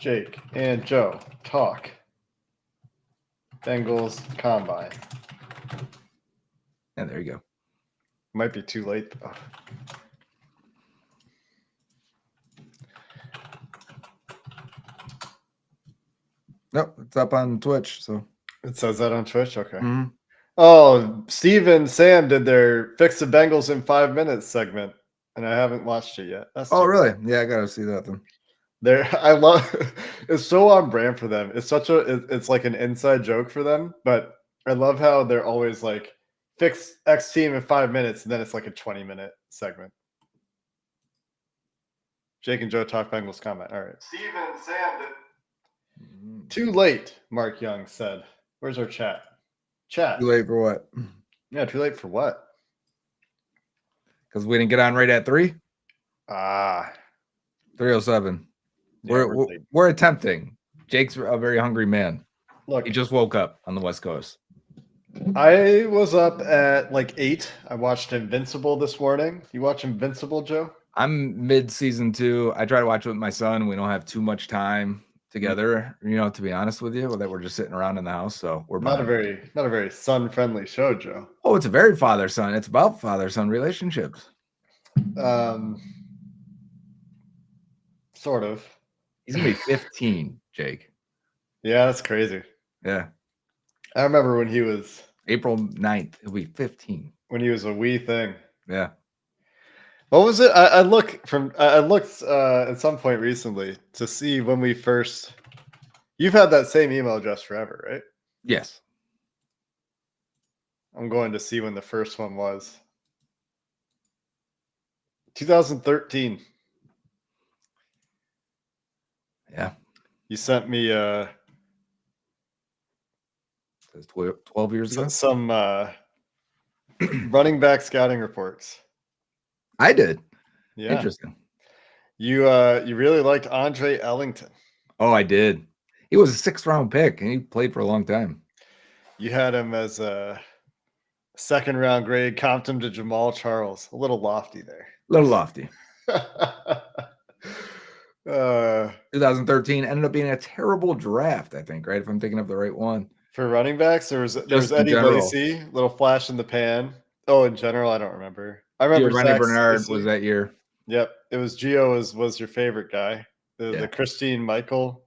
Jake and Joe talk Bengals combine. Yeah, there you go. Might be too late though. Nope, it's up on Twitch. So It says that on Twitch. Okay. Mhm. Oh, Steve and Sam did their "Fix the Bengals in 5 Minutes" segment, and I haven't watched it yet. That's really? Yeah, I gotta see that then. I love. It's so on brand for them. It's such a. It's like an inside joke for them, but I love how they're always like, "Fix X team in 5 minutes," and then it's like a 20-minute segment. Jake and Joe talk Bengals comment. All right. Steve and Sam did. Too late, Mark Young said. Where's our chat? Chat. Too late for what? Yeah, too late for what? Because we didn't get on right at 3? 3:07. Yeah, We're attempting. Jake's a very hungry man. Look, he just woke up on the West Coast. I was up at like 8. I watched Invincible this morning. You watch Invincible, Joe? I'm mid-season 2. I try to watch it with my son. We don't have too much time together, to be honest with you, that we're just sitting around in the house. So we're not a very son-friendly show, Joe. Oh, it's a very father-son. It's about father-son relationships. Sort of. He's gonna be 15, Jake. Yeah, that's crazy. Yeah. I remember when he was April 9th. He'll be 15. When he was a wee thing. Yeah. What was it? I looked at some point recently to see when we first. You've had that same email address forever, right? Yes. I'm going to see when the first one was. 2013. Yeah. You sent me 12 years ago. Some running back scouting reports. I did. Yeah. Interesting. You really liked Andre Ellington. Oh, I did. He was a 6th round pick and he played for a long time. You had him as a 2nd round grade, comped him to Jamal Charles. A little lofty there. A little lofty. 2013 ended up being a terrible draft, I think, right? If I'm thinking of the right one. For running backs, there was Eddie Lacy, little flash in the pan. Oh, in general, I don't remember. I remember Giovanni Bernard was that year. Yep. It was Gio was your favorite guy. The Christine Michael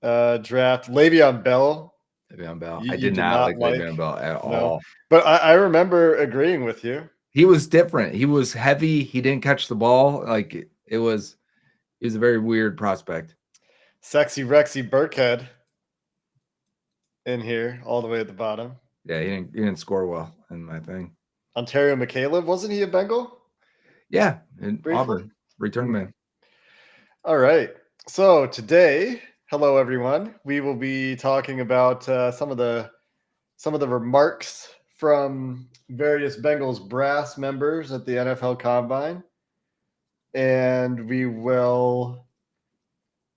draft. Le'Veon Bell. I did not like Le'Veon Bell at all. But I remember agreeing with you. He was different. He was heavy. He didn't catch the ball. Like he was a very weird prospect. Sexy Rexy Burkhead in here, all the way at the bottom. Yeah, he didn't score well in my thing. Ontario McCaleb, wasn't he a Bengal? Yeah, in Auburn, return man. All right. So today, hello everyone. We will be talking about some of the remarks from various Bengals brass members at the NFL Combine, and we will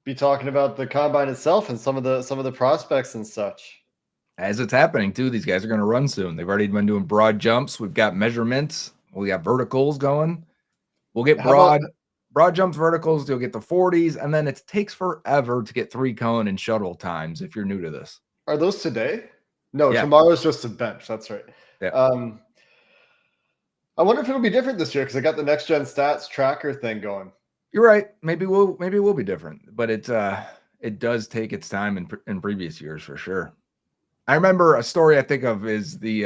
be talking about the Combine itself and some of the prospects and such. As it's happening too, these guys are going to run soon. They've already been doing broad jumps. We've got measurements. We got verticals going. We'll get broad jumps, verticals. You'll get the 40s, and then it takes forever to get 3-cone and shuttle times. If you're new to this, are those today? No, tomorrow's just a bench. That's right. Yeah. I wonder if it'll be different this year because I got the next gen stats tracker thing going. You're right. Maybe we'll be different, but it does take its time in previous years for sure. I remember a story I think of is the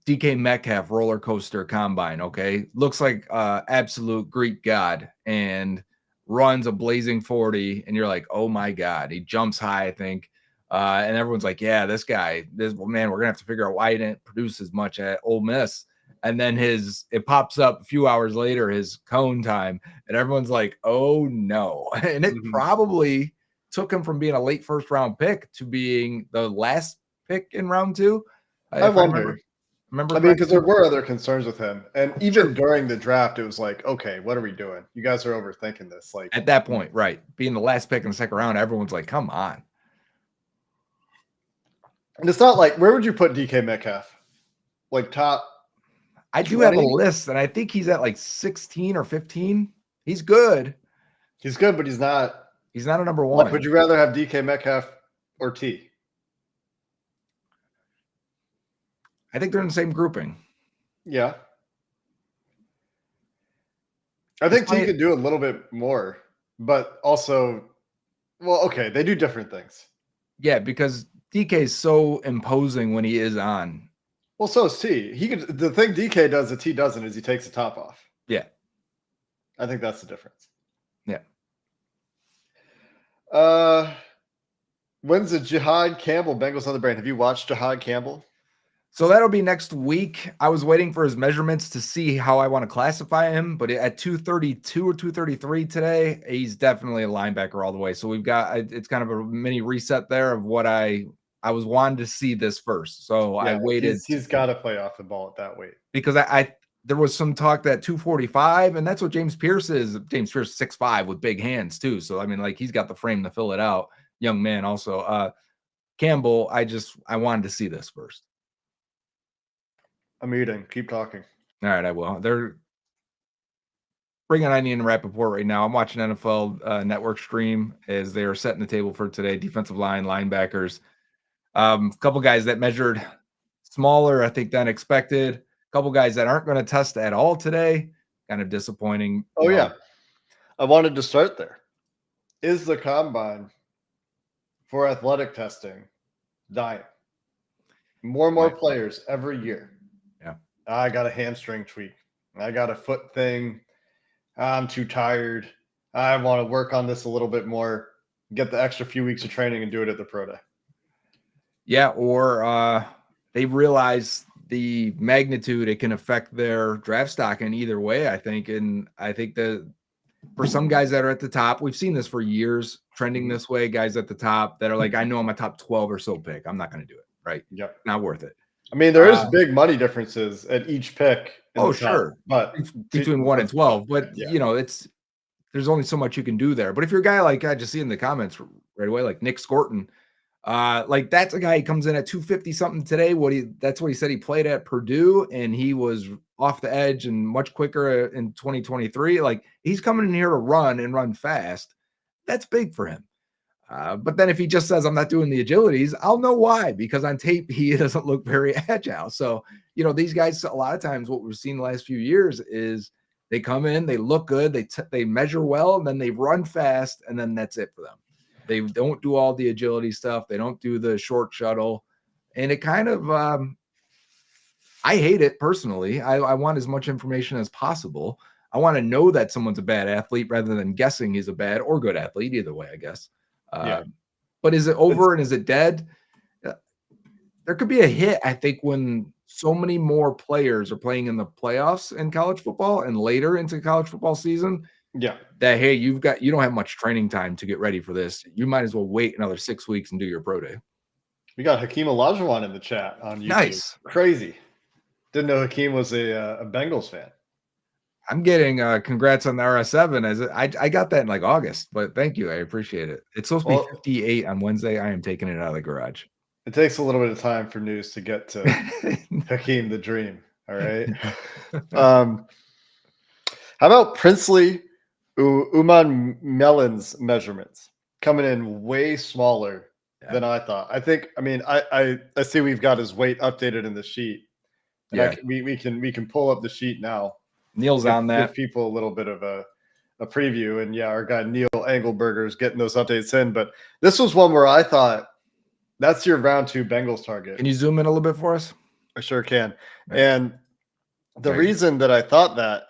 DK Metcalf roller coaster combine. Okay, looks like absolute Greek god and runs a blazing 40, and you're like, oh my god, he jumps high, I think, and everyone's like, yeah, this guy, we're gonna have to figure out why he didn't produce as much at Ole Miss. And then it pops up a few hours later, his cone time, and everyone's like, oh no. And it probably took him from being a late 1st round pick to being the last pick in round 2. I wonder. I mean, because there were other concerns with him, and even during the draft, it was like, okay, what are we doing? You guys are overthinking this. Like at that point, right? Being the last pick in the 2nd round, everyone's like, come on. And it's not like, where would you put DK Metcalf? Like top? I do 20? Have a list, and I think he's at like 16 or 15. He's good. He's good, but he's not He's not a number Like, one. would you rather have DK Metcalf or T? I think they're in the same grouping. Yeah. I think T could do a little bit more, but also, well, okay, they do different things. Yeah, because DK is so imposing when he is on. Well, so is T. The thing DK does that T doesn't is he takes the top off. Yeah. I think that's the difference. Yeah. When's the Jihad Campbell Bengals on the brain? Have you watched Jihad Campbell? So that'll be next week. I was waiting for his measurements to see how I want to classify him, but at 232 or 233 today, he's definitely a linebacker all the way. So we've got it's kind of a mini reset there of what I was wanting to see this first. So Yeah, I waited. He's got to play off the ball at that weight because I there was some talk that 245, and that's what James Pierce is. James Pierce 6'5" with big hands too. So I mean, like, he's got the frame to fill it out. Young man also. Campbell, I wanted to see this first. I'm eating. Keep talking. All right, I will. They're bringing Onion and Rappaport right now. I'm watching NFL Network stream as they are setting the table for today. Defensive line, linebackers. A couple guys that measured smaller, I think, than expected. A couple guys that aren't going to test at all today. Kind of disappointing. Oh, yeah. I wanted to start there. Is the combine for athletic testing dying? More and more players every year. Yeah. I got a hamstring tweak. I got a foot thing. I'm too tired. I want to work on this a little bit more. Get the extra few weeks of training and do it at the pro day. Yeah, or they realize the magnitude it can affect their draft stock in either way, I think. And I think that for some guys that are at the top, we've seen this for years, trending this way, guys at the top that are like, I know I'm a top 12 or so pick. I'm not going to do it, right? Yep. Not worth it. I mean, there is big money differences at each pick. Sure. But between 1 and 12. But, you know, there's only so much you can do there. But if you're a guy like, I just see in the comments right away, like Nick Scorton, like that's a guy, he comes in at 250 something today. That's what he said he played at Purdue, and he was off the edge and much quicker in 2023. Like, he's coming in here to run and run fast. That's big for him. But then if he just says, I'm not doing the agilities, I'll know why, because on tape, he doesn't look very agile. So, you know, these guys, a lot of times what we've seen the last few years is they come in, they look good, they measure well, and then they run fast, and then that's it for them. They don't do all the agility stuff. They don't do the short shuttle. And it kind of, I hate it personally. I want as much information as possible. I want to know that someone's a bad athlete rather than guessing he's a bad or good athlete. Either way, I guess. But is it over and is it dead? There could be a hit, I think, when so many more players are playing in the playoffs in college football and later into college football season. Yeah. That, hey, you don't have much training time to get ready for this. You might as well wait another 6 weeks and do your pro day. We got Hakeem Olajuwon in the chat on YouTube. Nice. Crazy. Didn't know Hakeem was a Bengals fan. I'm getting congrats on the RS7 as I got that in like August, but thank you. I appreciate it. It's supposed to be 58 on Wednesday. I am taking it out of the garage. It takes a little bit of time for news to get to Hakeem the Dream. All right. How about Princely Uman Melon's measurements coming in way smaller than I thought? I think, I mean, I see we've got his weight updated in the sheet. And we can pull up the sheet now. Neil's on that. Give people a little bit of a preview. And yeah, our guy Neil Engelberger is getting those updates in. But this was one where I thought that's your round 2 Bengals target. Can you zoom in a little bit for us? I sure can. Right. And the reason that I thought that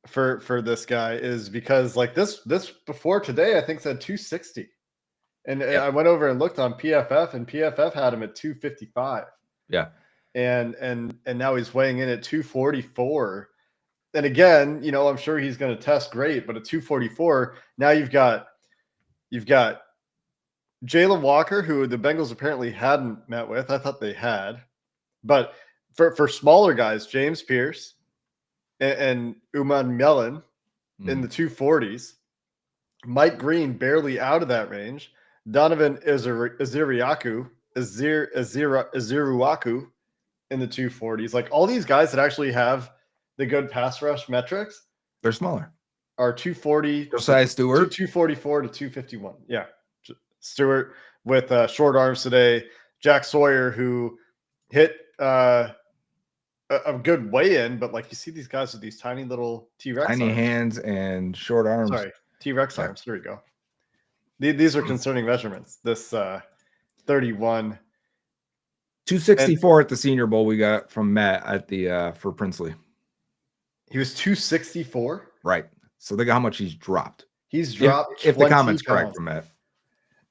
for this guy is because like this before today, I think said 260. And I went over and looked on PFF, and PFF had him at 255. Yeah. And now he's weighing in at 244. And again, you know, I'm sure he's going to test great, but at 244, now you've got Jalen Walker, who the Bengals apparently hadn't met with. I thought they had. But for smaller guys, James Pierce and Uman Melon in the 240s, Mike Green barely out of that range, Donovan Iziruaku in the 240s. Like all these guys that actually have the good pass rush metrics, they're smaller. are 240 Josiah Stewart. 244 to 251. Yeah. Stewart with short arms today. Jack Sawyer, who hit a good weigh-in, but like you see these guys with these tiny little T-Rex Tiny arms. hands and short arms. Sorry, T-Rex arms. There we go. These are concerning measurements. This 31. 264 at the Senior Bowl we got from Matt at the for Princely. He was 264. Right. So look at how much he's dropped. He's dropped if the comment's pounds. correct from Matt.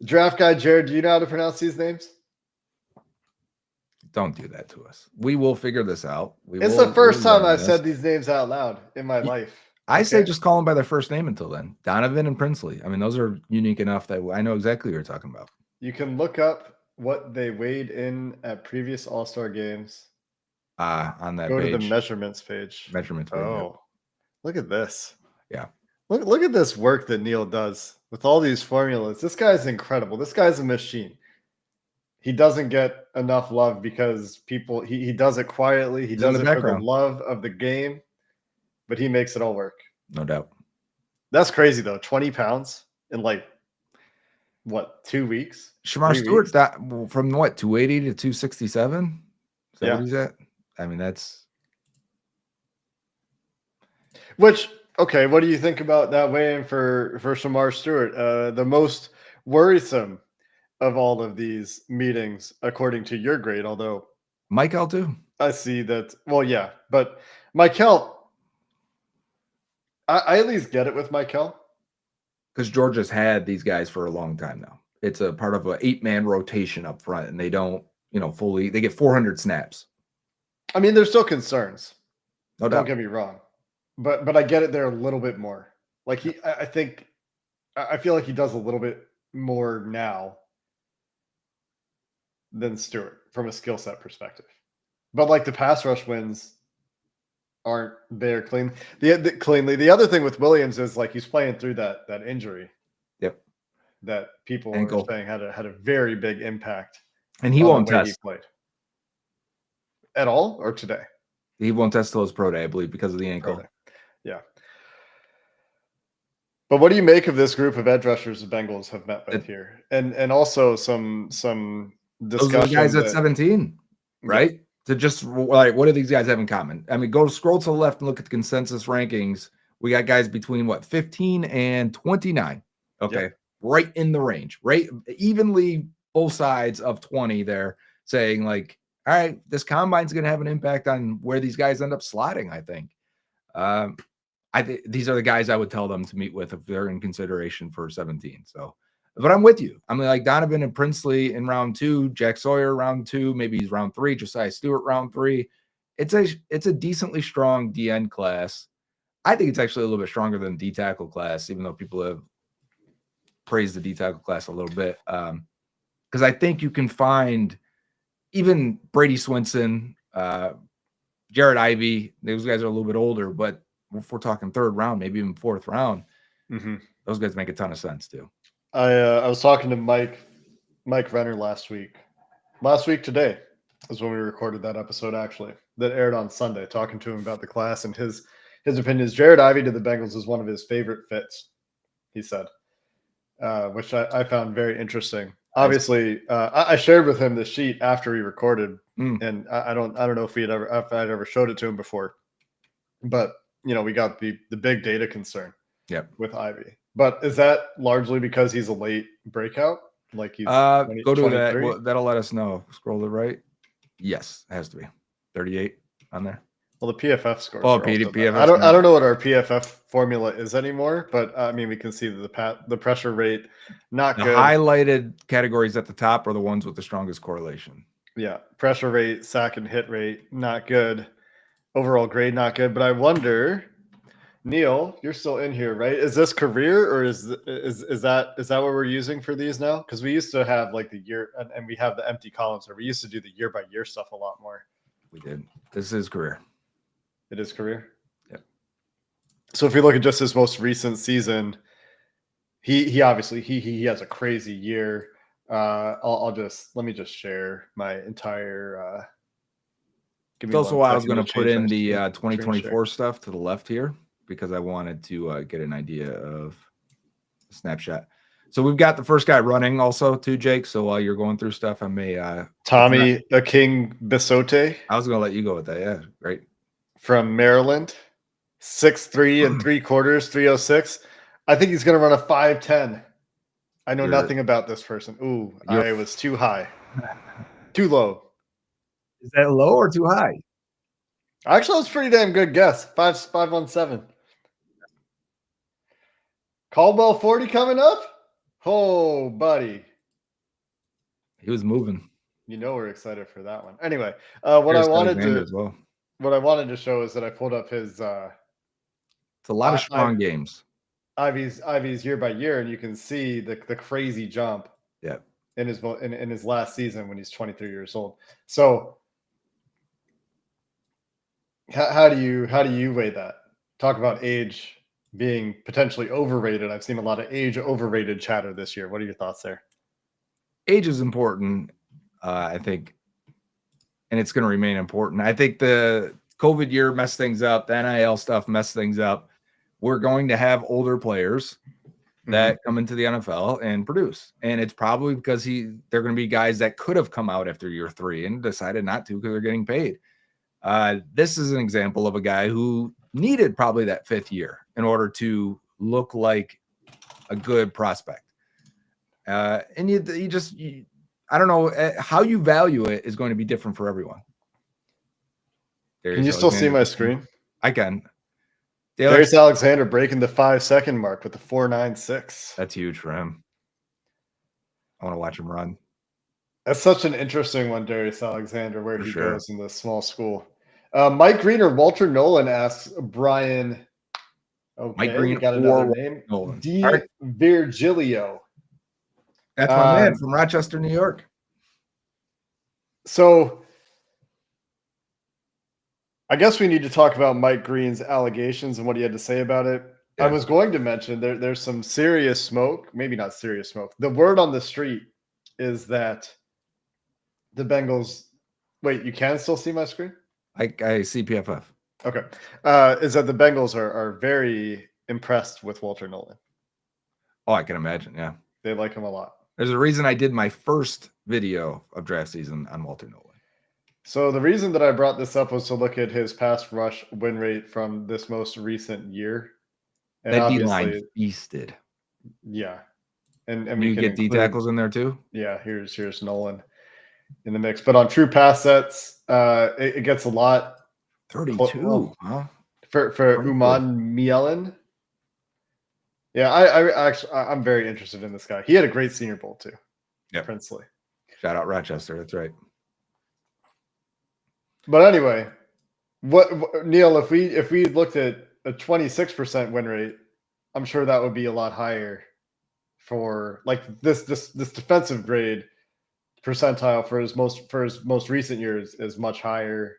Draft guy Jared, do you know how to pronounce these names? Don't do that to us. We will figure this out. It's the first time I've said these names out loud in my life. I say just call them by their first name until then. Donovan and Princely. I mean, those are unique enough that I know exactly what you're talking about. You can look up what they weighed in at previous All-Star games. On that Go page. to the measurements page. Measurements page. Oh, look at this. Yeah. Look at this work that Neil does with all these formulas. This guy's incredible. This guy's a machine. He doesn't get enough love because people he does it quietly. He does it for the love of the game, but he makes it all work. No doubt. That's crazy though. 20 pounds in like what, 2 weeks? Shamar Stewart from what, 280 to 267? Is that what he's at? I mean, that's which okay, what do you think about that weigh-in for Shamar Stewart? The most worrisome of all of these meetings, according to your grade, although Michael too. I see that. Well, yeah, but Michael, I at least get it with Michael. Because Georgia's had these guys for a long time now. It's a part of an 8-man rotation up front, and they don't, fully. They get 400 snaps. I mean, there's still concerns. No doubt. Don't get me wrong, but I get it there a little bit more. Like I feel like he does a little bit more now than Stewart from a skill set perspective. But like the pass rush wins aren't there cleanly. The other thing with Williams is like he's playing through that injury. Yep. That people are saying had a very big impact. And he won't test. He played. At all or today? He won't test till his pro day, I believe, because of the ankle. Yeah. But what do you make of this group of edge rushers the Bengals have met with here? And also some discussion. Those are the guys at 17, right? Yeah. To just like, what do these guys have in common? I mean, scroll to the left and look at the consensus rankings. We got guys between 15 and 29. Okay. Yep. Right in the range, right? Evenly both sides of 20 there, saying like, all right, this combine's going to have an impact on where these guys end up slotting, I think. I think these are the guys I would tell them to meet with if they're in consideration for 17. So, but I'm with you. I mean, like Donovan and Princely in round 2, Jack Sawyer round 2, maybe he's round 3, Josiah Stewart round 3. It's a decently strong DN class. I think it's actually a little bit stronger than D tackle class, even though people have praised the D tackle class a little bit. Because I think you can find even Brady Swinson, Jared Ivey, those guys are a little bit older, but if we're talking 3rd round, maybe even 4th round, those guys make a ton of sense too. I was talking to Mike Renner last week today is when we recorded that episode actually that aired on Sunday, talking to him about the class and his opinions. Jared Ivey to the Bengals is one of his favorite fits, he said, which I found very interesting. Obviously, I shared with him the sheet after we recorded, and I don't know if I'd ever showed it to him before, but we got the big data concern with Ivey. But is that largely because he's a late breakout? Like he's go to that. Well, that'll let us know. Scroll to the right. Yes, it has to be 38 on there. Well, the PFF scores. Oh, PFF. I don't know what our PFF formula is anymore, but I mean we can see that the pressure rate not good. Highlighted categories at the top are the ones with the strongest correlation. Yeah, pressure rate, sack and hit rate not good. Overall grade not good. But I wonder, Neil, you're still in here, right? Is this career or is that what we're using for these now? Because we used to have like the year and we have the empty columns, or we used to do the year by year stuff a lot more. We did. This is career. It is career. Yep. So if you look at just his most recent season, he obviously he has a crazy year. Let me just share my entire. That's also why I was going to put in the 2024 stuff to the left here. because I wanted to get an idea of a snapshot. So we've got the first guy running also too, Jake. So while you're going through stuff, I may Tommy King Bisote I was gonna let you go with that. Yeah, great. from Maryland, 6'3" and 3/4, 306. I think he's going to run a 5'10". I know nothing about this person. Ooh, I was too high. Too low. Is that low or too high? Actually, that's a pretty damn good guess. 5'17". Caldwell 40 coming up? Oh, buddy. He was moving. You know we're excited for that one. Anyway, what I wanted to show is that I pulled up his it's a lot of strong games. Ivy's year by year, and you can see the crazy jump. Yeah. In his last season when he's 23 years old. So how do you weigh that? Talk about age being potentially overrated. I've seen a lot of age overrated chatter this year. What are your thoughts there? Age is important, I think, and it's going to remain important. I think the COVID year messed things up. The NIL stuff messed things up. We're going to have older players that come into the NFL and produce. And it's probably because they're going to be guys that could have come out after year 3 and decided not to because they're getting paid. This is an example of a guy who needed probably that 5th year in order to look like a good prospect. And you just I don't know how you value it is going to be different for everyone. Can you still see my screen? I can. Darius Alexander breaking the 5-second mark with the 4.96. That's huge for him. I want to watch him run. That's such an interesting one, Darius Alexander, where he goes in the small school. Mike Green or Walter Nolan asks Brian. Okay, Mike Green got another name. Nolan. D. Virgilio. That's my man from Rochester, New York. So I guess we need to talk about Mike Green's allegations and what he had to say about it. Yeah. I was going to mention there's some serious smoke, maybe not serious smoke. The word on the street is that the Bengals. Wait, you can still see my screen? I see PFF. Okay. Is that the Bengals are very impressed with Walter Nolan. Oh, I can imagine. Yeah. They like him a lot. There's a reason I did my first video of draft season on Walter Nolan. So the reason that I brought this up was to look at his pass rush win rate from this most recent year. And that D-line feasted. Yeah. And we can get D tackles in there too? Yeah, here's Nolan in the mix. But on true pass sets, it gets a lot. 32, huh? For Uman Mielen. Yeah, I'm very interested in this guy. He had a great Senior Bowl too. Yeah, Princely. Shout out Rochester. That's right. But anyway, what Neil? If we looked at a 26% win rate, I'm sure that would be a lot higher for like this defensive grade percentile for his most recent years is much higher.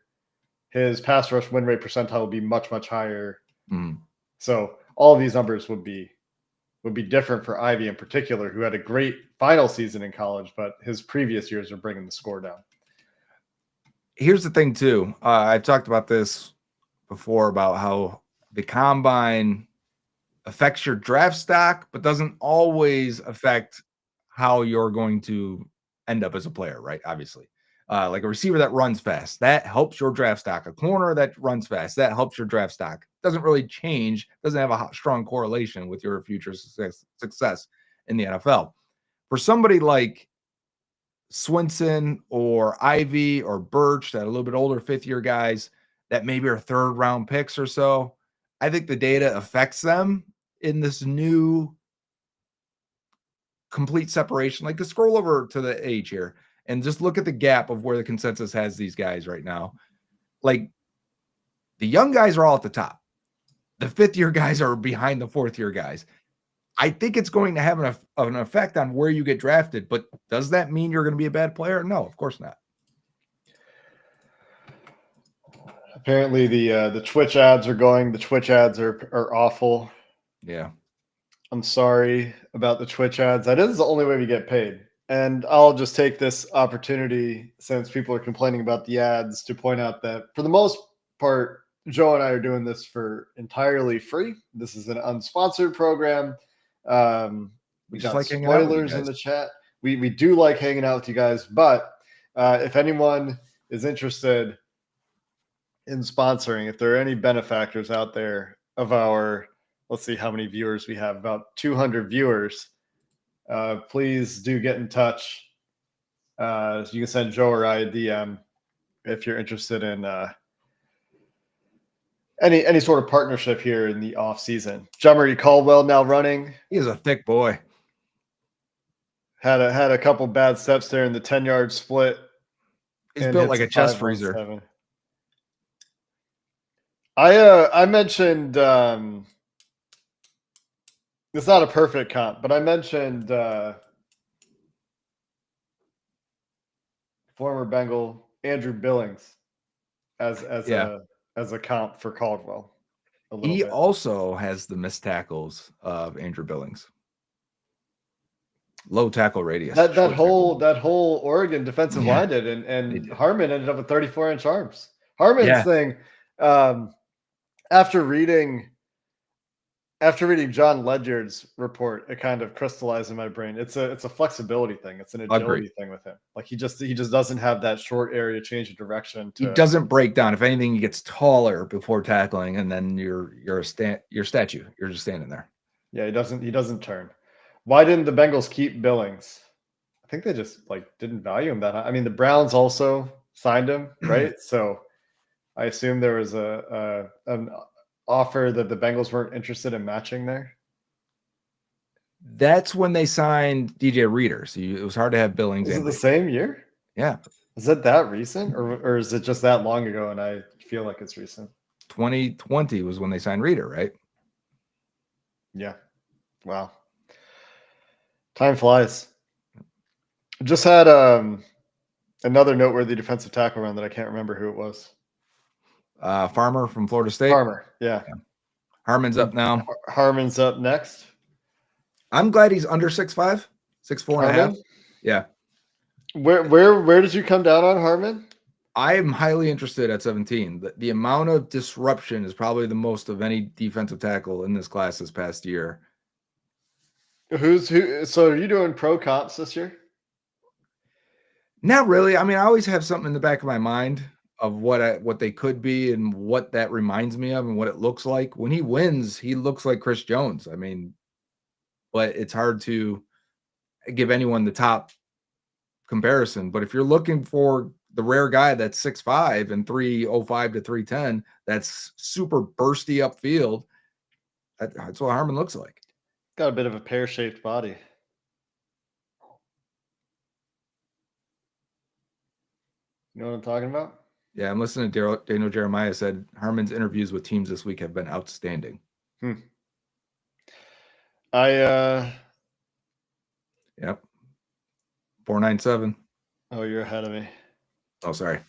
His pass rush win rate percentile would be much higher. Mm. So all of these numbers would be different for Ivy in particular, who had a great final season in college, but his previous years are bringing the score down. Here's the thing too. I've talked about this before about how the combine affects your draft stock, but doesn't always affect how you're going to end up as a player, right? Obviously. Like a receiver that runs fast, that helps your draft stock. A corner that runs fast, that helps your draft stock. Doesn't really change, doesn't have a strong correlation with your future success in the NFL. For somebody like Swinson or Ivy or Birch, that a little bit older 5th-year guys that maybe are 3rd-round picks or so, I think the data affects them in this new complete separation. Like, to scroll over to the age here and just look at the gap of where the consensus has these guys right now. Like, the young guys are all at the top. The 5th-year guys are behind the 4th-year guys. I think it's going to have an effect on where you get drafted, but does that mean you're going to be a bad player? No, of course not. Apparently the Twitch ads are going. The Twitch ads are awful. Yeah. I'm sorry about the Twitch ads. That is the only way we get paid. And I'll just take this opportunity, since people are complaining about the ads, to point out that for the most part, Joe and I are doing this for entirely free. This is an unsponsored program. We We just got like hanging out with you spoilers in guys. the chat. We do like hanging out with you guys, but if anyone is interested in sponsoring, if there are any benefactors out there of our, let's see how many viewers we have, about 200 viewers, please do get in touch. You can send Joe or I a DM if you're interested in any sort of partnership here in the off season. Jemery Caldwell now running. He is a thick boy. Had a couple bad steps there in the 10-yard split. He's and built hits like a a chest 5-1-7. freezer. I mentioned it's not a perfect comp, but I mentioned former Bengal Andrew Billings as a comp for Caldwell. A little He bit. also has the missed tackles of Andrew Billings. Low tackle radius. That whole Oregon defensive line did, and did. Harmon ended up with 34-inch arms. Harmon's thing, after reading John Ledyard's report, it kind of crystallized in my brain. It's a flexibility thing. It's an agility thing with him. Like he just doesn't have that short area change of direction. He doesn't break down. If anything, he gets taller before tackling, and then you're a statue. You're just standing there. Yeah, he doesn't turn. Why didn't the Bengals keep Billings? I think they just didn't value him that high. I mean, the Browns also signed him, right? So I assume there was an offer that the Bengals weren't interested in matching there. That's when they signed DJ Reader. So it was hard to have Billings. Is it the same year? Yeah. Is it that recent, or is it just that long ago? And I feel like it's recent. 2020 was when they signed Reader, right? Yeah. Wow. Time flies. Just had another noteworthy defensive tackle run that I can't remember who it was. Farmer from Florida State. Farmer, yeah. Harmon's up now. Harmon's up next. I'm glad he's under 6'5", 6'4.5". Yeah. Where did you come down on Harmon? I am highly interested at 17. The amount of disruption is probably the most of any defensive tackle in this class this past year. Who? So are you doing pro comps this year? Not really. I mean, I always have something in the back of my mind of what they could be and what that reminds me of and what it looks like. When he wins, he looks like Chris Jones. I mean, but it's hard to give anyone the top comparison. But if you're looking for the rare guy that's 6'5" and 305 to 310, that's super bursty upfield, that's what Harmon looks like. Got a bit of a pear-shaped body. You know what I'm talking about? Yeah, I'm listening to Daniel Jeremiah said Harmon's interviews with teams this week have been outstanding. Yep. 497. Oh, you're ahead of me. Oh, sorry.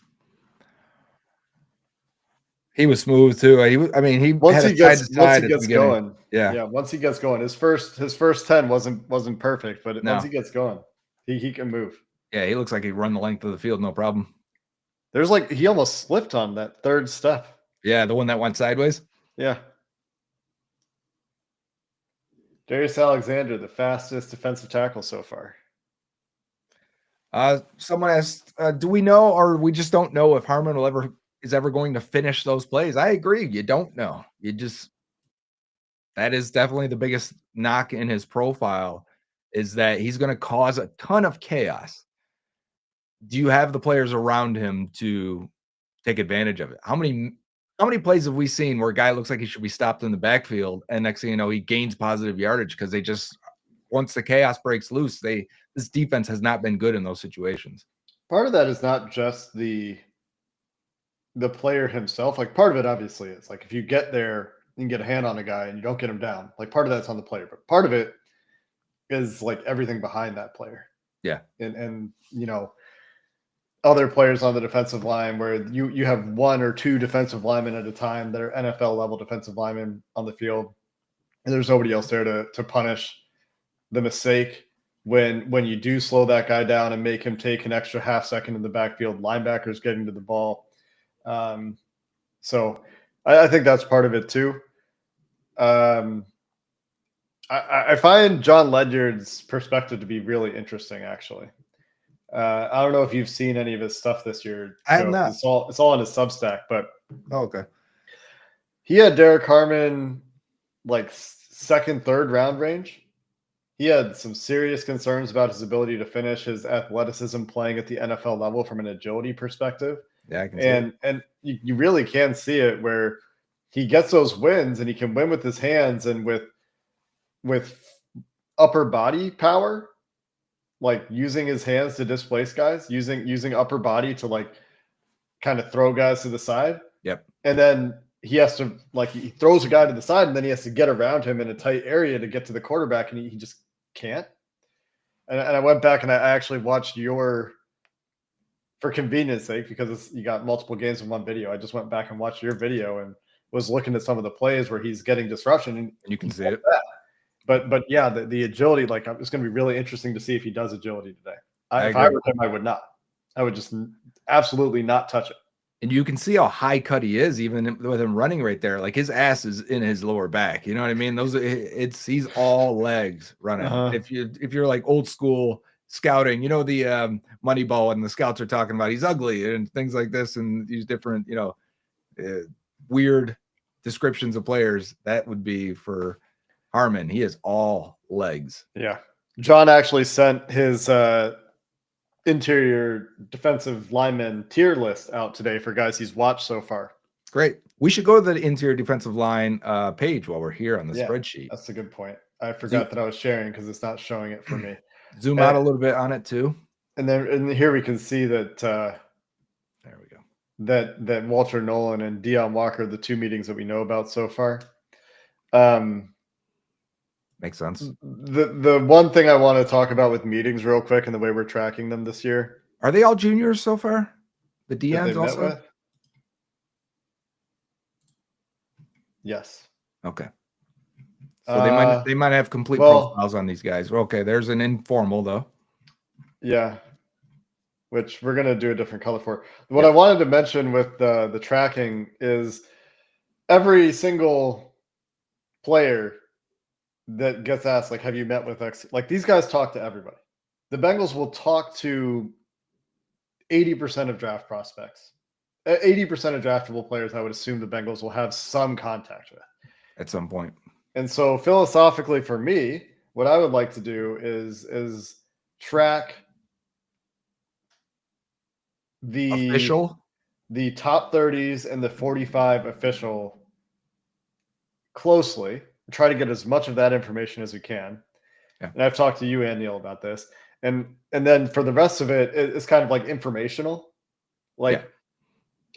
He was smooth too. Once he gets going. Yeah. Once he gets going, his first 10 wasn't perfect, but once he gets going, he can move. Yeah, he looks like he'd run the length of the field, no problem. There's he almost slipped on that third step. Yeah, the one that went sideways. Yeah. Darius Alexander, the fastest defensive tackle so far. Someone asked, do we know, or we just don't know if Harmon is ever going to finish those plays? I agree. You don't know. That is definitely the biggest knock in his profile, is that he's going to cause a ton of chaos. Do you have the players around him to take advantage of it? How many plays have we seen where a guy looks like he should be stopped in the backfield, and next thing you know, he gains positive yardage because they just, once the chaos breaks loose, this defense has not been good in those situations. Part of that is not just the player himself. Part of it obviously is if you get there and get a hand on a guy and you don't get him down, part of that's on the player, but part of it is everything behind that player. Yeah. And other players on the defensive line where you have one or two defensive linemen at a time that are NFL level defensive linemen on the field, and there's nobody else there to punish the mistake when you do slow that guy down and make him take an extra half second in the backfield. Linebackers getting to the ball. So I think that's part of it too. Um, I find John Ledyard's perspective to be really interesting, actually. I don't know if you've seen any of his stuff this year, I have Joe. not. It's all on his Substack, but Oh, okay. he had Derek Harmon like second, third round range. He had some serious concerns about his ability to finish, his athleticism playing at the NFL level from an agility perspective. Yeah, I can see it. And you really can see it where he gets those wins and he can win with his hands and with upper body power, like using his hands to displace guys, using upper body to like kind of throw guys to the side. Yep. And then he has to like he throws a guy to the side and then he has to get around him in a tight area to get to the quarterback and he just can't. And I went back and I actually watched your for convenience sake because you got multiple games in one video. I just went back and watched your video and was looking at some of the plays where he's getting disruption and You can see it. But yeah, the agility, like it's going to be really interesting to see if he does agility today. I If I agree. were him, I would not. I would just absolutely not touch it. And you can see how high cut he is, even with him running right there. Like his ass is in his lower back. You know what I mean? He's all legs running. Uh-huh. If you're like old school scouting, you know the Moneyball and the scouts are talking about he's ugly and things like this, and these different weird descriptions of players. That would be for Harmon. He is all legs. Yeah. John actually sent his interior defensive lineman tier list out today for guys he's watched so far. Great. We should go to the interior defensive line page while we're here on the spreadsheet. That's a good point. I forgot that I was sharing because it's not showing it for me. Zoom out a little bit on it too. And here we can see that there we go. That Walter Nolan and Deion Walker, the two meetings that we know about so far. Makes sense. The one thing I want to talk about with meetings real quick and the way we're tracking them this year. Are they all juniors so far? The Deions also? With? Yes. Okay. So they might have complete profiles on these guys. Okay, there's an informal though. Yeah. Which we're gonna do a different color for. What I wanted to mention with the tracking is every single player that gets asked, like, have you met with X? Like, these guys talk to everybody. The Bengals will talk to 80% of draft prospects. 80% of draftable players, I would assume the Bengals will have some contact with. At some point. And so philosophically for me, what I would like to do is track the top 30s and the 45 official closely. Try to get as much of that information as we can. Yeah. And I've talked to you and Neil about this. And then for the rest of it, it's kind of like informational. Like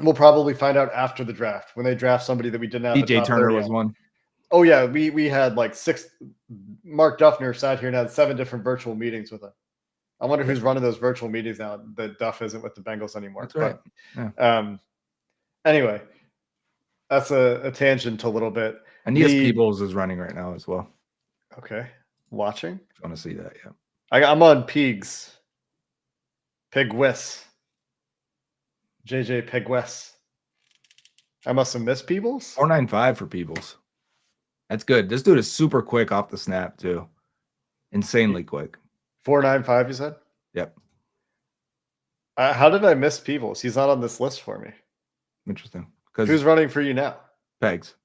we'll probably find out after the draft when they draft somebody that we didn't have. DJ Turner was one. Oh yeah, we had like 6. Mark Duffner sat here and had 7 different virtual meetings with him. I wonder who's running those virtual meetings now that Duff isn't with the Bengals anymore. That's right. But, anyway, that's a tangent a little bit. Aeneas Peebles is running right now as well. Okay. Watching? I want to see that, yeah. I'm on Pigs. Pigwis. JJ Pigwis. I must have missed Peebles. 4.95 for Peebles. That's good. This dude is super quick off the snap, too. Insanely quick. 4.95, you said? Yep. How did I miss Peebles? He's not on this list for me. Interesting. Who's running for you now? Pegs.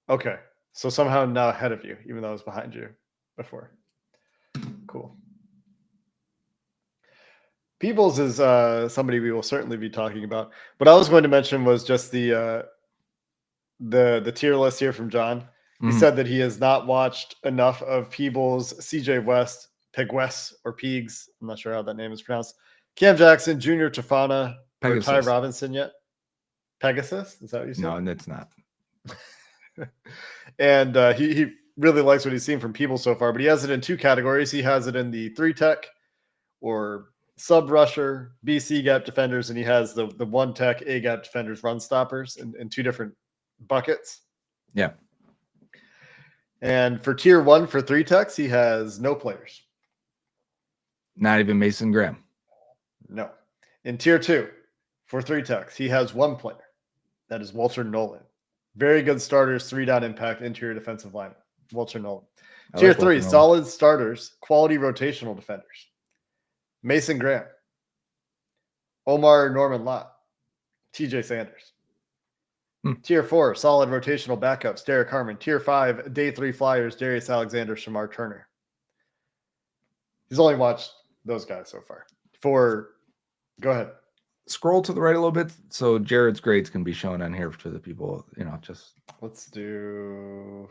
Okay. So somehow now ahead of you, even though I was behind you before. Cool. Peebles is somebody we will certainly be talking about. What I was going to mention was just the tier list here from John. He said that he has not watched enough of Peebles, CJ West, Pigwes or Pigs. I'm not sure how that name is pronounced. Cam Jackson, Junior Tafana, or Ty Robinson yet. Pegasus? Is that what you said? No, that's not. And he really likes what he's seen from Peebles so far, but he has it in 2 categories. He has it in the 3-tech or sub rusher, BC gap defenders, and he has the 1-tech A gap defenders, run stoppers in 2 different buckets. Yeah. And for tier 1 for 3-techs, he has no players. Not even Mason Graham. No. In tier 2 for 3-techs, he has 1 player. That is Walter Nolan. Very good starters, 3-down impact, interior defensive line. Walter Nolan. I Tier like Walter 3, Nolan. solid starters, quality rotational defenders. Mason Graham. Omar Norman Lott. TJ Sanders. Tier 4, solid rotational backups, Derek Harmon. Tier 5, day 3 flyers, Darius Alexander, Shamar Turner. He's only watched those guys so far. Go ahead. Scroll to the right a little bit so Jared's grades can be shown on here to the people, just. Let's do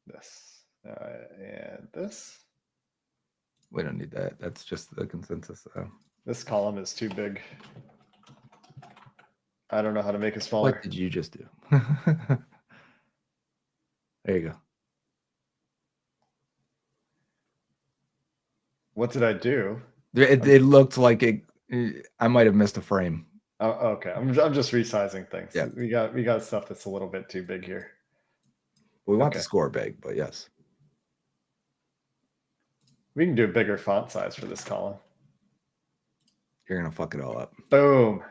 this. And this. We don't need that. That's just the consensus. This column is too big. I don't know how to make it smaller. What did you just do? There you go. What did I do? It looked like I might have missed a frame. Oh, okay. I'm just resizing things. Yeah. We got stuff that's a little bit too big here. We want the score big, but yes. We can do a bigger font size for this column. You're gonna fuck it all up. Boom.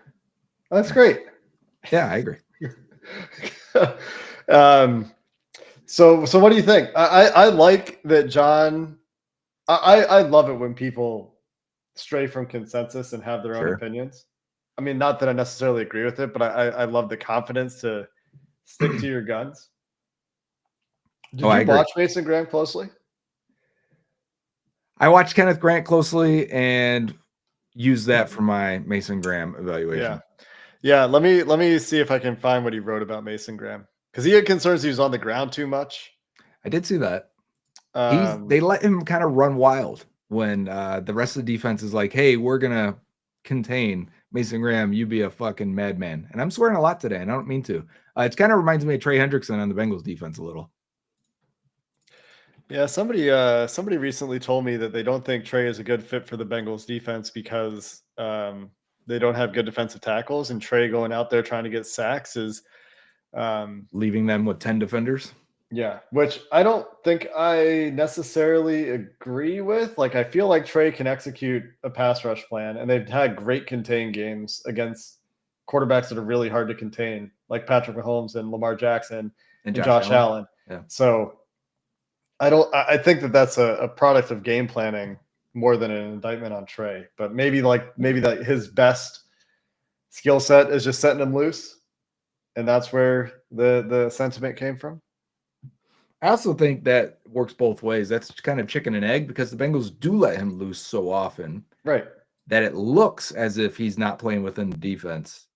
Oh, that's great. Yeah, I agree. So what do you think? I like that John. I love it when people stray from consensus and have their own opinions. I mean, not that I necessarily agree with it, but I love the confidence to stick to your guns. Did you watch Mason Graham closely? I watched Kenneth Grant closely and used that for my Mason Graham evaluation. Yeah. Let me see if I can find what he wrote about Mason Graham, because he had concerns he was on the ground too much. I did see that. They let him kind of run wild when the rest of the defense is like, hey, we're going to contain Mason Graham. You be a fucking madman. And I'm swearing a lot today, and I don't mean to. It kind of reminds me of Trey Hendrickson on the Bengals defense a little. Yeah, somebody recently told me that they don't think Trey is a good fit for the Bengals defense because they don't have good defensive tackles, and Trey going out there trying to get sacks is leaving them with 10 defenders. Yeah, which I don't think I necessarily agree with. Like, I feel like Trey can execute a pass rush plan, and they've had great contain games against quarterbacks that are really hard to contain, like Patrick Mahomes and Lamar Jackson and Josh Allen. Yeah. So I think that that's a product of game planning more than an indictment on Trey. But maybe that his best skill set is just setting him loose, and that's where the sentiment came from. I also think that works both ways. That's kind of chicken and egg, because the Bengals do let him loose so often, right, that it looks as if he's not playing within the defense.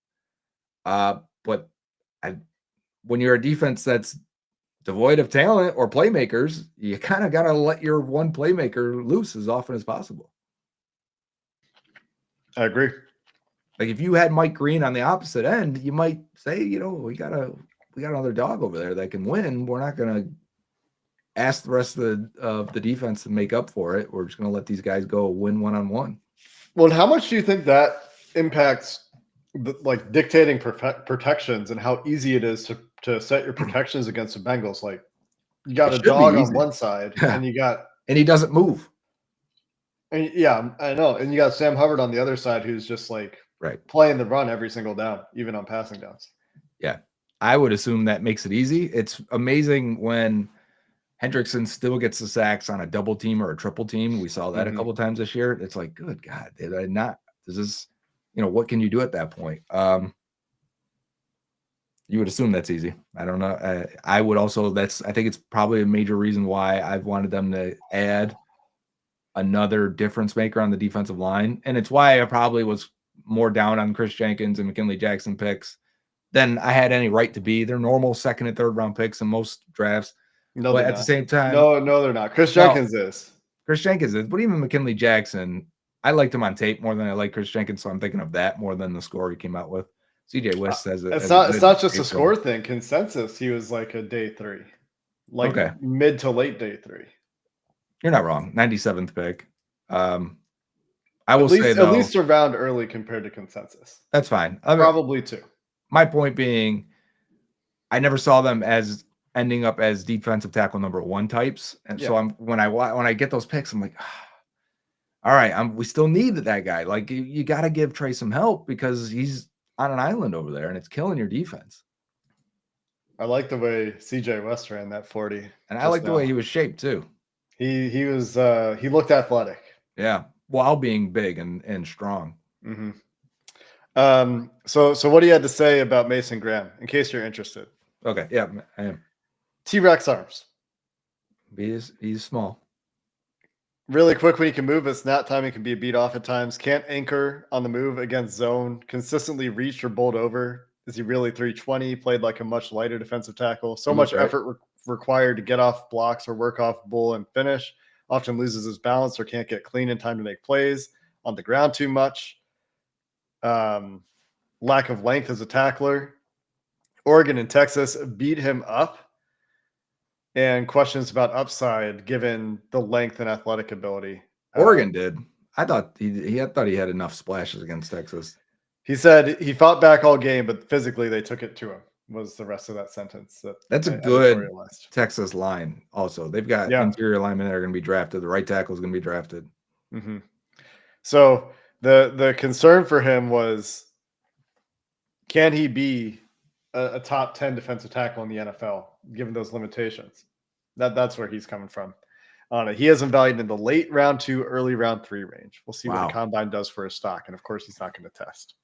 But when you're a defense that's devoid of talent or playmakers, you kind of got to let your one playmaker loose as often as possible. I agree. Like, if you had Mike Green on the opposite end, you might say, we got another dog over there that can win. We're not going to ask the rest of the defense to make up for it. We're just going to let these guys go win one-on-one. Well, how much do you think that impacts dictating protections and how easy it is to set your protections against the Bengals? Like, you got a dog on one side and he doesn't move. And yeah, I know. And you got Sam Hubbard on the other side, who's just playing the run every single down, even on passing downs. Yeah. I would assume that makes it easy. It's amazing when Hendrickson still gets the sacks on a double team or a triple team. We saw that a couple of times this year. It's like, good God, did I not? This is, what can you do at that point? You would assume that's easy. I don't know. I would also, I think it's probably a major reason why I've wanted them to add another difference maker on the defensive line. And it's why I probably was more down on Chris Jenkins and McKinley Jackson picks than I had any right to be. They're normal second and third round picks in most drafts. No, but at the same time, no, they're not. Chris Jenkins is. Chris Jenkins is, but even McKinley Jackson, I liked him on tape more than I like Chris Jenkins, so I'm thinking of that more than the score he came out with. CJ West says it. It's not just a score thing. Consensus, he was like a day 3, mid to late day 3. You're not wrong. 97th pick. I will say though, at least around early compared to consensus. That's fine. Probably 2. My point being, I never saw them as ending up as defensive tackle number 1 types, and so when I get those picks, I'm like, all right, we still need that guy. Like, you got to give Trey some help because he's on an island over there, and it's killing your defense. I like the way CJ West ran that 40. And I like the way he was shaped too. He was he looked athletic. Yeah, while being big and strong. Mm-hmm. So what do you had to say about Mason Graham, in case you're interested? Okay, yeah, I am. T-Rex arms. He's small. Really quick when he can move, but snap timing can be a beat off at times. Can't anchor on the move against zone. Consistently reached or bowled over. Is he really 320? Played like a much lighter defensive tackle. So much effort required to get off blocks or work off bull and finish. Often loses his balance or can't get clean in time to make plays. On the ground too much. Lack of length as a tackler. Oregon and Texas beat him up. And questions about upside given the length and athletic ability. Oregon did. I thought he had enough splashes against Texas. He said he fought back all game, but physically they took it to him. Was the rest of that sentence? That's a good Texas line. Also, they've got interior linemen that are going to be drafted. The right tackle is going to be drafted. Mm-hmm. So the concern for him was, can he be a top 10 defensive tackle in the NFL given those limitations? That's where he's coming from. He has him valued in the late round 2, early round 3 range. We'll see what the combine does for his stock, and of course, he's not going to test.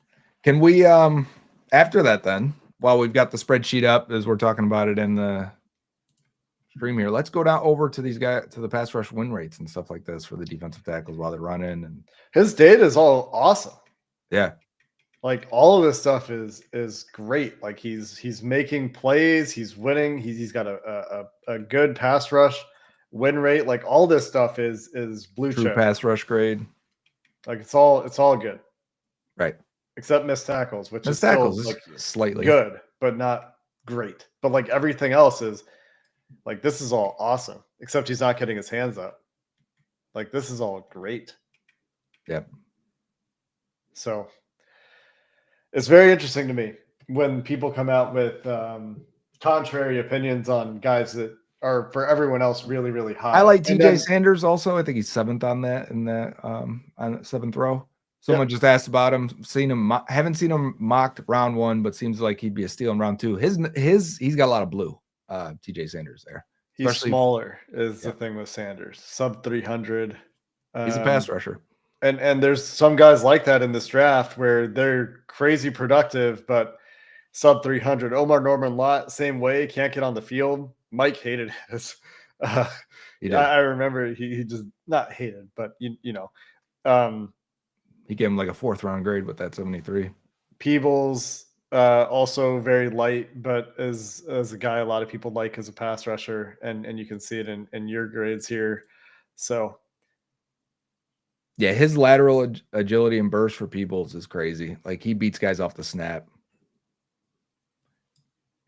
Can we after that then? While we've got the spreadsheet up as we're talking about it in the stream here, let's go down over to these guys to the pass rush win rates and stuff like this for the defensive tackles while they're running. And his data is all awesome. Yeah. Like all of this stuff is great. Like he's making plays, he's winning, he's got a good pass rush win rate. Like all this stuff is blue chip pass rush grade. Like it's all good, right? Except missed tackles, which missed tackles is like slightly good, but not great. But like everything else is like this is all awesome, except he's not getting his hands up. Like this is all great. Yep. So it's very interesting to me when people come out with contrary opinions on guys that are for everyone else really, really high. I like TJ Sanders also. I think he's 7th on that on the 7th row. Someone just asked about him. Haven't seen him mocked round 1, but seems like he'd be a steal in round 2. He's got a lot of blue. TJ Sanders there. He's smaller is the thing with Sanders. Sub 300. He's a pass rusher. And there's some guys like that in this draft where they're crazy productive, but sub 300. Omar Norman Lott, same way, can't get on the field. Mike hated his. I remember he just not hated, but you know. He gave him like a 4th round grade with that 73. Peebles, also very light, but as a guy a lot of people like as a pass rusher, and you can see it in your grades here. So yeah, his lateral agility and burst for Peebles is crazy. Like he beats guys off the snap.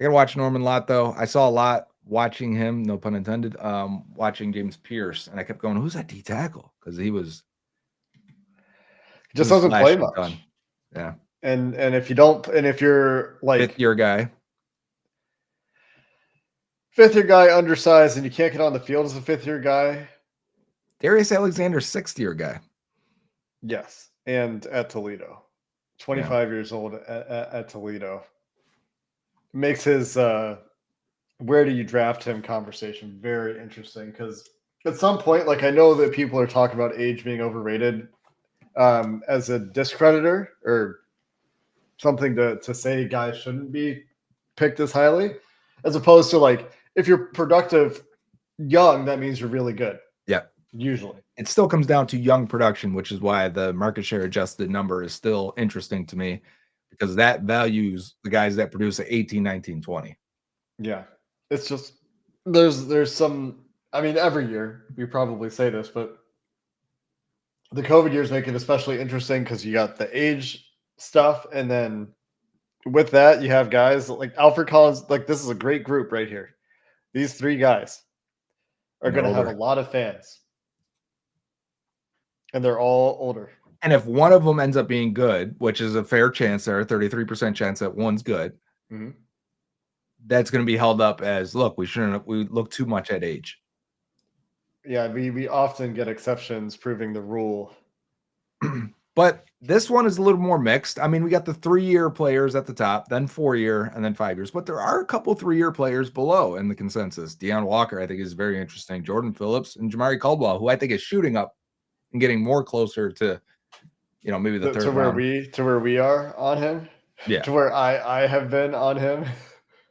I gotta watch Norman Lott though. I saw a lot watching him, no pun intended, watching James Pierce, and I kept going, who's that D tackle? Because he just doesn't play much. Ton. Yeah. And if you're like 5th year guy, undersized, and you can't get on the field as a 5th year guy. Darius Alexander, 6th year guy. Yes, and at Toledo, 25 years old at Toledo. Makes his where do you draft him conversation very interesting, because at some point, like I know that people are talking about age being overrated as a discreditor or something to say guys shouldn't be picked as highly, as opposed to like if you're productive young, that means you're really good. Yeah. Usually. It still comes down to young production, which is why the market share adjusted number is still interesting to me, because that values the guys that produce at 18, 19, 20. Yeah. It's just there's some, I mean, every year we probably say this, but the COVID years make it especially interesting because you got the age stuff, and then with that you have guys like Alfred Collins. Like this is a great group right here. These 3 guys are going to have a lot of fans. And they're all older. And if one of them ends up being good, which is a fair chance, there, 33% chance that one's good, that's going to be held up as, look, we look too much at age. Yeah, we often get exceptions proving the rule. But this one is a little more mixed. I mean, we got the 3-year players at the top, then 4-year, and then 5 years. But there are a couple 3-year players below in the consensus. Deion Walker, I think, is very interesting. Jordan Phillips and Jamari Caldwell, who I think is shooting up and getting more closer to, maybe the third round. To where we are on him. Yeah. To where I have been on him.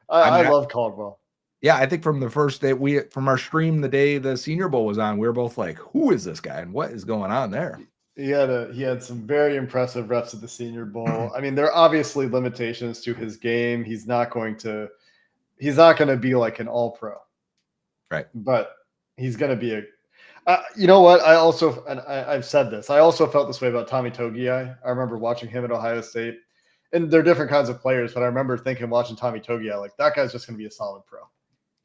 I I mean, love Caldwell. Yeah, I think from the first day from our stream the day the Senior Bowl was on, we were both like, "Who is this guy and what is going on there?" He had some very impressive reps at the Senior Bowl. I mean, there are obviously limitations to his game. He's not going to be like an all pro. Right. But he's going to be you know what? I've said this. I also felt this way about Tommy Togiai. I remember watching him at Ohio State, and they're different kinds of players. But I remember thinking, watching Tommy Togiai, like, that guy's just going to be a solid pro.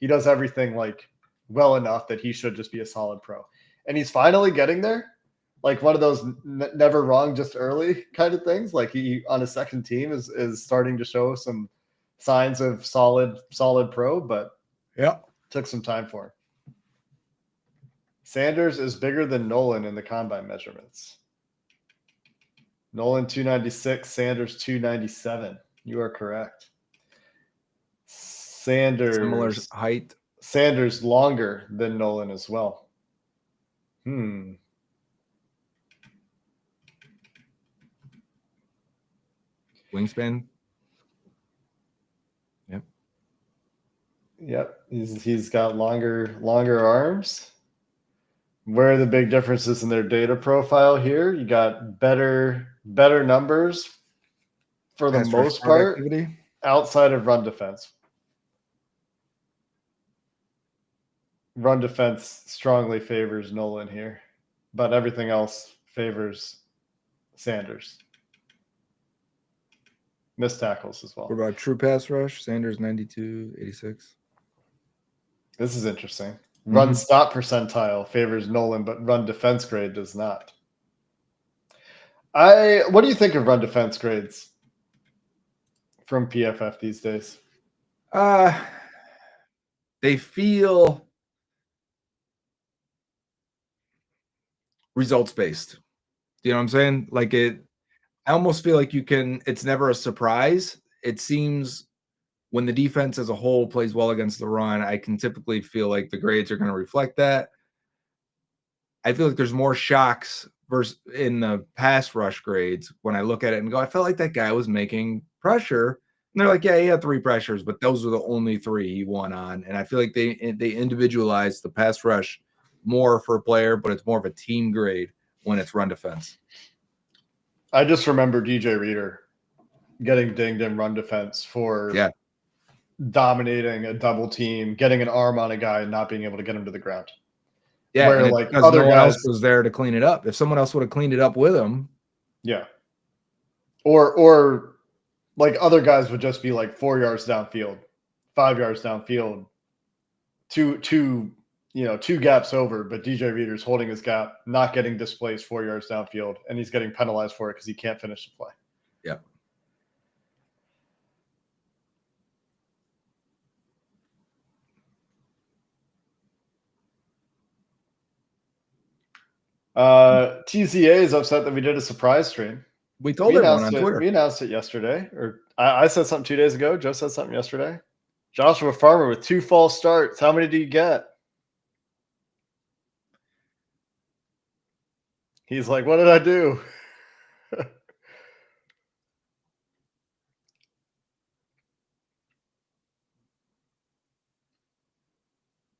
He does everything like well enough that he should just be a solid pro, and he's finally getting there. Like one of those never wrong, just early kind of things. Like he on his second team is starting to show some signs of solid pro, but yeah, took some time for him. Sanders is bigger than Nolan in the combine measurements. Nolan 296, Sanders 297. You are correct. similar height. Sanders longer than Nolan as well. Wingspan. Yep. He's got longer arms. Where are the big differences in their data profile here? You got better numbers for the most part outside of run defense. Run defense strongly favors Nolan here, but everything else favors Sanders. Missed tackles as well. What about true pass rush? Sanders 92, 86. This is interesting. Run stop percentile favors Nolan, but run defense grade does not. What do you think of run defense grades from PFF these days? They feel results based. You know what I'm saying? Like I almost feel like it's never a surprise. It seems when the defense as a whole plays well against the run, I can typically feel like the grades are going to reflect that. I feel like there's more shocks versus in the pass rush grades when I look at it and go, I felt like that guy was making pressure. And they're like, yeah, he had 3 pressures, but those were the only 3 he won on. And I feel like they individualize the pass rush more for a player, but it's more of a team grade when it's run defense. I just remember DJ Reader getting dinged in run defense for dominating a double team, getting an arm on a guy and not being able to get him to the ground. Yeah, where like other guys was there to clean it up. If someone else would have cleaned it up with him, yeah. Or like other guys would just be like 4 yards downfield, 5 yards downfield, two gaps over, but DJ Reader's holding his gap, not getting displaced 4 yards downfield, and he's getting penalized for it because he can't finish the play. Yeah. TCA is upset that we did a surprise stream. We told everyone on Twitter. We announced it yesterday, or I said something 2 days ago. Joe said something yesterday. Joshua Farmer with 2 false starts. How many do you get? He's like, what did I do?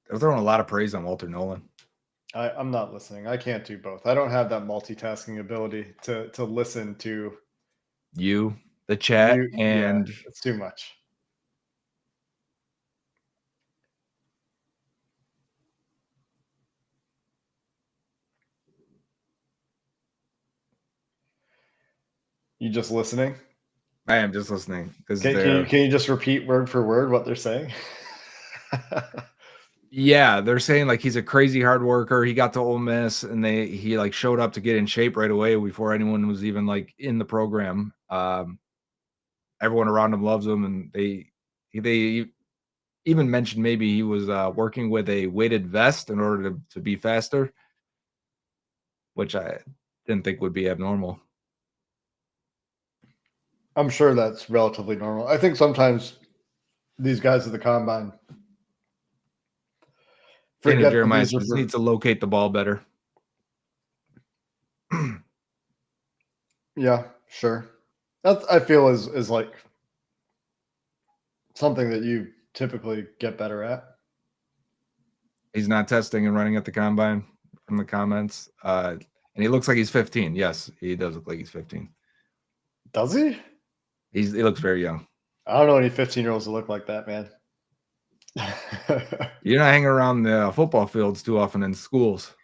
They're throwing a lot of praise on Walter Nolan. I'm not listening. I can't do both. I don't have that multitasking ability to listen to you, the chat, and it's too much. You just listening? I am just listening because can you just repeat word for word what they're saying? Yeah, they're saying like he's a crazy hard worker. He got to Ole Miss and he like showed up to get in shape right away before anyone was even like in the program. Everyone around him loves him, and they even mentioned maybe he was working with a weighted vest in order to be faster, which I didn't think would be abnormal. I'm sure that's relatively normal. I think sometimes these guys at the combine Daniel forget that Jeremiah these are says needs to locate the ball better. yeah, sure. That I feel is like something that you typically get better at. He's not testing and running at the combine from the comments. And he looks like he's 15. Yes, he does look like he's 15. Does he? He looks very young. I don't know any 15-year-olds that look like that, man. You're not hanging around the football fields too often in schools.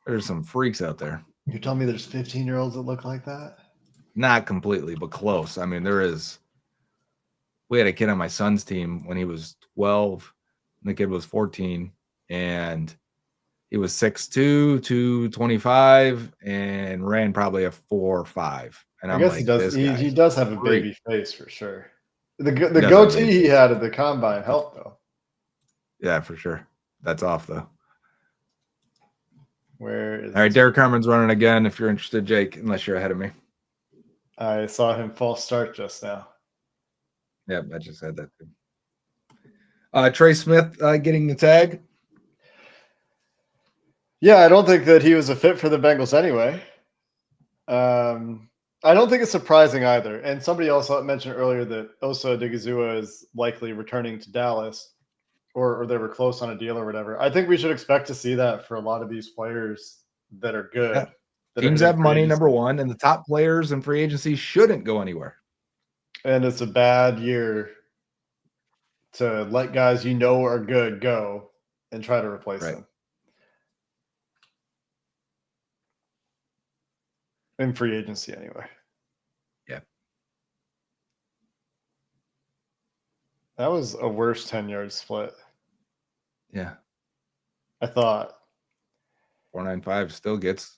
There's some freaks out there. You tell me there's 15-year-olds that look like that? Not completely, but close. I mean, there is. We had a kid on my son's team when he was 12. And the kid was 14. And he was 6'2", 225, and ran probably a 4.5. And I I'm guess like, he does. this He guy's does have a great. baby face for sure. The He does have a goatee baby he face. had at the combine helped though. Yeah, for sure. That's off though. Where is All right, this? Derek Harmon's running again. If you're interested, Jake, unless you're ahead of me. I saw him false start just now. Yep, I just said that too. Trey Smith getting the tag. Yeah, I don't think that he was a fit for the Bengals anyway. I don't think it's surprising either. And somebody also mentioned earlier that Osa Odigizua is likely returning to Dallas, or they were close on a deal or whatever. I think we should expect to see that for a lot of these players that are good. Yeah. That Teams are have money, agency. number one, and the top players in free agency shouldn't go anywhere. And it's a bad year to let guys you know are good go and try to replace them. In free agency anyway. Yeah. That was a worse 10-yard split. Yeah. I thought 4.95 still gets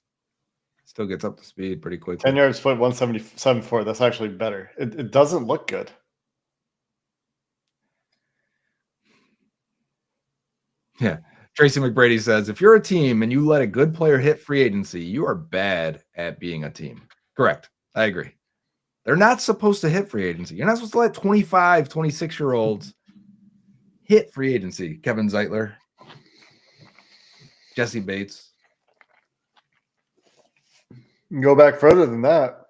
up to speed pretty quickly. 10-yard split 177.4. That's actually better. It doesn't look good. Yeah. Tracy McBrady says, if you're a team and you let a good player hit free agency, you are bad at being a team. Correct. I agree. They're not supposed to hit free agency. You're not supposed to let 25, 26-year-olds hit free agency. Kevin Zeitler, Jesse Bates. You can go back further than that.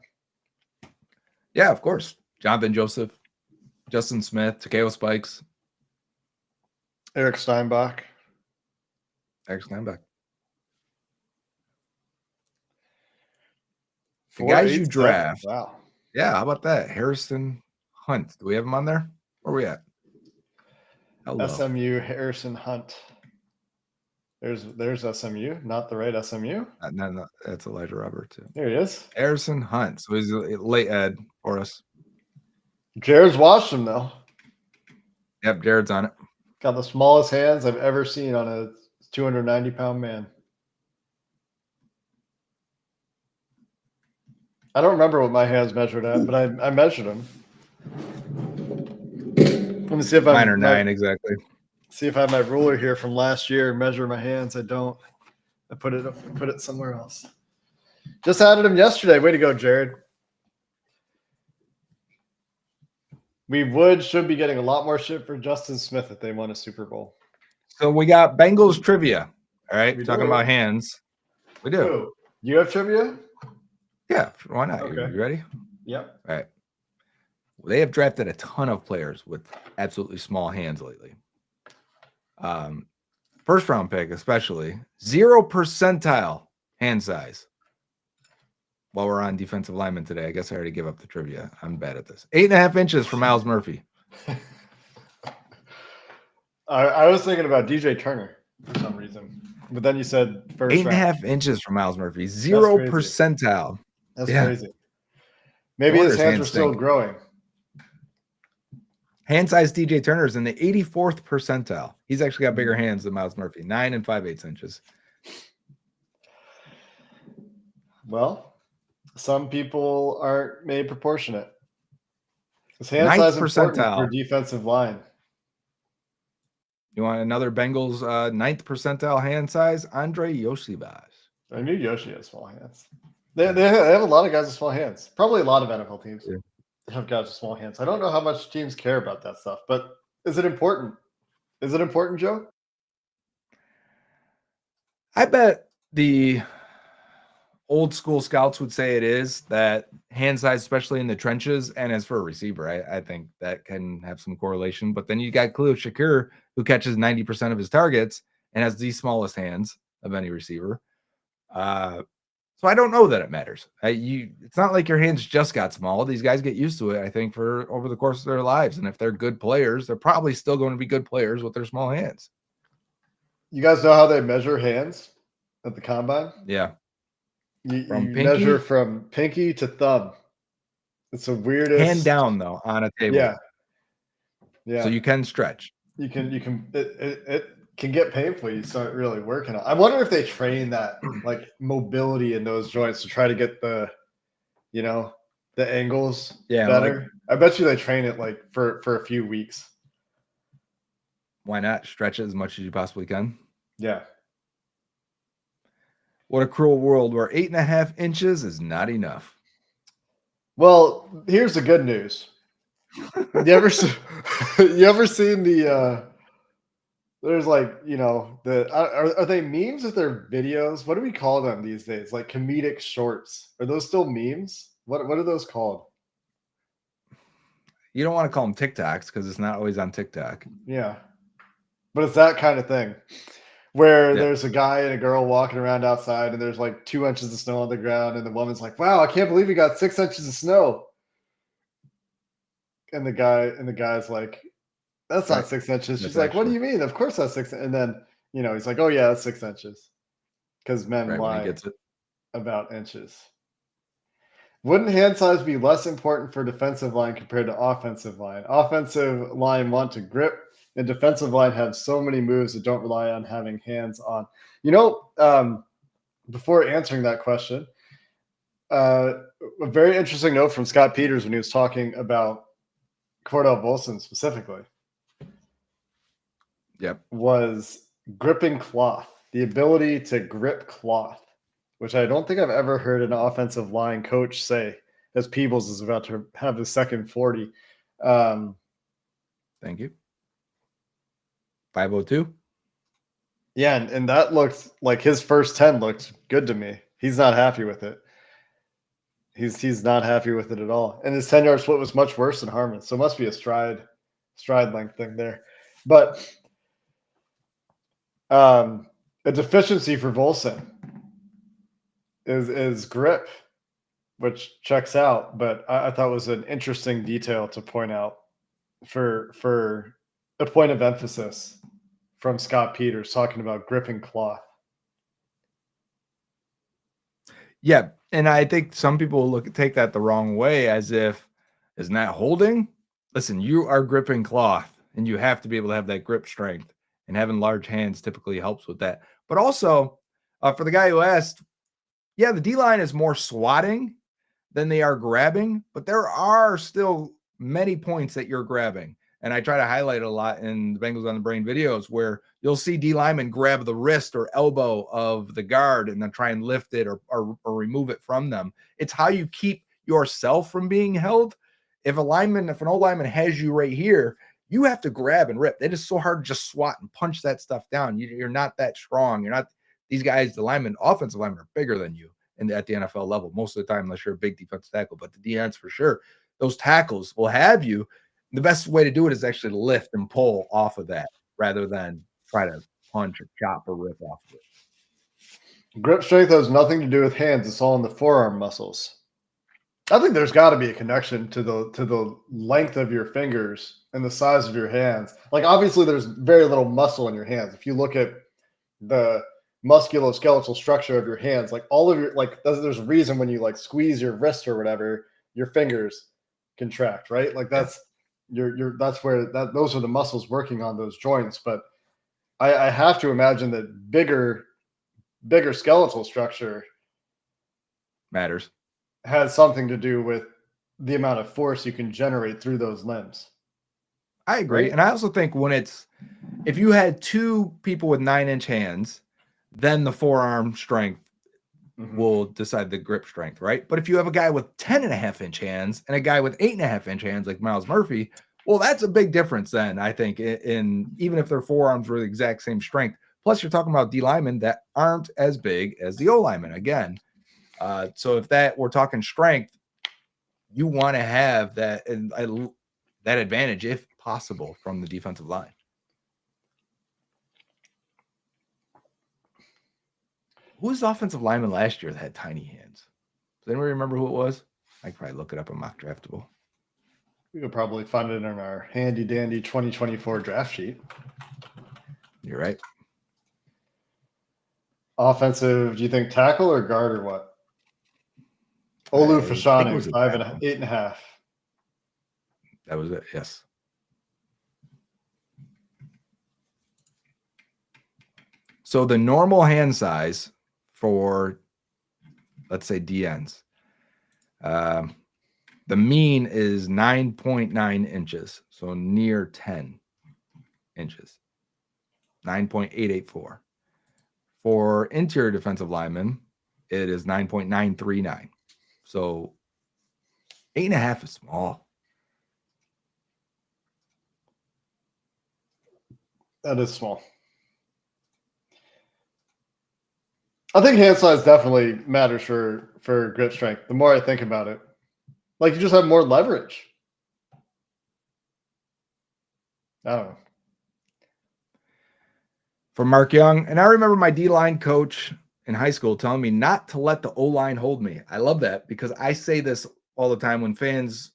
Yeah, of course. Jonathan Joseph, Justin Smith, Takeo Spikes, Eric Steinbach. The guys you draft. Wow. Yeah, how about that? Harrison Hunt. Do we have him on there? Where are we at? Hello. SMU Harrison Hunt. There's SMU, not the right SMU. No, that's Elijah Robert too. There he is. Harrison Hunt. So he's a late ed for us. Jared's watched him though. Yep, Jared's on it. Got the smallest hands I've ever seen on a 290-pound man. I don't remember what my hands measured at, but I measured them. Let me see if Mine are 9 exactly. See if I have my ruler here from last year and measure my hands. I don't. I put it somewhere else. Just added him yesterday. Way to go, Jared. We should be getting a lot more shit for Justin Smith if they won a Super Bowl. So we got Bengals trivia. All right, We talking do. about hands. We do. Ooh, you have trivia? Yeah, why not? Okay. You ready? Yep. All right. They have drafted a ton of players with absolutely small hands lately. First round pick, especially 0 percentile hand size. While we're on defensive lineman today, I guess I already give up the trivia. I'm bad at this. 8.5 inches for Miles Murphy. I was thinking about DJ Turner for some reason, but then you said first 8.5 inches for Miles Murphy. 0 percentile. That's crazy. Maybe his hands are still growing. Hand size DJ Turner is in the 84th percentile. He's actually got bigger hands than Miles Murphy. 9 5/8 inches. Well, some people aren't made proportionate. His hand size is important for defensive line. You want another Bengals 9th percentile hand size? Andre Yoshibas. I knew Yoshi has small hands. They have a lot of guys with small hands. Probably a lot of NFL teams. Yeah. have got small hands. I don't know how much teams care about that stuff, but is it important? Is it important, Joe? I bet the old school scouts would say it is, that hand size, especially in the trenches, and as for a receiver, I think that can have some correlation. But then you got Khalil Shakir, who catches 90% of his targets and has the smallest hands of any receiver. So I don't know that it matters. It's not like your hands just got small. These guys get used to it, I think, for over the course of their lives. And if they're good players, they're probably still going to be good players with their small hands. You guys know how they measure hands at the combine? Yeah. From You measure pinky, from pinky to thumb. It's the hand weirdest. down, though, on a table. Yeah, So yeah. you can stretch. You can it can get painful. You start really working on. I wonder if they train that like mobility in those joints to try to get you know the angles Yeah, like, better. I bet you they train it like for a few weeks. why not stretch it as much as you possibly can? Yeah. What a cruel world where 8.5 inches is not enough. Well, here's the good news. You ever you ever seen there's like, are they memes or they're videos? What do we call them these days? Like comedic shorts. Are those still memes? What are those called? You don't want to call them TikToks because it's not always on TikTok. Yeah. But it's that kind of thing where Yeah. there's a guy and a girl walking around outside and there's like 2 inches of snow on the ground and the woman's like, "Wow, I can't believe you got 6 inches of snow." And the guy's like, "That's not Right. 6 inches." She's That's like, "What do actually you mean? Of course that's 6." And then, he's like, "Oh yeah, that's 6 inches." Because men right when he lie gets it. about inches. Wouldn't hand size be less important for defensive line compared to offensive line? Offensive line want to grip, and defensive line have so many moves that don't rely on having hands on. You know, before answering that question, uh, a very interesting note from Scott Peters when he was talking about Cordell Volson specifically Yep. was gripping cloth, the ability to grip cloth, which I don't think I've ever heard an offensive line coach say as Peebles is about to have his second 40. Thank you. 502. Yeah, and that looked like his first 10 looked good to me. He's not happy with it. He's not happy with it at all. And his 10-yard split was much worse than Harmon. So it must be a stride length thing there. But a deficiency for Volson is grip, which checks out, but I thought was an interesting detail to point out for a point of emphasis from Scott Peters talking about gripping cloth. Yeah. And I think some people will take that the wrong way, as if, isn't that holding? Listen, you are gripping cloth and you have to be able to have that grip strength, and having large hands typically helps with that. But also, for the guy who asked, yeah, the D line is more swatting than they are grabbing, but there are still many points that you're grabbing. And I try to highlight it a lot in the Bengals on the Brain videos, where you'll see D linemen grab the wrist or elbow of the guard and then try and lift it or remove it from them. It's how you keep yourself from being held. If an old lineman has you right here, you have to grab and rip. It is so hard to just swat and punch that stuff down. You're not that strong. You're not these guys, the linemen, offensive linemen are bigger than you at the NFL level most of the time, unless you're a big defensive tackle. But the DNs for sure, those tackles will have you. The best way to do it is actually lift and pull off of that rather than try to punch or chop or rip off of it. Grip strength has nothing to do with hands. It's all in the forearm muscles. I think there's got to be a connection to the length of your fingers and the size of your hands. Like obviously, there's very little muscle in your hands. If you look at the musculoskeletal structure of your hands, like all of your there's a reason when you like squeeze your wrist or whatever, your fingers contract, right? Like that's that's where those are the muscles working on those joints. But I have to imagine that bigger skeletal structure Matters. has something to do with the amount of force you can generate through those limbs. I agree. Right? And I also think if you had two people with 9-inch hands, then the forearm strength will decide the grip strength, right? But if you have a guy with 10.5-inch hands and a guy with 8.5-inch hands like Miles Murphy, well, that's a big difference then, I think, in even if their forearms were the exact same strength. Plus, you're talking about D linemen that aren't as big as the O linemen again. So if we're talking strength, you want to have that advantage if possible from the defensive line. Who was the offensive lineman last year that had tiny hands? Does anyone remember who it was? I could probably look it up on Mock Draftable. We could probably find it in our handy dandy 2024 draft sheet. You're right. Offensive, do you think tackle or guard or what? Olu Fashanu, 8.5. That was it, yes. So the normal hand size for, let's say, DNs, the mean is 9.9 inches, so near 10 inches, 9.884. For interior defensive linemen, it is 9.939. So 8.5 is small. That is small. I think hand size definitely matters for grip strength. The more I think about it, like you just have more leverage. I don't know. From Mark Young, and I remember my D-line coach in high school telling me not to let the O-line hold me. I love that because I say this all the time when fans,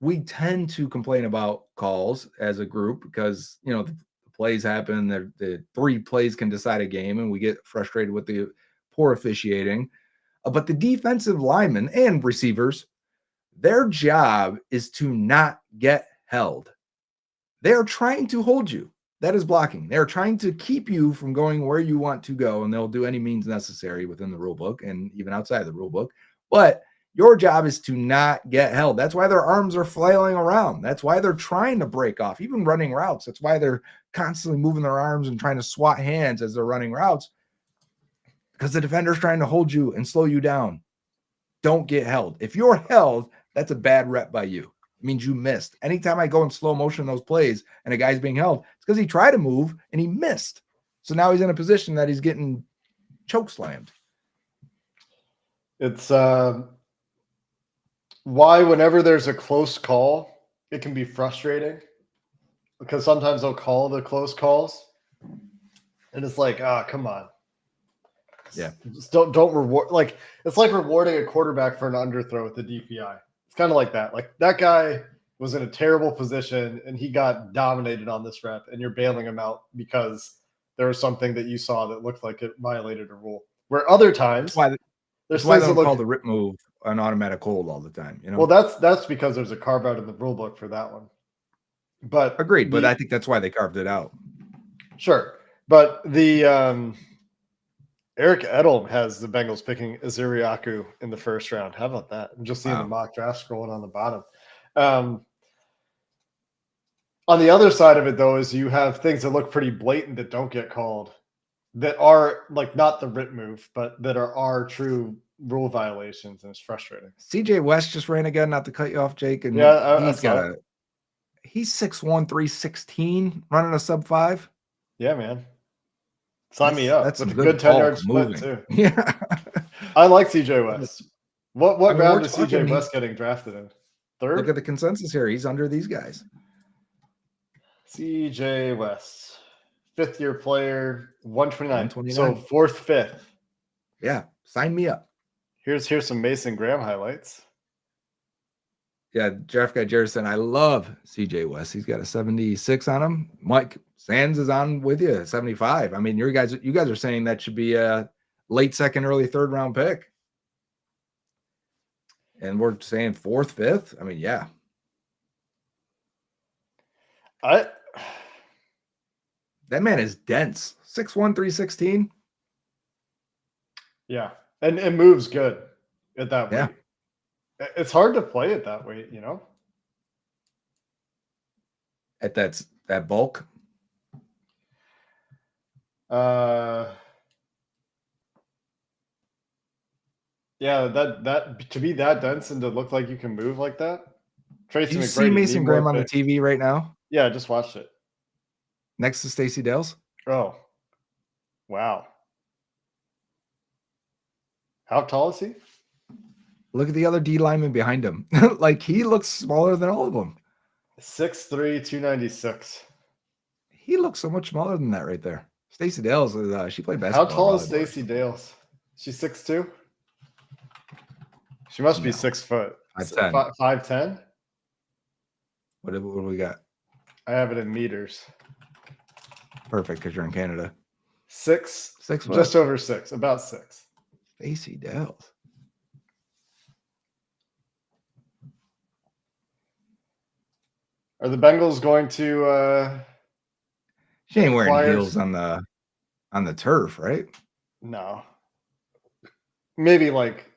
we tend to complain about calls as a group because, you know, the plays happen, the 3 plays can decide a game, and we get frustrated with the poor officiating. But the defensive linemen and receivers, their job is to not get held. They're trying to hold you. That is blocking. They're trying to keep you from going where you want to go, and they'll do any means necessary within the rule book and even outside the rule book. But your job is to not get held. That's why their arms are flailing around. That's why they're trying to break off, even running routes. That's why they're constantly moving their arms and trying to swat hands as they're running routes, because the defender's trying to hold you and slow you down. Don't get held. If you're held, that's a bad rep by you. It means you missed. Anytime I go in slow motion those plays and a guy's being held, it's because he tried to move and he missed. So now he's in a position that he's getting choke slammed. It's why whenever there's a close call, it can be frustrating because sometimes they'll call the close calls and it's like, come on. Yeah. Just don't reward. Like, it's like rewarding a quarterback for an underthrow with the DPI. It's kind of like that. Like, that guy was in a terrible position and he got dominated on this rep, and you're bailing him out because there was something that you saw that looked like it violated a rule. Where other times, that's why they don't call the rip move an automatic hold all the time. You know. Well, that's because there's a carve out in the rule book for that one. But agreed. But I think that's why they carved it out. Sure, but the Eric Edholm has the Bengals picking Iziriaku in the first round. How about that? I'm just seeing the mock draft scrolling on the bottom. On the other side of it, though, is you have things that look pretty blatant that don't get called, that are like not the rip move, but that are true rule violations, and it's frustrating. CJ West just ran again, not to cut you off, Jake. And yeah, he's 6'1", 316, running a sub-5. Yeah, man. Sign me up. That's with some a good 10-yard split moving. too. Yeah. I like CJ West. What round is CJ West getting drafted in? Third? Look at the consensus here. He's under these guys. CJ West, 5th-year player, 129. So 4th, 5th. Yeah, sign me up. Here's some Mason Graham highlights. Yeah, draft guy Jerison. I love CJ West. He's got a 76 on him. Mike Sands is on with you, 75. I mean, you guys are saying that should be a late 2nd, early 3rd round pick. And we're saying 4th, 5th. I mean, yeah. That man is dense. 6'1", 316. Yeah. And it moves good at that weight. Yeah. It's hard to play at that weight, you know? At that bulk? Yeah, that to be that dense and to look like you can move like that. Do Tracy you see McGrady, need Mason more Graham on the picks. TV right now Yeah, I just watched it. next to Stacey Dales? Oh, wow. How tall is he? Look at the other D lineman behind him. Like he looks smaller than all of them. 6'3", 296. He looks so much smaller than that right there. Stacey Dales, she played How basketball tall or is volleyball. Stacey Dales? She's 6'2"? She must be No. 6 foot. 5'10". 5'10"? What do we got? I have it in meters. Perfect, because you're in Canada. 6 foot. Just over 6, about 6. Stacey Dales. Are the Bengals going to She ain't wearing acquire? heels on the turf, right? No. Maybe like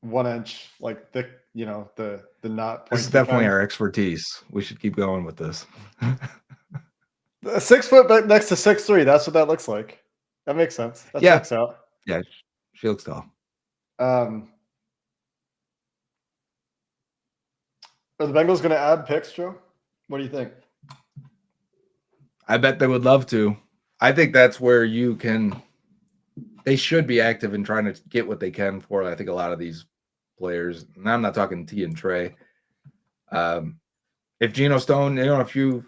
1 inch, like thick, the not pointy This is definitely kind. our expertise. We should keep going with this. 6 foot but next to 6'3", that's what that looks like. That makes sense. That Yeah. checks out. Yeah, she looks tall. Are the Bengals going to add picks, Joe? What do you think? I bet they would love to. I think that's where they should be active in trying to get what they can for. I think a lot of these players, and I'm not talking T and Trey. If Geno Stone, if you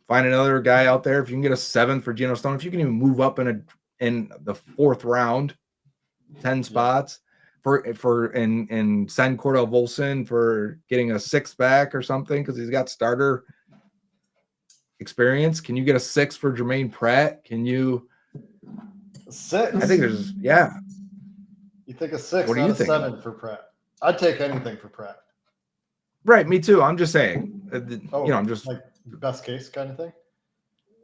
find another guy out there, if you can get a 7th for Geno Stone, if you can even move up in the 4th round, 10 spots and send Cordell Volson for getting a 6th back or something because he's got starter experience. Can you get a 6 for Jermaine Pratt? Can you 6? I think there's You think a 6, what not are you a thinking? 7 for Pratt? I'd take anything for Pratt. Right, me too. I'm just saying. I'm just like best case kind of thing.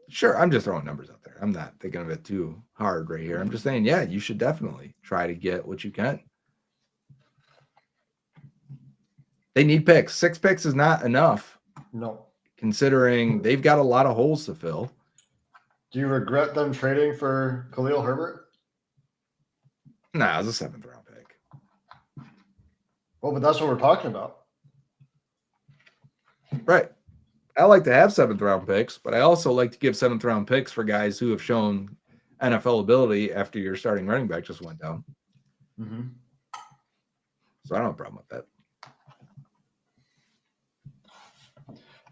Sure, I'm just throwing numbers out there. I'm not thinking of it too hard right here. I'm just saying, yeah, you should definitely try to get what you can. They need picks. 6 picks is not enough. No. Considering they've got a lot of holes to fill. Do you regret them trading for Khalil Herbert? Nah, it was a 7th round pick. Well, but that's what we're talking about. Right. I like to have 7th round picks, but I also like to give 7th round picks for guys who have shown NFL ability after your starting running back just went down. Mm-hmm. So I don't have a problem with that.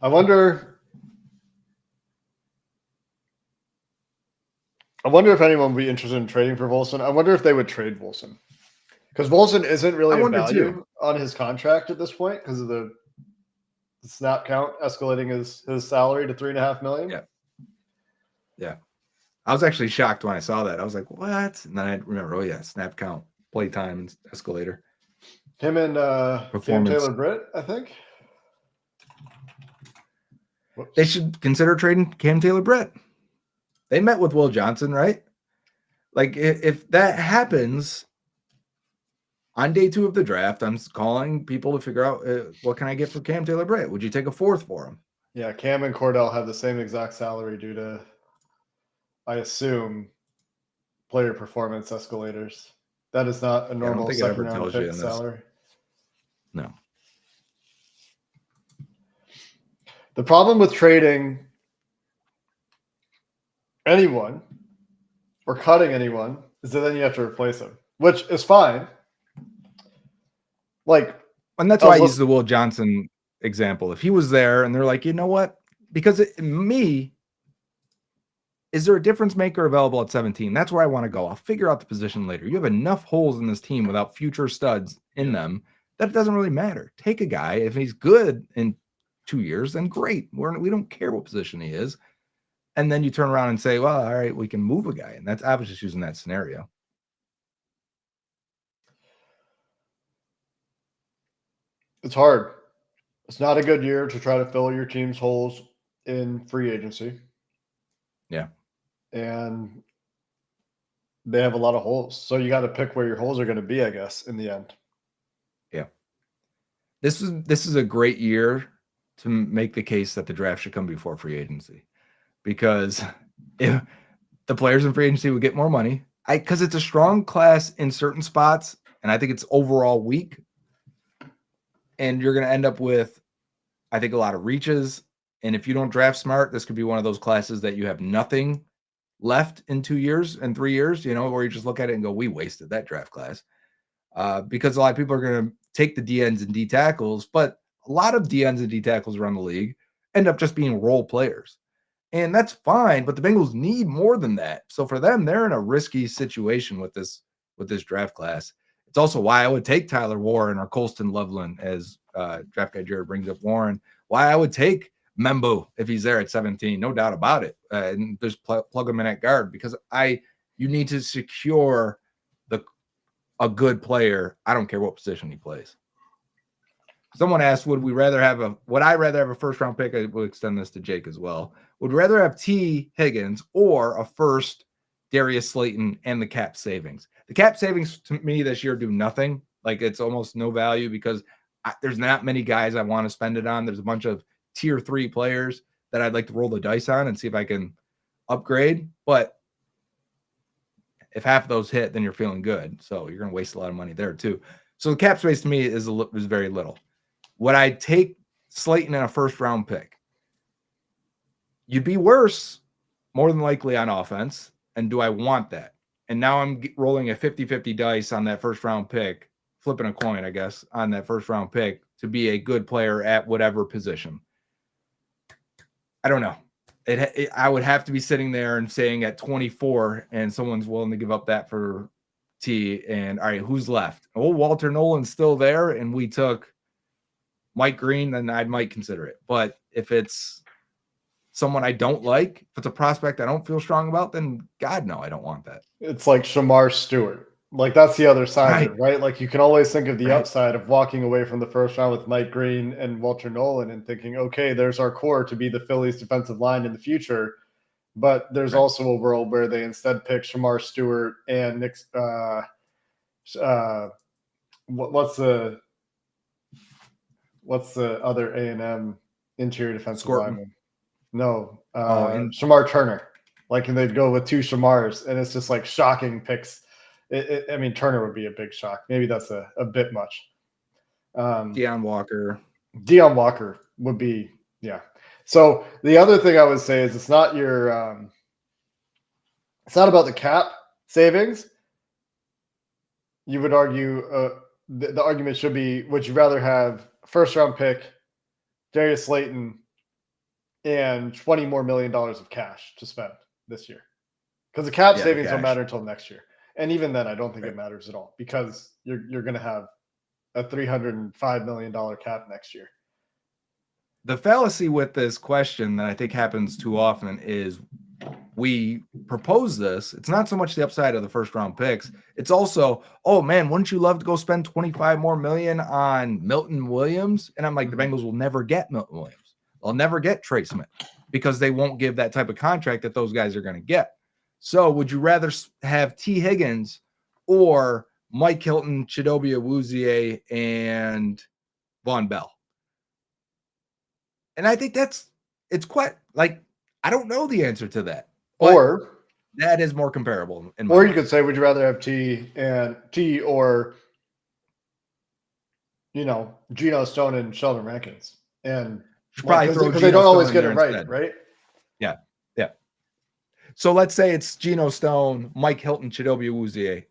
I wonder if anyone would be interested in trading for Volson. I wonder if they would trade Volson. Because Volson isn't really a value on his contract at this point because of the snap count escalating his salary to $3.5 million. Yeah. I was actually shocked when I saw that. I was like, what? And then I remember, snap count, play time, and escalator. Him and Cam Taylor-Britt, I think. Whoops. They should consider trading Cam Taylor-Britt. They met with Will Johnson, right? Like, if that happens on day 2 of the draft, I'm calling people to figure out what can I get for Cam Taylor-Britt? Would you take a 4th for him? Yeah, Cam and Cordell have the same exact salary due to, I assume, player performance escalators. That is not a normal second-round pick salary. No. The problem with trading anyone or cutting anyone is that then you have to replace them, which is fine. And that's why I use the Will Johnson example. If he was there and they're like, you know what? Because is there a difference maker available at 17? That's where I want to go. I'll figure out the position later. You have enough holes in this team without future studs in them that it doesn't really matter. Take a guy. If he's good in 2 years, then great. We don't care what position he is. And then you turn around and say, well, all right, we can move a guy. And I was just using that scenario. It's hard. It's not a good year to try to fill your team's holes in free agency. Yeah. And they have a lot of holes. So you got to pick where your holes are going to be, I guess, in the end. Yeah. This is a great year to make the case that the draft should come before free agency. Because if the players in free agency would get more money, because it's a strong class in certain spots, And I think it's overall weak. And you're going to end up with, I think, a lot of reaches. And if you don't draft smart, this could be one of those classes that you have nothing left in 2 years and 3 years, where you just look at it and go, we wasted that draft class. Because a lot of people are going to take the DNs and D tackles, but a lot of DNs and D tackles around the league end up just being role players. And that's fine, but the Bengals need more than that. So for them, they're in a risky situation with this draft class. It's also why I would take Tyler Warren or Colston Loveland, as draft guy Jared brings up Warren. Why I would take Membu if he's there at 17, no doubt about it. And just plug him in at guard, because you need to secure a good player. I don't care what position he plays. Someone asked, would I rather have a first round pick? I will extend this to Jake as well. Would rather have T. Higgins or a first Darius Slayton and the cap savings? The cap savings to me this year do nothing. Like, it's almost no value because there's not many guys I want to spend it on. There's a bunch of tier 3 players that I'd like to roll the dice on and see if I can upgrade. But if half of those hit, then you're feeling good. So you're going to waste a lot of money there too. So the cap space to me is very little. Would I take Slayton in a first round pick? You'd be worse, more than likely, on offense. And do I want that? And now I'm rolling a 50-50 dice on that first round pick, flipping a coin, I guess, on that first round pick to be a good player at whatever position. I don't know. I would have to be sitting there and saying at 24, and someone's willing to give up that for T. And all right, who's left? Oh, Walter Nolan's still there, and we took Mike Green, then I might consider it. But if it's someone I don't like, if it's a prospect I don't feel strong about, then God, no, I don't want that. It's like Shamar Stewart. Like, that's the other side of it, right? Like, you can always think of the upside of walking away from the first round with Mike Green and Walter Nolan and thinking, okay, there's our core to be the Phillies defensive line in the future. But there's also a world where they instead pick Shamar Stewart and Nick. What's the other A&M interior defensive lineman? No, Shamar Turner. Like, and they'd go with 2 Shamars, and it's just like shocking picks. I mean, Turner would be a big shock. Maybe that's a bit much. Deion Walker would be, yeah. So the other thing I would say is it's not about the cap savings. You would argue the argument should be, would you rather have first round pick Darius Slayton and $20 more million of cash to spend this year? Because the cap savings don't matter until next year. And even then, I don't think it matters at all, because you're going to have a $305 million cap next year. The fallacy with this question that I think happens too often is we propose this. It's not so much the upside of the first round picks. It's also, oh man, wouldn't you love to go spend 25 more million on Milton Williams? And I'm like, the Bengals will never get Milton Williams. They'll never get Trey Smith because they won't give that type of contract that those guys are going to get. So would you rather have T. Higgins or Mike Hilton, Chidobe Awuzie, and Von Bell? And I think it's quite, like, I don't know the answer to that. Or that is more comparable. Or you could say, would you rather have T or, Geno Stone and Sheldon Rankins? And because they don't always get it right? Yeah. So let's say it's Geno Stone, Mike Hilton, Chidobe Awuzie,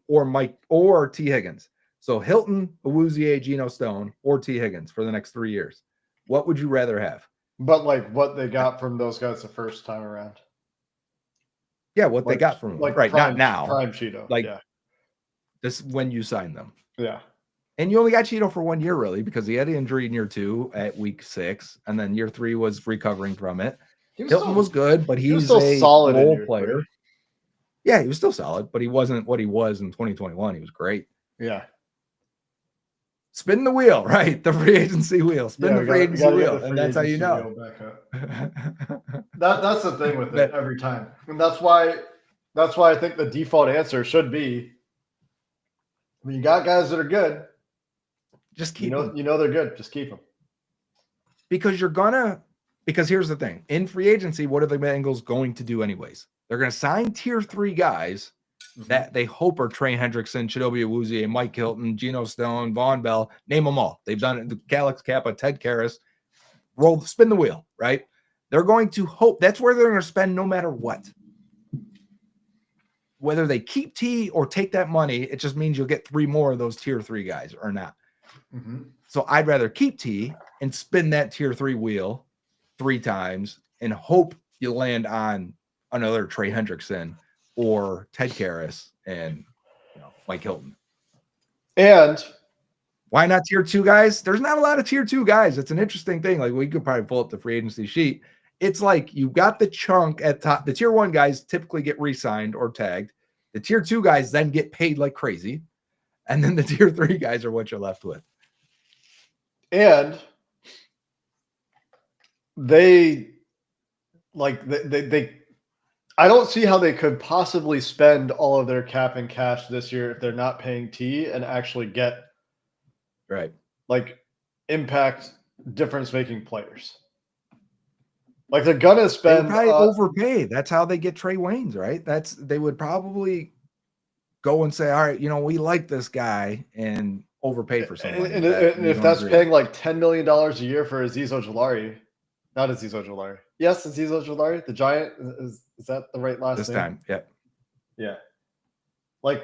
or T. Higgins. So Hilton, Awuzie, Geno Stone, or T. Higgins for the next 3 years. What would you rather have? But like what they got from those guys the first time around. Yeah, what they got from them. Right, not now. Prime Cheeto. Like, this when you signed them. Yeah. And you only got Cheeto for 1 year, really, because he had an injury in year 2 at week 6, and then year 3 was recovering from it. Hilton was good, but he's a solid role player. Yeah, he was still solid, but he wasn't what he was in 2021. He was great. Yeah. Spin the wheel, right? The free agency wheel. Spin the free agency wheel, and that's how you know. That's the thing with it every time, and that's why I think the default answer should be: when you got guys that are good, just keep them. You know they're good. Just keep them. Because here's the thing: in free agency, what are the Bengals going to do anyways? They're going to sign tier 3 guys that they hope are Trey Hendrickson, Chidobe Awuzie, Mike Hilton, Geno Stone, Vaughn Bell, name them all. They've done it. Alex Kappa, Ted Karras, spin the wheel, right? They're going to hope that's where they're going to spend no matter what. Whether they keep T or take that money, it just means you'll get 3 more of those tier 3 guys or not. So I'd rather keep T and spin that tier 3 wheel 3 times and hope you land on another Trey Hendrickson or Ted Karras and Mike Hilton. And why not tier 2 guys? There's not a lot of tier 2 guys. It's an interesting thing. Like, we could probably pull up the free agency sheet. It's like you've got the chunk at top. The tier 1 guys typically get re-signed or tagged. The tier 2 guys then get paid like crazy. And then the tier 3 guys are what you're left with. And they I don't see how they could possibly spend all of their cap and cash this year if they're not paying T and actually get like impact difference making players. Like, they're gonna spend probably overpay. That's how they get Trey Waynes, right? They would probably go and say, all right, we like this guy and overpay for somebody. And if that's paying like $10 million a year for Azeez Ojulari, not Azeez Ojulari. Yes, Azeez Ojulari, the Giant. Is that the right last this name? time? Yep. Yeah. Like,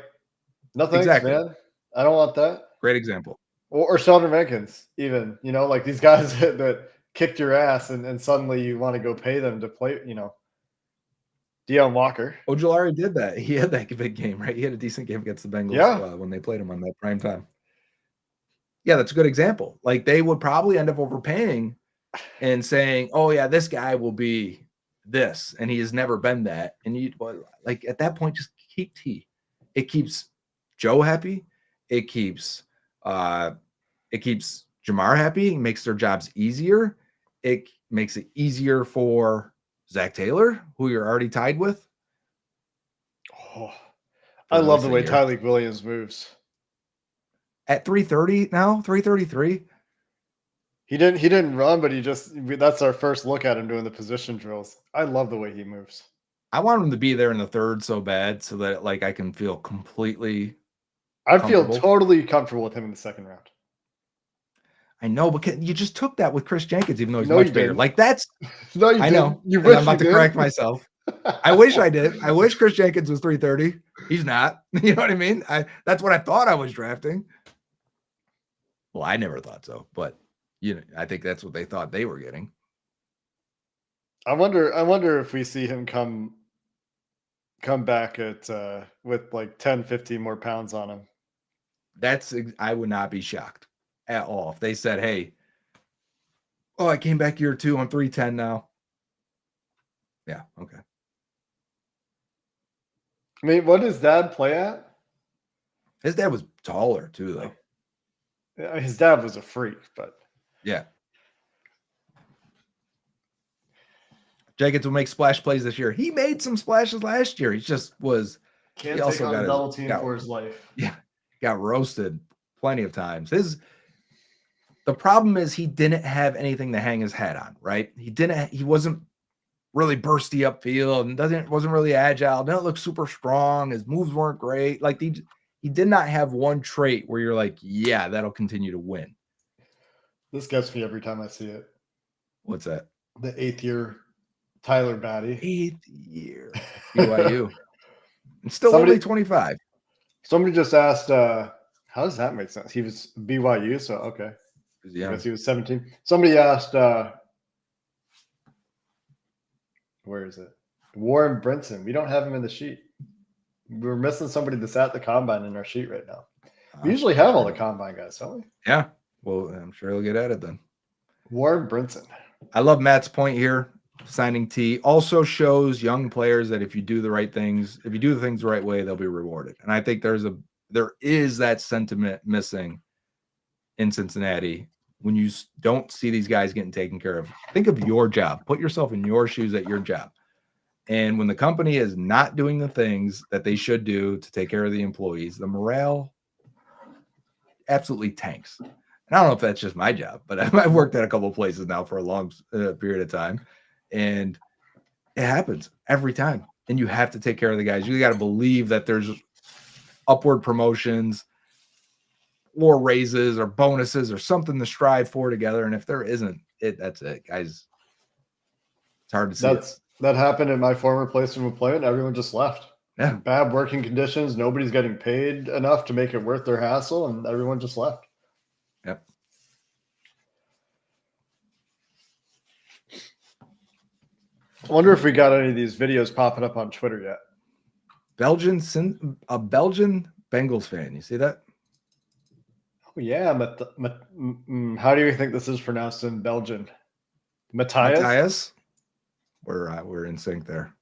no thanks, Exactly. man. I don't want that. Great example. Or Sheldon Rankins, even, like these guys that kicked your ass and suddenly you want to go pay them to play, Deion Walker. Ojulari did that. He had that big game, right? He had a decent game against the Bengals when they played him on that prime time. Yeah, that's a good example. Like, they would probably end up overpaying and saying, oh, yeah, this guy will be this, and he has never been that. And like, at that point, just keep T. It keeps Joe happy. It keeps Jamar happy. It makes their jobs easier. It makes it easier for Zach Taylor, who you're already tied with. Oh, I love the way Tyreek Williams moves. At 330 now, 333. He didn't run, but that's our first look at him doing the position drills. I love the way he moves. I want him to be there in the third so bad so that like I can feel completely feel totally comfortable with him in the second round. I know, but you just took that with Chris Jenkins, even though he's much bigger. Like, that's no, you I know. I'm about to correct myself. I wish I did. I wish Chris Jenkins was 330. He's not. You know what I mean? That's what I thought I was drafting. Well, I never thought so, but I think that's what they thought they were getting. I wonder if we see him come back at with like 10, 15 more pounds on him. I would not be shocked at all if they said, hey, I came back year 2, I'm 310 now. Yeah, okay. I mean, what does Dad play at? His dad was taller too, though. Yeah, his dad was a freak, but yeah. Jenkins will make splash plays this year. He made some splashes last year. He just was. Can't take on a double team for his life. Yeah, got roasted plenty of times. The problem is he didn't have anything to hang his hat on, right? He wasn't really bursty upfield and wasn't really agile. Didn't look super strong. His moves weren't great. Like, he did not have one trait where you're like, yeah, that'll continue to win. This gets me every time I see it. What's that? The 8th year Tyler Batty. 8th year BYU. And still only 25. Somebody just asked, how does that make sense? He was BYU, so okay. Yeah. I guess he was 17. Somebody asked, where is it? Warren Brinson. We don't have him in the sheet. We're missing somebody that's at the combine in our sheet right now. We usually have all the combine guys, don't we? Yeah. Well, I'm sure he'll get added then. Warren Brinson. I love Matt's point here. Signing T also shows young players that if you do the right things, if you do the things the right way, they'll be rewarded. And I think there is that sentiment missing in Cincinnati when you don't see these guys getting taken care of. Think of your job. Put yourself in your shoes at your job. And when the company is not doing the things that they should do to take care of the employees, the morale absolutely tanks. And I don't know if that's just my job, but I've worked at a couple of places now for a long period of time. And it happens every time. and you have to take care of the guys. You got to believe that there's upward promotions or raises or bonuses or something to strive for together. And if there isn't, that's it, guys. It's hard to see that happened in my former place when we played, and everyone just left. Yeah. Bad working conditions. Nobody's getting paid enough to make it worth their hassle, and everyone just left. Yep. I wonder if we got any of these videos popping up on Twitter yet. A Belgian Bengals fan. You see that? Oh, yeah. How do you think this is pronounced in Belgian? Matthias? We're in sync there.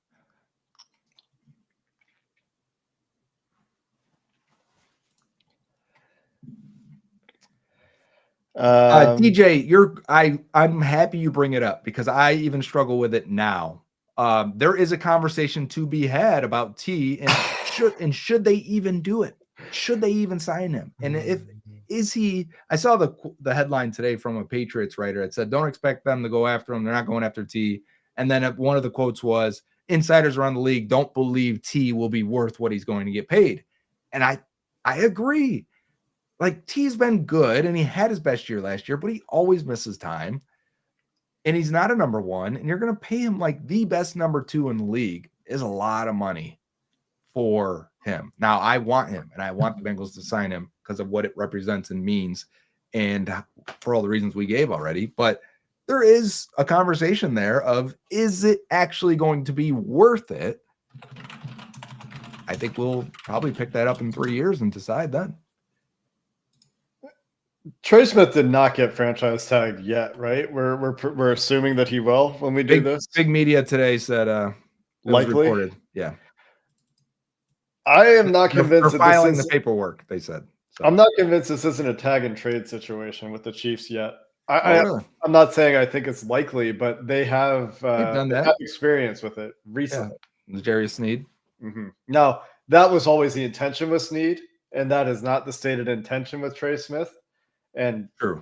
DJ, I'm happy you bring it up because I even struggle with it now. There is a conversation to be had about T and should they even do it? Should they even sign him? And I saw the headline today from a Patriots writer. It said, don't expect them to go after him. They're not going after T. And then one of the quotes was, insiders around the league don't believe T will be worth what he's going to get paid. And I agree. Like, T's been good, and he had his best year last year, but he always misses time. And he's not a number one, and you're going to pay him like the best number two in the league is a lot of money for him. Now, I want him, and I want the Bengals to sign him because of what it represents and means, and for all the reasons we gave already. But there is a conversation there of, is it actually going to be worth it? I think we'll probably pick that up in 3 years and decide then. Trey Smith did not get franchise tagged yet, right? We're assuming that he will when we do this. Big media today said likely. Reported. Yeah. I am not convinced they're filing the paperwork, they said. So. I'm not convinced this isn't a tag and trade situation with the Chiefs yet. Really? I'm not saying I think it's likely, but they have experience with it recently. Yeah. Jerry Sneed. Mm-hmm. Now, that was always the intention with Sneed, and that is not the stated intention with Trey Smith. And, True.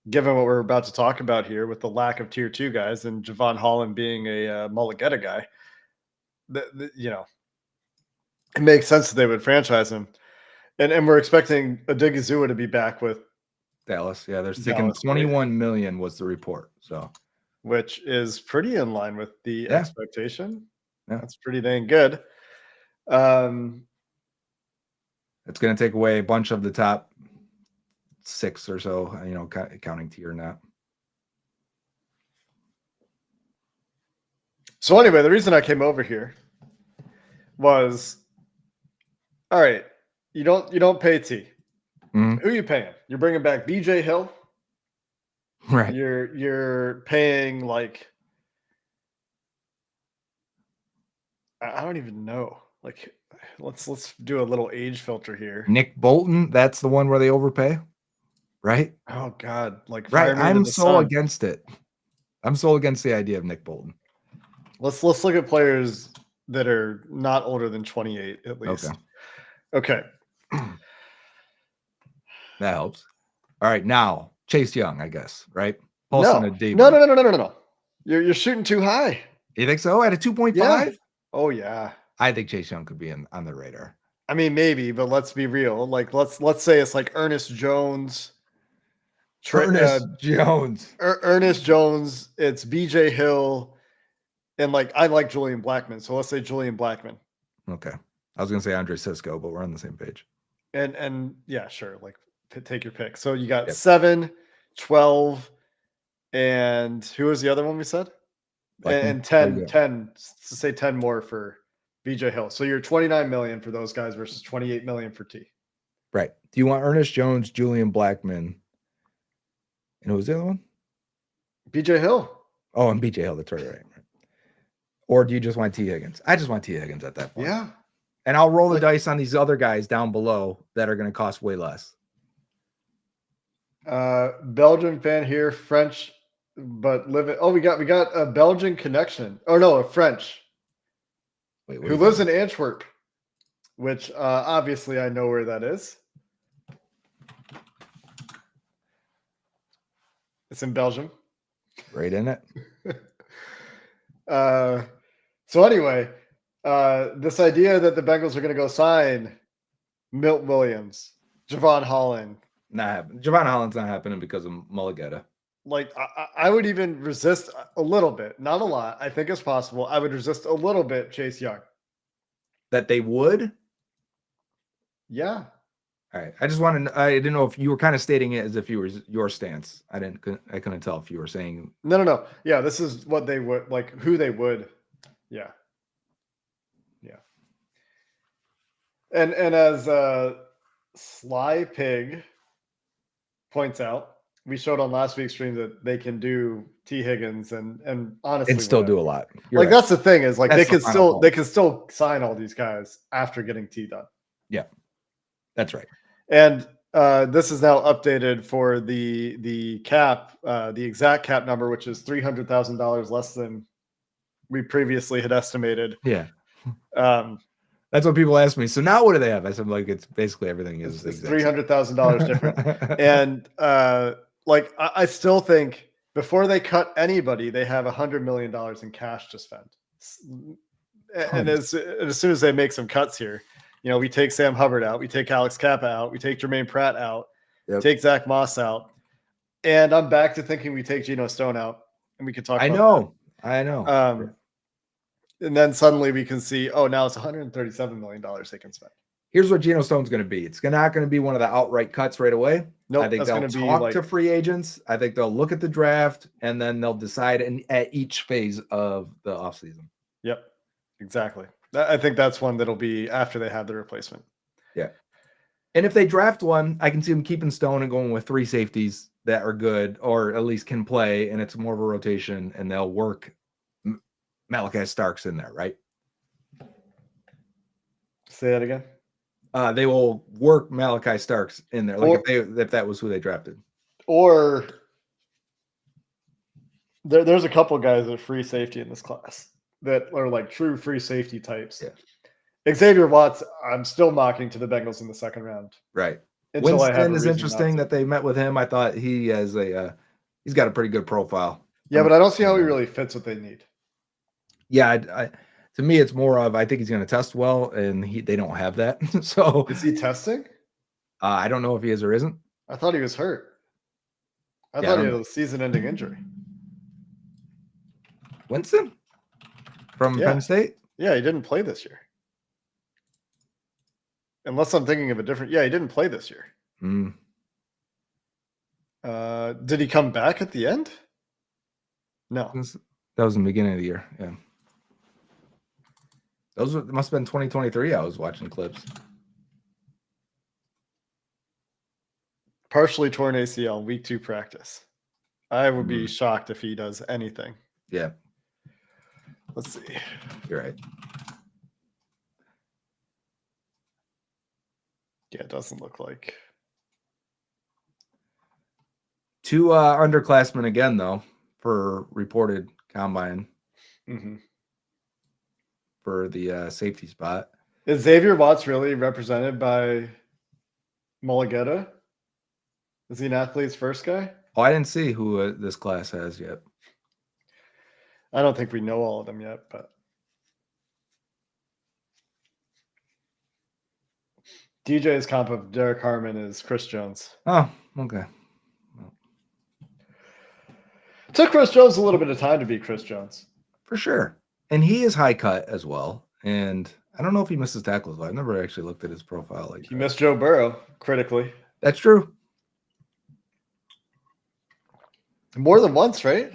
Given what we're about to talk about here with the lack of tier 2 guys and Javon Holland being a Mulligetta guy, it makes sense that they would franchise him. And we're expecting Odigizua to be back with Dallas. Yeah, they're thinking 21 million was the report. So, which is pretty in line with the expectation. Yeah. That's pretty dang good. It's going to take away a bunch of the top 6 or so, counting T or not. So anyway, the reason I came over here was, all right, you don't pay T. Mm-hmm. Who are you paying? You're bringing back BJ Hill, right? You're paying like, I don't even know. Like, let's do a little age filter here. Nick Bolton, that's the one where they overpay. Right? Oh God! Like, right? I'm so against it. I'm so against the idea of Nick Bolton. Let's look at players that are not older than 28 at least. Okay. That helps. All right, now Chase Young, I guess. Right? No. You're shooting too high. You think so? At a 2.5? Yeah. Oh yeah. I think Chase Young could be on the radar. I mean, maybe, but let's be real. Like, let's say it's like Ernest Jones. Ernest Jones. Ernest Jones. It's BJ Hill, and like I like Julian Blackmon, so let's say Julian Blackmon. Okay, I was gonna say Andre Cisco, but we're on the same page. And yeah, sure. Like, take your pick. So you got 7, 12, and who was the other one we said? Blackmon. And 10. Say 10 more for BJ Hill. So you're 29 million for those guys versus 28 million for T. Right. Do you want Ernest Jones, Julian Blackmon? And who was the other one? BJ Hill. Oh, and BJ Hill, that's right. Or do you just want T. Higgins? I just want T. Higgins at that point. Yeah. And I'll roll the dice on these other guys down below that are going to cost way less. Belgian fan here, French, but living. Oh, we got a Belgian connection. Oh no, a French. Wait, who lives in Antwerp, which obviously I know where that is. It's in Belgium. Right in it. So anyway, This idea that the Bengals are going to go sign Milt Williams, Javon Holland. Not happening. Javon Holland's not happening because of Mulligata. Like, I would even resist a little bit, not a lot. I think it's possible. I would resist a little bit Chase Young. That they would? Yeah. All right. I didn't know if you were kind of stating it as if you were your stance. I couldn't tell if you were saying. No. Yeah, this is what they would, like, who they would. Yeah. And as Sly Pig points out, we showed on last week's stream that they can do T. Higgins and honestly And still whatever. do a lot. You're like, right. That's the thing is, like, That's they can still sign all these guys after getting T done. Yeah, that's right. And this is now updated for the cap, the exact cap number, which is $300,000 less than we previously had estimated. Yeah. That's what people ask me. So now what do they have? I said, like, it's basically everything is $300,000 different. And like, I still think before they cut anybody, they have $100 million in cash to spend. And as soon as they make some cuts here, we take Sam Hubbard out, we take Alex Kappa out, we take Jermaine Pratt out, take Zach Moss out, and I'm back to thinking we take Geno Stone out, and we could talk. I know. And then suddenly we can see, now it's $137 million they can spend. Here's what Geno Stone's going to be. It's not going to be one of the outright cuts right away. No, I think they'll talk to free agents. I think they'll look at the draft, and then they'll decide at each phase of the offseason. Yep, exactly. I think that's one that'll be after they have the replacement. Yeah. And if they draft one, I can see them keeping Stone and going with 3 safeties that are good or at least can play, and it's more of a rotation, and they'll work Malachi Starks in there, right? Say that again. They will work Malachi Starks in there, like if that was who they drafted. Or there's a couple guys that are free safety in this class that are like true free safety types. Yeah. Xavier Watts, I'm still mocking to the Bengals in the second round. Right. Winston is interesting that they met with him. I thought he has he's got a pretty good profile. Yeah, but I don't see how he really fits what they need. Yeah, to me, it's more of I think he's going to test well, and they don't have that. So is he testing? I don't know if he is or isn't. I thought he was hurt. I thought he had a season-ending injury. Winston from Penn State? Yeah, he didn't play this year. Unless I'm thinking of a different. Yeah, he didn't play this year. Did he come back at the end? No. That was in the beginning of the year. Yeah. It must have been 2023. I was watching clips. Partially torn ACL, week 2 practice. I would be shocked if he does anything. Yeah. Let's see. You're right. Yeah, it doesn't look like. 2 underclassmen again, though, for reported combine. For the safety spot. Is Xavier Watts really represented by Mulligata? Is he an athlete's first guy? Oh, I didn't see who this class has yet. I don't think we know all of them yet, but DJ's comp of Derek Harmon is Chris Jones. Oh, okay. Well. It took Chris Jones a little bit of time to beat Chris Jones. For sure. And he is high cut as well. And I don't know if he misses tackles. I've never actually looked at his profile. He missed Joe Burrow critically. That's true. More than once, right?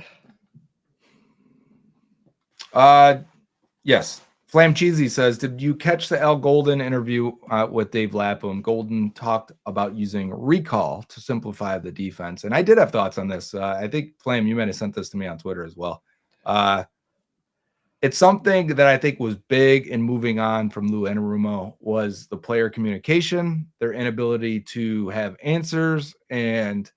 Yes. Flam Cheesy says, did you catch the Al Golden interview with Dave Lapham? Golden talked about using recall to simplify the defense. And I did have thoughts on this. I think, Flam, you might have sent this to me on Twitter as well. It's something that I think was big in moving on from Lou Anarumo was the player communication, their inability to have answers and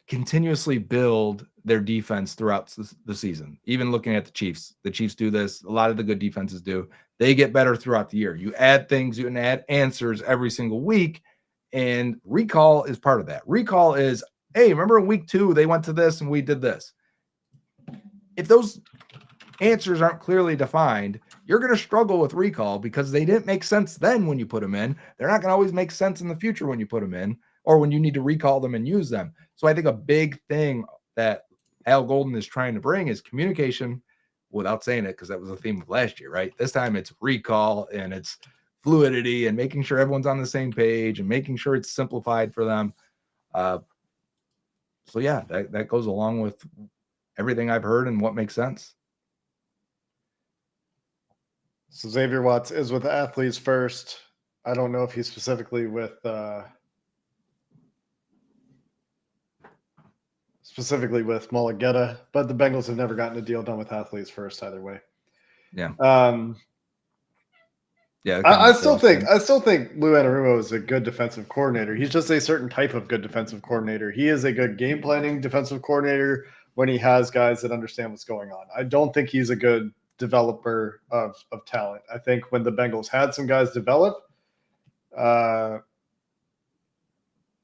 continuously build their defense throughout the season. Even looking at the Chiefs do this. A lot of the good defenses do. They get better throughout the year. You add things, you can add answers every single week, and recall is part of that. Recall is, hey, remember in week 2 they went to this and we did this. If those answers aren't clearly defined, you're going to struggle with recall because they didn't make sense then when you put them in. They're not going to always make sense in the future when you put them in or when you need to recall them and use them. So I think a big thing that Al Golden is trying to bring is communication without saying it, because that was the theme of last year, right? This time it's recall and it's fluidity and making sure everyone's on the same page and making sure it's simplified for them. So yeah, that goes along with everything I've heard and what makes sense. So Xavier Watts is with athletes first. I don't know if he's specifically with Mulligetta, but the Bengals have never gotten a deal done with athletes first either way. Yeah. Yeah, I still think Lou Anarumo is a good defensive coordinator. He's just a certain type of good defensive coordinator. He is a good game planning defensive coordinator when he has guys that understand what's going on. I don't think he's a good developer of talent. I think when the Bengals had some guys develop,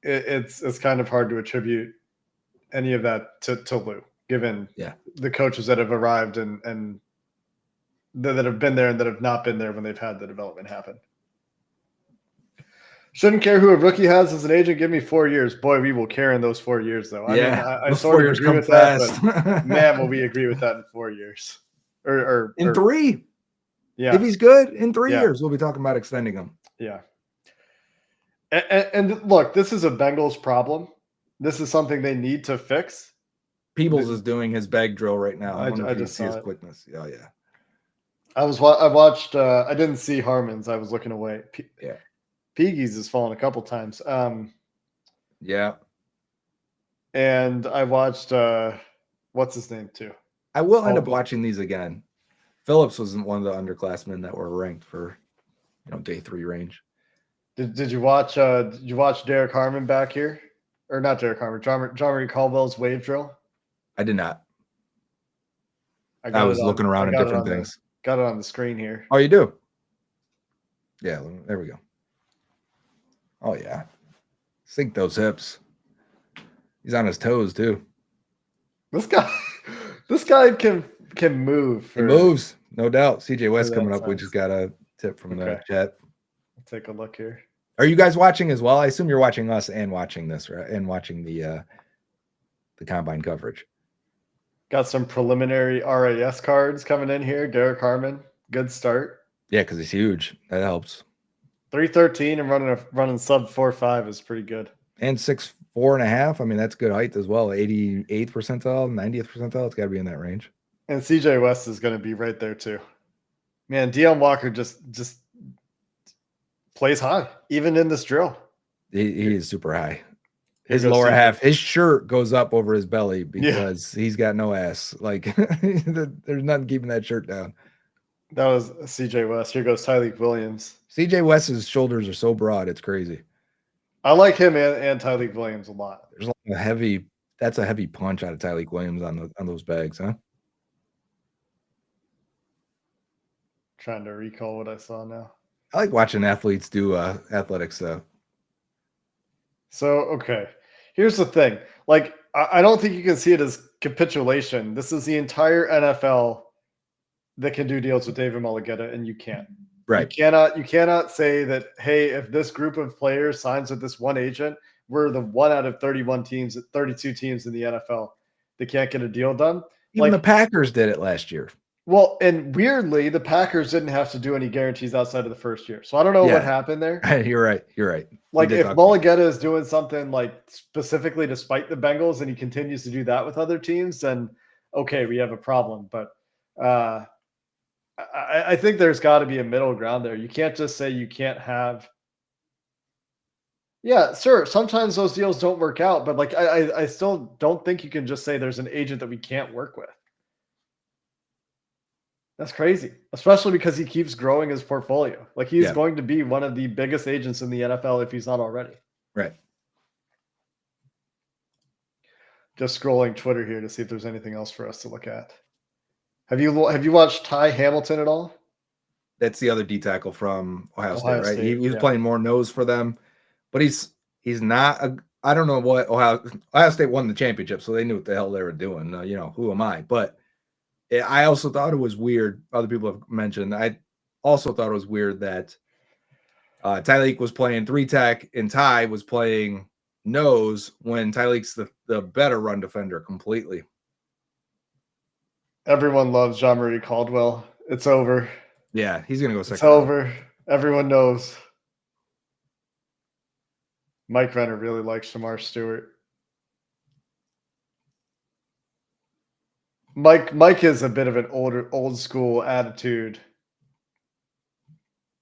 it's kind of hard to attribute any of that to Lou, given the coaches that have arrived and that have been there and that have not been there when they've had the development happen. Shouldn't care who a rookie has as an agent. Give me 4 years. Boy, we will care in those 4 years, though. Yeah, I mean, I sort of agree with that, but man, will we agree with that in 4 years. Or in 3. Yeah. If he's good, in 3 years, we'll be talking about extending him. Yeah. And look, this is a Bengals problem. This is something they need to fix. Peebles is doing his bag drill right now. I just saw his it. quickness. Oh, yeah. I watched. I didn't see Harmon's. I was looking away. Peagy's has fallen a couple times. Yeah. And I watched. What's his name too? I will end up watching these again. Phillips was one of the underclassmen that were ranked for, day 3 range. Did you watch? Did you watch Derek Harmon back here, or not Derek Harmon? John Marie Caldwell's wave drill. I did not. I was looking around at different things. Got it on the screen here. Oh, you do? Yeah, there we go. Oh, yeah. Sink those hips. He's on his toes, too. This guy can move. He moves, no doubt. CJ West coming up. We just got a tip from the chat. I'll take a look here. Are you guys watching as well? I assume you're watching us and watching this, right? And watching the combine coverage. Got some preliminary RAS cards coming in here. Derek Harmon, good start. Yeah, because he's huge. That helps. 313 and running sub 4.5 is pretty good. And 6'4.5". I mean, that's good height as well. 88th percentile, 90th percentile. It's got to be in that range. And CJ West is going to be right there too. Man, Deion Walker just plays high, even in this drill. He is super high. His lower half, his shirt goes up over his belly because he's got no ass. Like, there's nothing keeping that shirt down. That was CJ West. Here goes Tyleek Williams. CJ West's shoulders are so broad, it's crazy. I like him and Tyleek Williams a lot. There's like that's a heavy punch out of Tyleek Williams on those bags, huh? Trying to recall what I saw now. I like watching athletes do athletic stuff. So, okay. Here's the thing. Like, I don't think you can see it as capitulation. This is the entire NFL that can do deals with David Mulligetta, and you can't. Right. You cannot say that, hey, if this group of players signs with this one agent, we're the 1 out of 32 teams in the NFL that can't get a deal done. Even the Packers did it last year. Well, and weirdly, the Packers didn't have to do any guarantees outside of the first year. So I don't know what happened there. You're right. Like, if Mulligetta is doing something like specifically to spite the Bengals and he continues to do that with other teams, then okay, we have a problem. But I think there's got to be a middle ground there. You can't just say you can't have. Yeah, sure. Sometimes those deals don't work out, but like I still don't think you can just say there's an agent that we can't work with. That's crazy, especially because he keeps growing his portfolio. Like, he's going to be one of the biggest agents in the NFL if he's not already. Right. Just scrolling Twitter here to see if there's anything else for us to look at. Have you watched Ty Hamilton at all? That's the other D tackle from Ohio State, right? He was playing more nose for them, but he's not a. I don't know what Ohio State won the championship, so they knew what the hell they were doing. Who am I? But I also thought it was weird. Other people have mentioned. I also thought it was weird that Tyleek was playing 3-tech and Ty was playing nose when Tyleek's the better run defender completely. Everyone loves Jean-Marie Caldwell. It's over. Yeah, he's going to go It's second round. over. Everyone knows. Mike Renner really likes Shamar Stewart. Mike is a bit of an old school attitude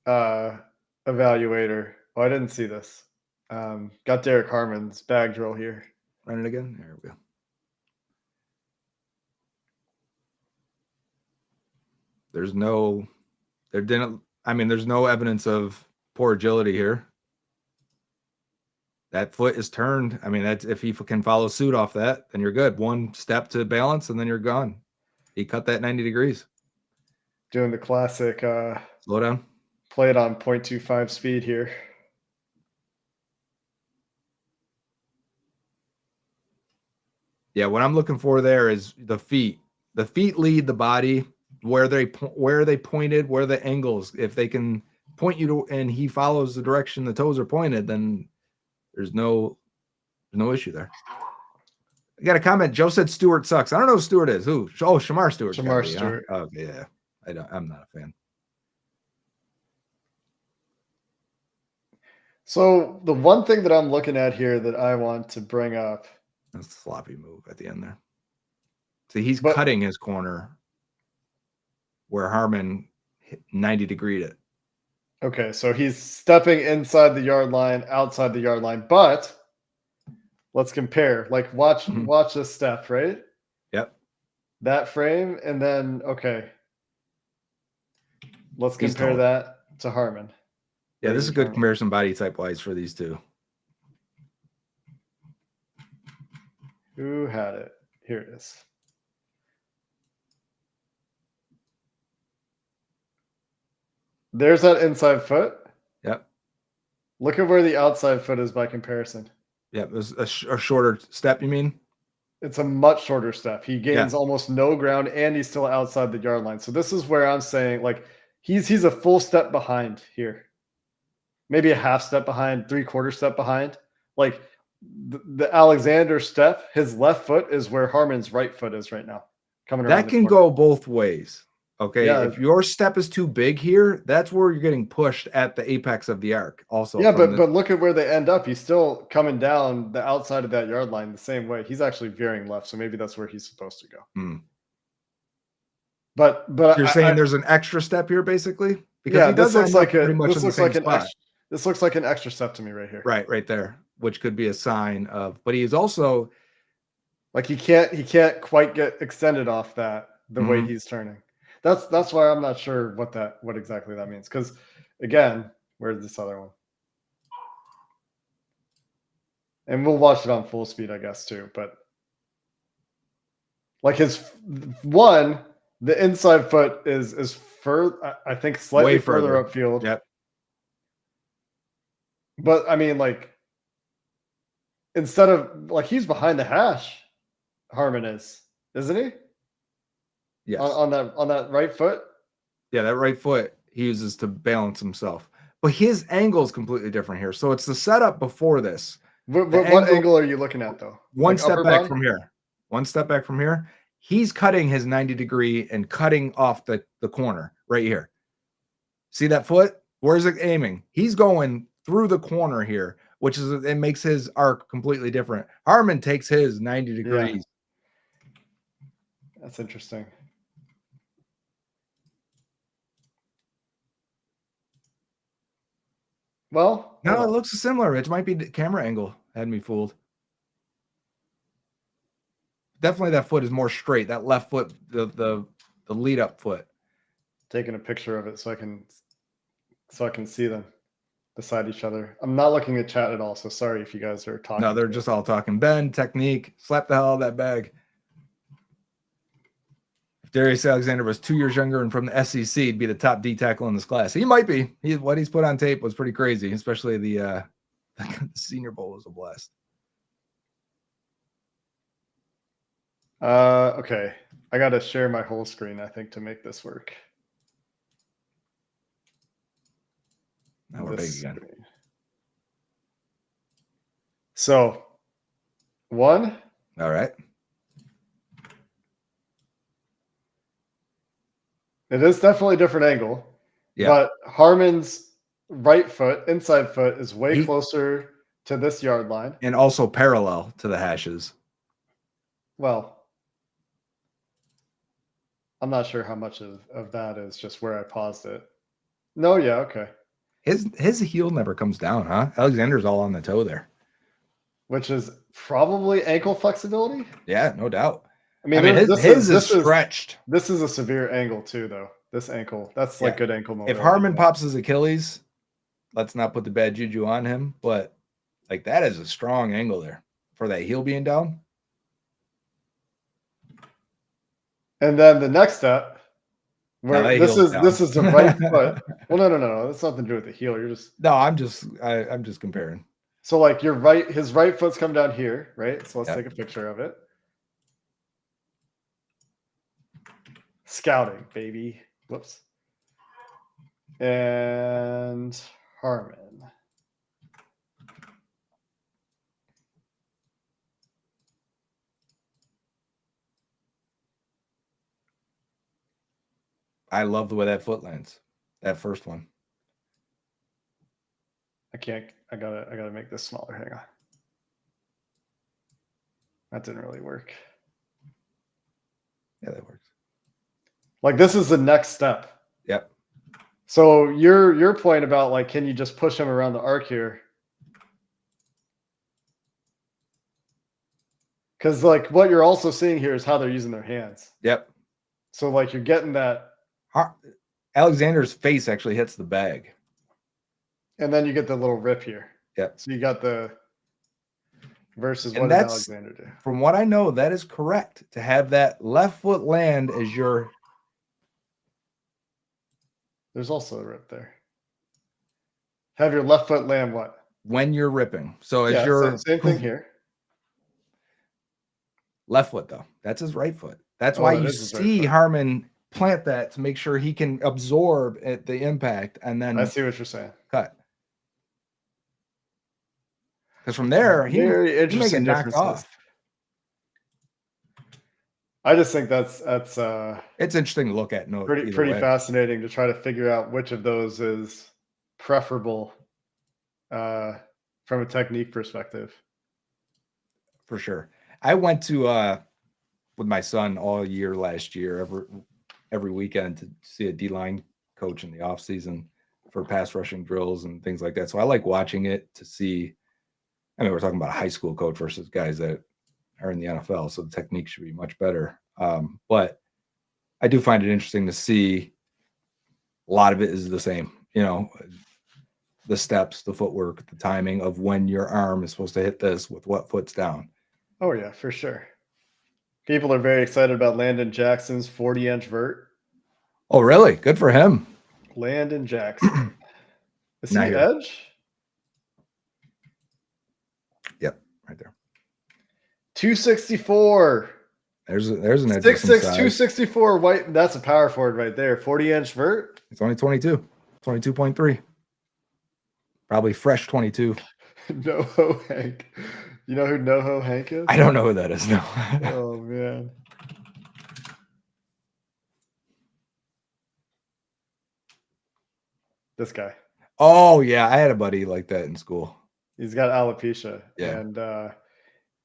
evaluator. Oh, I didn't see this. Got Derek Harmon's bag drill here. Run it again. There we go. There's no evidence of poor agility here. That foot is turned. I mean, that's if he can follow suit off that, then you're good. One step to balance, and then you're gone. He cut that 90 degrees. Doing the classic slow down. Play it on 0.25 speed here. Yeah, what I'm looking for there is the feet. The feet lead the body. Where are they pointed, where the angles. If they can point you to, and he follows the direction the toes are pointed, then there's no issue there. I got a comment. Joe said Stewart sucks. I don't know who Stewart is. Who? Oh, Shamar Stewart. Shamar Stewart. Huh? Okay, yeah. I'm not a fan. So the one thing that I'm looking at here that I want to bring up. That's a sloppy move at the end there. See, he's cutting his corner where Harmon 90 degreed it. Okay, so he's stepping inside the yard line, outside the yard line, but let's compare. Like watch this step, right? Yep. That frame, and then okay. Let's compare that to Harmon. Yeah, this is a good comparison body type wise for these two. Who had it? Here it is. There's that inside foot. Yep. Look at where the outside foot is by comparison. Yep, it's a shorter step, you mean? It's a much shorter step. He gains almost no ground, and he's still outside the yard line. So this is where I'm saying, like, he's a full step behind here. Maybe a half step behind, 3/4 step behind. Like, the Alexander step, his left foot is where Harmon's right foot is right now. Coming around. That can go both ways. Okay, yeah. If your step is too big here, that's where you're getting pushed at the apex of the arc. Also, yeah, but look at where they end up. He's still coming down the outside of that yard line the same way. He's actually veering left, so maybe that's where he's supposed to go. But you're saying there's an extra step here, basically, because he does this looks like an extra step to me right here. Right there, which could be a sign of. But he is also like he can't quite get extended off that the way he's turning. That's why I'm not sure what exactly that means. Because again, where's this other one? And we'll watch it on full speed, I guess, too. But like his one, the inside foot is further, I think, slightly further upfield. Yep. But I mean, like, instead of like he's behind the hash, Harmon is, isn't he? Yes. On that right foot. Yeah, that right foot he uses to balance himself. But his angle is completely different here. So it's the setup before this. What angle are you looking at, though? One step back from here. One step back from here. He's cutting his 90 degree and cutting off the corner right here. See that foot? Where's it aiming? He's going through the corner here, which is it makes his arc completely different. Harmon takes his 90 degrees. Yeah. That's interesting. Well, no, it looks similar. It might be the camera angle had me fooled. Definitely that foot is more straight. That left foot, the lead up foot. Taking a picture of it so I can see them beside each other. I'm not looking at chat at all, so sorry if you guys are talking. No, they're just all talking. Ben, technique, slap the hell out of that bag. If Darius Alexander was 2 years younger and from the SEC, he'd be the top D tackle in this class. He might be. What he's put on tape was pretty crazy, especially the Senior Bowl was a blast. Okay. I got to share my whole screen, I think, to make this work. Now we're big again. Screen. So, one. All right. It is definitely a different angle. Yeah. But Harmon's right foot, inside foot, is way closer to this yard line. And also parallel to the hashes. Well, I'm not sure how much of that is just where I paused it. No, yeah, okay. His heel never comes down, huh? Alexander's all on the toe there. Which is probably ankle flexibility? Yeah, no doubt. I mean, his is stretched. This is a severe angle too, though. This ankle. That's like good ankle mobility. If Harmon pops his Achilles, let's not put the bad juju on him, but like that is a strong angle there for that heel being down. And then the next step, where this is the right foot. Well, no. That's nothing to do with the heel. You're just I'm just comparing. So like his right foot's come down here, right? So let's take a picture of it. Scouting, baby. Whoops. And Harmon. I love the way that foot lands. That first one. I gotta make this smaller. Hang on. That didn't really work. Yeah, that works. Like this is the next step. Yep. So your point about like, can you just push him around the arc here? Because like what you're also seeing here is how they're using their hands. Yep. So like you're getting that. Alexander's face actually hits the bag. And then you get the little rip here. Yep. So you got the versus what did Alexander do? From what I know, that is correct. To have that left foot land as your... There's also a rip there. Have your left foot land what? When you're ripping. So as your... Same thing here. Left foot, though. That's his right foot. That's why you see Harmon plant that to make sure he can absorb the impact and then... I see what you're saying. Cut. Because from there, he may get knocked off. I just think that's it's interesting to look at. No, pretty fascinating to try to figure out which of those is preferable from a technique perspective. For sure. I went to with my son all year last year, every weekend to see a D-line coach in the off season for pass rushing drills and things like that. So I like watching it to see. I mean, we're talking about a high school coach versus guys that are in the NFL, so the technique should be much better. But I do find it interesting to see a lot of it is the same, the steps, the footwork, the timing of when your arm is supposed to hit this with what foot's down. Oh, yeah, for sure. People are very excited about Landon Jackson's 40-inch vert. Oh, really? Good for him. Landon Jackson. Is he edge? Yep, right there. 264. There's an edge. 6'6", 264 white. That's a power forward right there. 40-inch vert. It's only 22. 22.3. Probably fresh 22. NoHo Hank. You know who NoHo Hank is? I don't know who that is. No. Oh man. This guy. Oh yeah, I had a buddy like that in school. He's got alopecia, yeah. And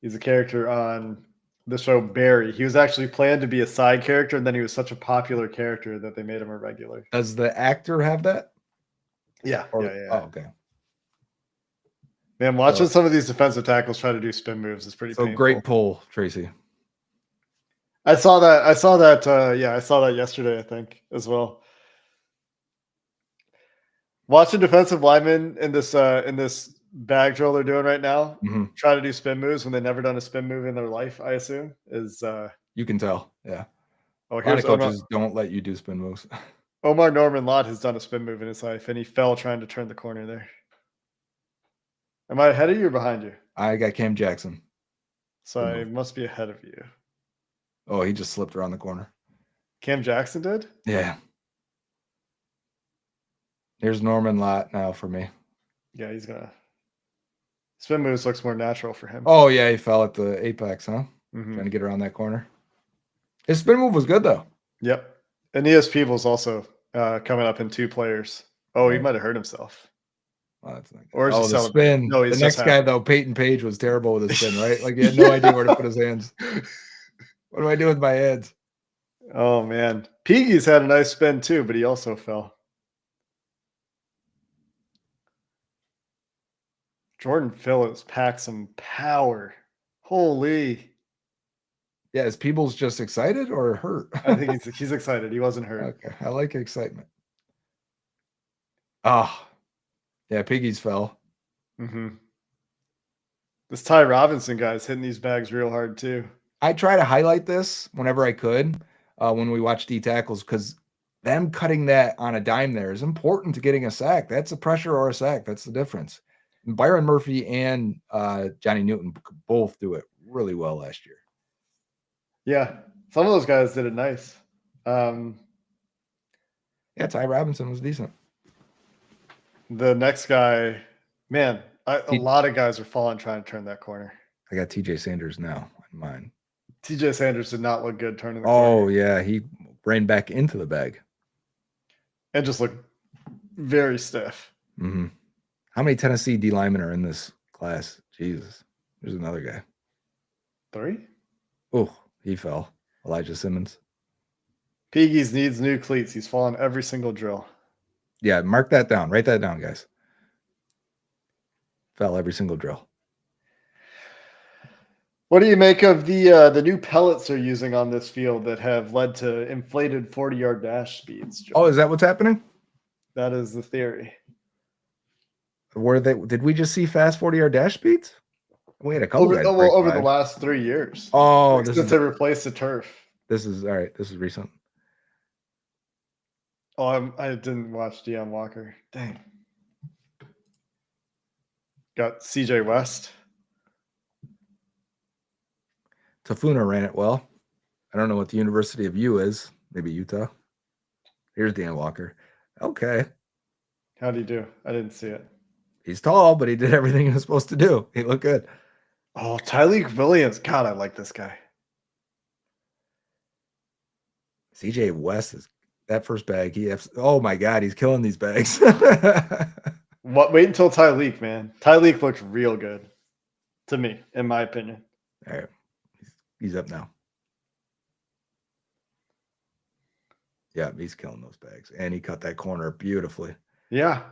he's a character on the show Barry. He was actually planned to be a side character, and then he was such a popular character that they made him a regular. Does the actor have that? Yeah. Oh, okay. Man, watching some of these defensive tackles try to do spin moves is pretty painful. Great pull, Tracy. I saw that. I saw that yesterday, I think, as well. Watching defensive linemen in this bag drill they're doing right now, try to do spin moves when they've never done a spin move in their life, I assume, is you can tell. Yeah. Oh, a lot of coaches don't let you do spin moves. Omar Norman Lott has done a spin move in his life, and he fell trying to turn the corner there. Am I ahead of you or behind you? I got Cam Jackson. So I must be ahead of you. Oh, he just slipped around the corner. Cam Jackson did? Yeah. Here's Norman Lott now for me. Yeah, he's gonna spin moves looks more natural for him. Oh, yeah, he fell at the apex, huh? Mhm. Trying to get around that corner. His spin move was good, though. Yep. Aeneas Peebles also coming up in 2 players. Oh, he Right. might have hurt himself. Oh, that's not good. Or is he Oh, the celebrating? spin. No, The he's just next guy, happy. though, Peyton Page, was terrible with his spin, right? Like, he had no idea where to put his hands. What do I do with my hands? Oh, man. Piggy's had a nice spin too, but he also fell. Jordan Phillips packed some power. Holy. Yeah, is Peebles just excited or hurt? I think he's excited. He wasn't hurt. Okay, I like excitement. Oh, yeah, Piggies fell. Mm-hmm. This Ty Robinson guy's hitting these bags real hard too. I try to highlight this whenever I could when we watch D tackles because them cutting that on a dime there is important to getting a sack. That's a pressure or a sack. That's the difference. And Byron Murphy and Johnny Newton could both do it really well last year. Yeah, some of those guys did it nice. Yeah, Ty Robinson was decent. The next guy, man, a lot of guys are falling trying to turn that corner. I got TJ Sanders now in mine. TJ Sanders did not look good turning the Oh, corner. yeah, he ran back into the bag. And just looked very stiff. Mm-hmm. How many Tennessee D linemen are in this class? Jesus. There's another guy. 3? Oh, he fell. Elijah Simmons. Piggies needs new cleats. He's fallen every single drill. Yeah, mark that down. Write that down, guys. Fell every single drill. What do you make of the new pellets they're using on this field that have led to inflated 40-yard dash speeds? Joe? Oh, is that what's happening? That is the theory. Did we just see fast 40-yard dash speeds? We had a couple guys break over by. the last 3 years. Oh, like since they replaced the turf. This is all right. This is recent. Oh, I didn't watch Deion Walker. Dang. Got CJ West. Tafuna ran it well. I don't know what the University of U is. Maybe Utah. Here's Dan Walker. Okay. How'd he do? I didn't see it. He's tall, but he did everything he was supposed to do. He looked good. Oh, Tyleek Williams. God, I like this guy. CJ West is that first bag. Oh my God, he's killing these bags. Wait until Tyleek, man. Tyleek looked real good to me, in my opinion. All right. He's up now. Yeah, he's killing those bags. And he cut that corner beautifully. Yeah.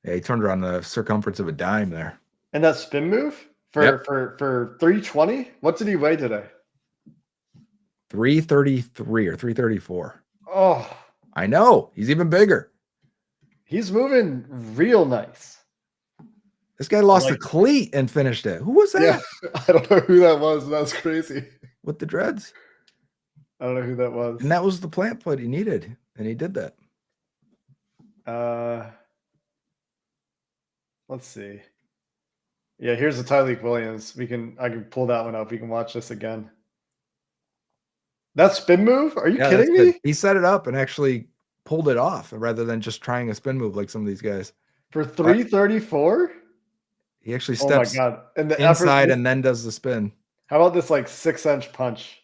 Yeah, he turned around the circumference of a dime there. And that spin move for 320? What did he weigh today? 333 or 334. Oh. I know. He's even bigger. He's moving real nice. This guy lost a cleat and finished it. Who was that? Yeah, I don't know who that was. That's crazy. With the dreads. I don't know who that was. And that was the plant foot he needed. And he did that. Let's see. Yeah, here's the Tyleek Williams. I can pull that one up. We can watch this again. That spin move? Are you kidding me? Good. He set it up and actually pulled it off rather than just trying a spin move like some of these guys. For 334? He actually steps and the inside and then does the spin. How about this 6-inch punch?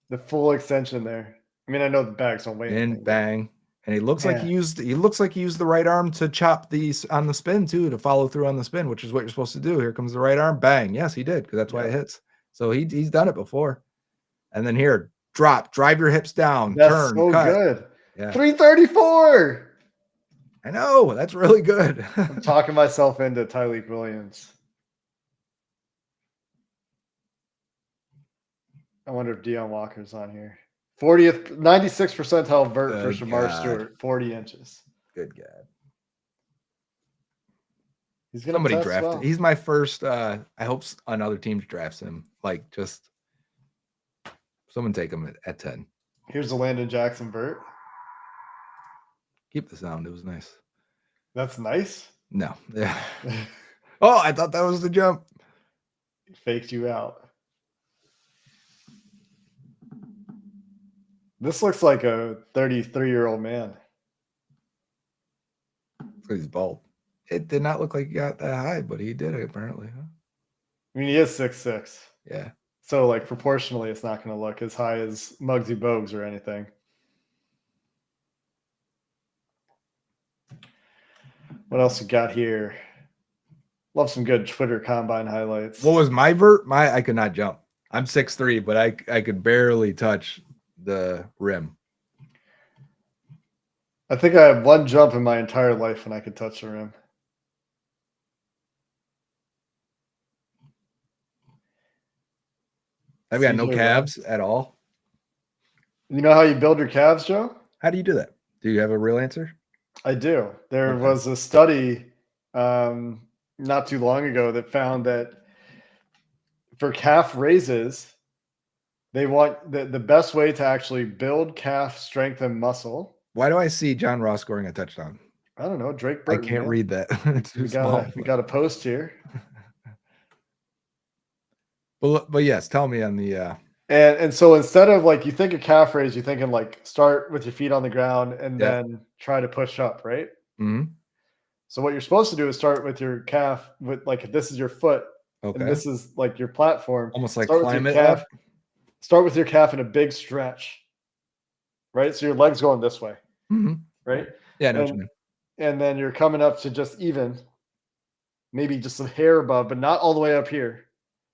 The full extension there. I mean, I know the bags don't weigh anything. And bang. And he looks like he used the right arm to chop these on the spin too, to follow through on the spin, which is what you're supposed to do. Here comes the right arm. Bang. Yes, he did, because that's why it hits. So he's done it before. And then here, drive your hips down, that's turn, cut. Good. Yeah. 334. I know. That's really good. I'm talking myself into Tyleek Williams. I wonder if Deion Walker's on here. 96th percentile vert for Shamar Stewart, 40 inches. Good God. He's gonna Somebody drafted. Well. He's my first. I hope another team drafts him. Just someone take him at 10. Here's the Landon Jackson vert. Keep the sound. It was nice. That's nice? No. Yeah. Oh, I thought that was the jump. He faked you out. This looks like a 33-year-old man. He's bald. It did not look like he got that high, but he did apparently. Huh? I mean, he is 6'6". Yeah. So, like, proportionally, it's not going to look as high as Muggsy Bogues or anything. What else we got here? Love some good Twitter combine highlights. What was my vert? I could not jump. I'm 6'3", but I could barely touch the rim. I think I have one jump in my entire life when I could touch the rim. I've got no CJ calves at all. You know how you build your calves, Joe? How do you do that? Do you have a real answer? I do. There Okay. was a study not too long ago that found that for calf raises, they want the best way to actually build calf strength and muscle. Why do I see John Ross scoring a touchdown? I don't know, Drake I Burton. can't man. read that. It's too small. We got a post here. But yes, tell me on the And so instead of like you think of calf raise, you're thinking like start with your feet on the ground and then try to push up, right? Mm-hmm. So what you're supposed to do is start with your calf with like if this is your foot and this is like your platform. Almost like start with climb your it calf. up. Start with your calf in a big stretch. Right? So your legs going this way. Mm-hmm. Right? Yeah, I know what you mean. And then you're coming up to just even, maybe just a hair above, but not all the way up here.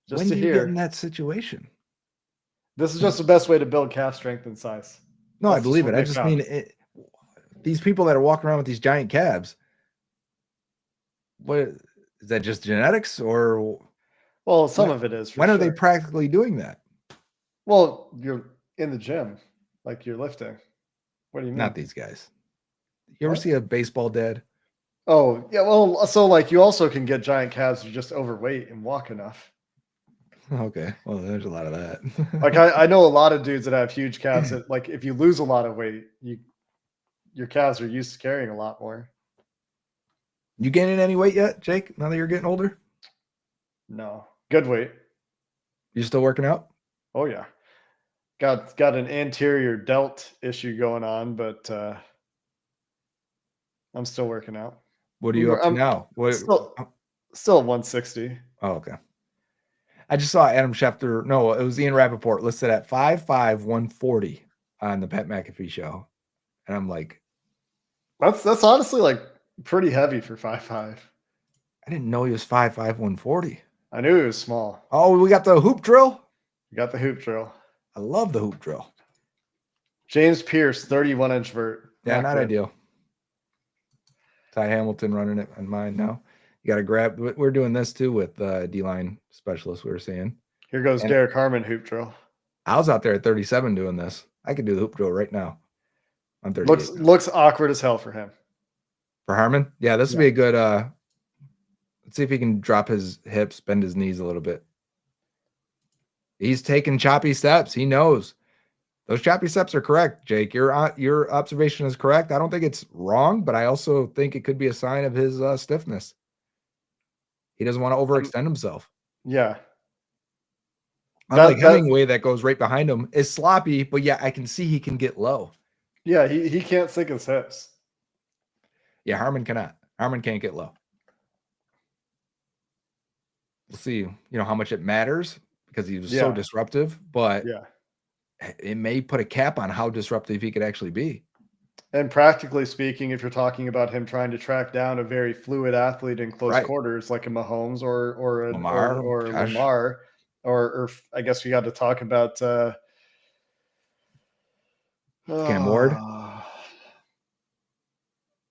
Just When to do you here. get in that situation? This is just the best way to build calf strength and size. No, That's I believe just it. what I they just found. mean these people that are walking around with these giant calves. What is that? Just genetics, or Well, some of it is. For when are sure. they practically doing that? Well, you're in the gym, like you're lifting. What do you mean? Not these guys. You ever see a baseball dad? Oh, yeah. Well, so like you also can get giant calves if you're just overweight and walk enough. Okay. Well, there's a lot of that. Like I know a lot of dudes that have huge calves that like if you lose a lot of weight, your calves are used to carrying a lot more. You gaining any weight yet, Jake? Now that you're getting older? No. Good weight. You still working out? Oh yeah. Got an anterior delt issue going on, but I'm still working out. What are you up to now? What? Still 160. Oh, okay. I just saw Adam Schefter. No, it was Ian Rappaport listed at 5'5", 140 on the Pat McAfee show. And I'm like, That's honestly like pretty heavy for 5'5". I didn't know he was 5'5", 140. I knew he was small. Oh, we got the hoop drill. You got the hoop drill. I love the hoop drill. James Pierce, 31-inch vert. Yeah, not ideal. Ty Hamilton running it on mine now. You got to grab. We're doing this too with D-line specialist. We were saying. Here goes Derek Harmon hoop drill. I was out there at 37 doing this. I could do the hoop drill right now. I'm 38. Looks awkward as hell for him. For Harmon? Yeah, this would be a good let's see if he can drop his hips, bend his knees a little bit. He's taking choppy steps. He knows. Those choppy steps are correct, Jake. Your observation is correct. I don't think it's wrong, but I also think it could be a sign of his stiffness. He doesn't want to overextend himself. Yeah. Unlike Hemingway, that goes right behind him, is sloppy, but yeah, I can see he can get low. Yeah, he can't sink his hips. Yeah, Harmon cannot. Harmon can't get low. We'll see, how much it matters because he was so disruptive, but it may put a cap on how disruptive he could actually be. And practically speaking, if you're talking about him trying to track down a very fluid athlete in close quarters, like a Mahomes or Lamar, or I guess we got to talk about Cam Ward.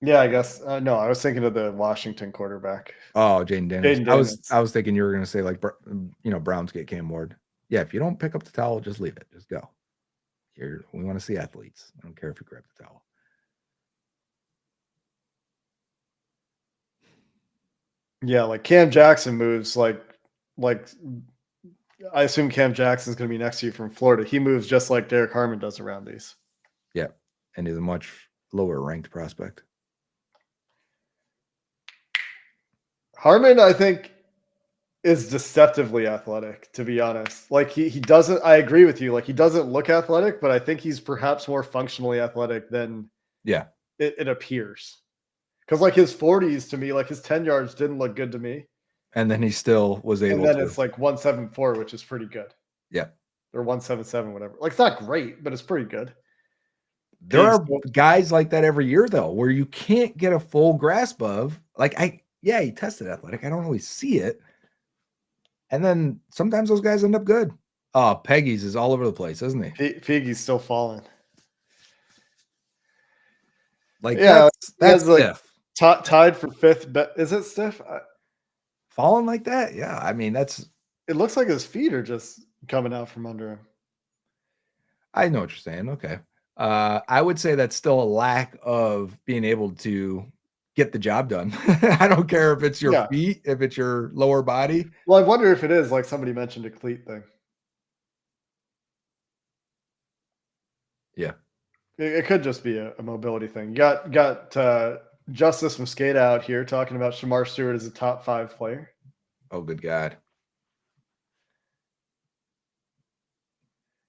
Yeah, I guess. No, I was thinking of the Washington quarterback. Oh, Jaden Daniels. I was thinking you were going to say like, Browns get Cam Ward. Yeah, if you don't pick up the towel, just leave it. Just go. We want to see athletes. I don't care if you grab the towel. Yeah, like Cam Jackson moves like I assume Cam Jackson's going to be next to you from Florida. He moves just like Derek Harmon does around these. Yeah, and he's a much lower ranked prospect. Harmon, I think is deceptively athletic, to be honest. Like he doesn't. I agree with you. Like he doesn't look athletic, but I think he's perhaps more functionally athletic than Yeah. it appears. Because like his 40s to me, like his 10 yards didn't look good to me, And then he still was and able then to. it's like 174, which is pretty good, Yeah. or 177, whatever. Like it's not great, but it's pretty good. There Pigs. are guys like that every year, though, where you can't get a full grasp of. Like, he tested athletic. I don't always see it. And then sometimes those guys end up good. Oh, Peggy's is all over the place, isn't he? Piggy's still falling. Like, Yeah, he that's has like stiff. tied for fifth. Is it stiff? Falling like that? Yeah. I mean, It looks like his feet are just coming out from under him. I know what you're saying. Okay. I would say that's still a lack of being able to get the job done. I don't care if it's your Yeah. feet, if it's your lower body. Well, I wonder if it is like somebody mentioned a cleat thing. Yeah. It could just be a mobility thing. You got Justice Mosqueda out here talking about Shamar Stewart as a top 5 player. Oh, good God.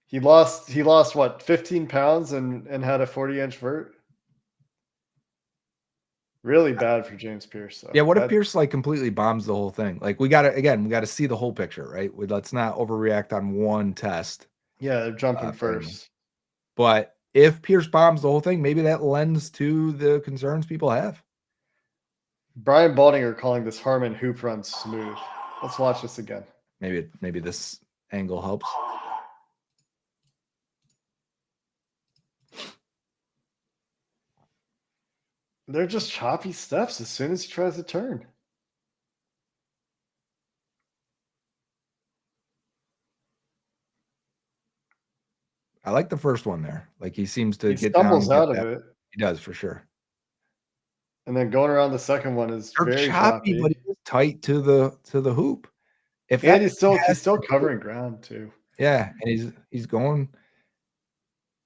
He lost what, 15 pounds and had a 40-inch vert. Really bad for James Pierce. So Yeah. What if Pierce like completely bombs the whole thing? Like we got to see the whole picture, right? Let's not overreact on one test. Yeah, they're jumping For anyone. first. But if Pierce bombs the whole thing, maybe that lends to the concerns people have. Brian Baldinger calling this Harmon hoop run smooth. Let's watch this again. Maybe this angle helps. They're just choppy steps as soon as he tries to turn. I like the first one there. Like he seems to He get down stumbles and get out of that. it. He does for sure. And then going around the second one is They're very choppy, but choppy. he is tight to the hoop. If And that he's still covering ground too. yeah, and he's going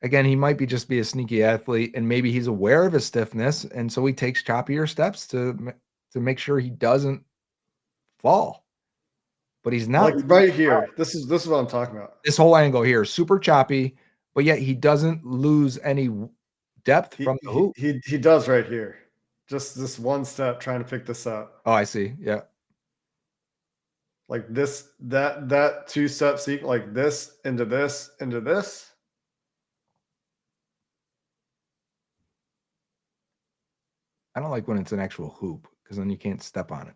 again. He might be just be a sneaky athlete, and maybe he's aware of his stiffness, and so he takes choppier steps to make sure he doesn't fall. But he's not Like right here. This is what I'm talking about. this whole angle here, super choppy, but yet he doesn't lose any depth from the hoop. He does right here. Just this one step trying to pick this up. Oh, I see. Yeah. Like this, that 2-step sequence, like this into this into this. I don't like when it's an actual hoop because then you can't step on it.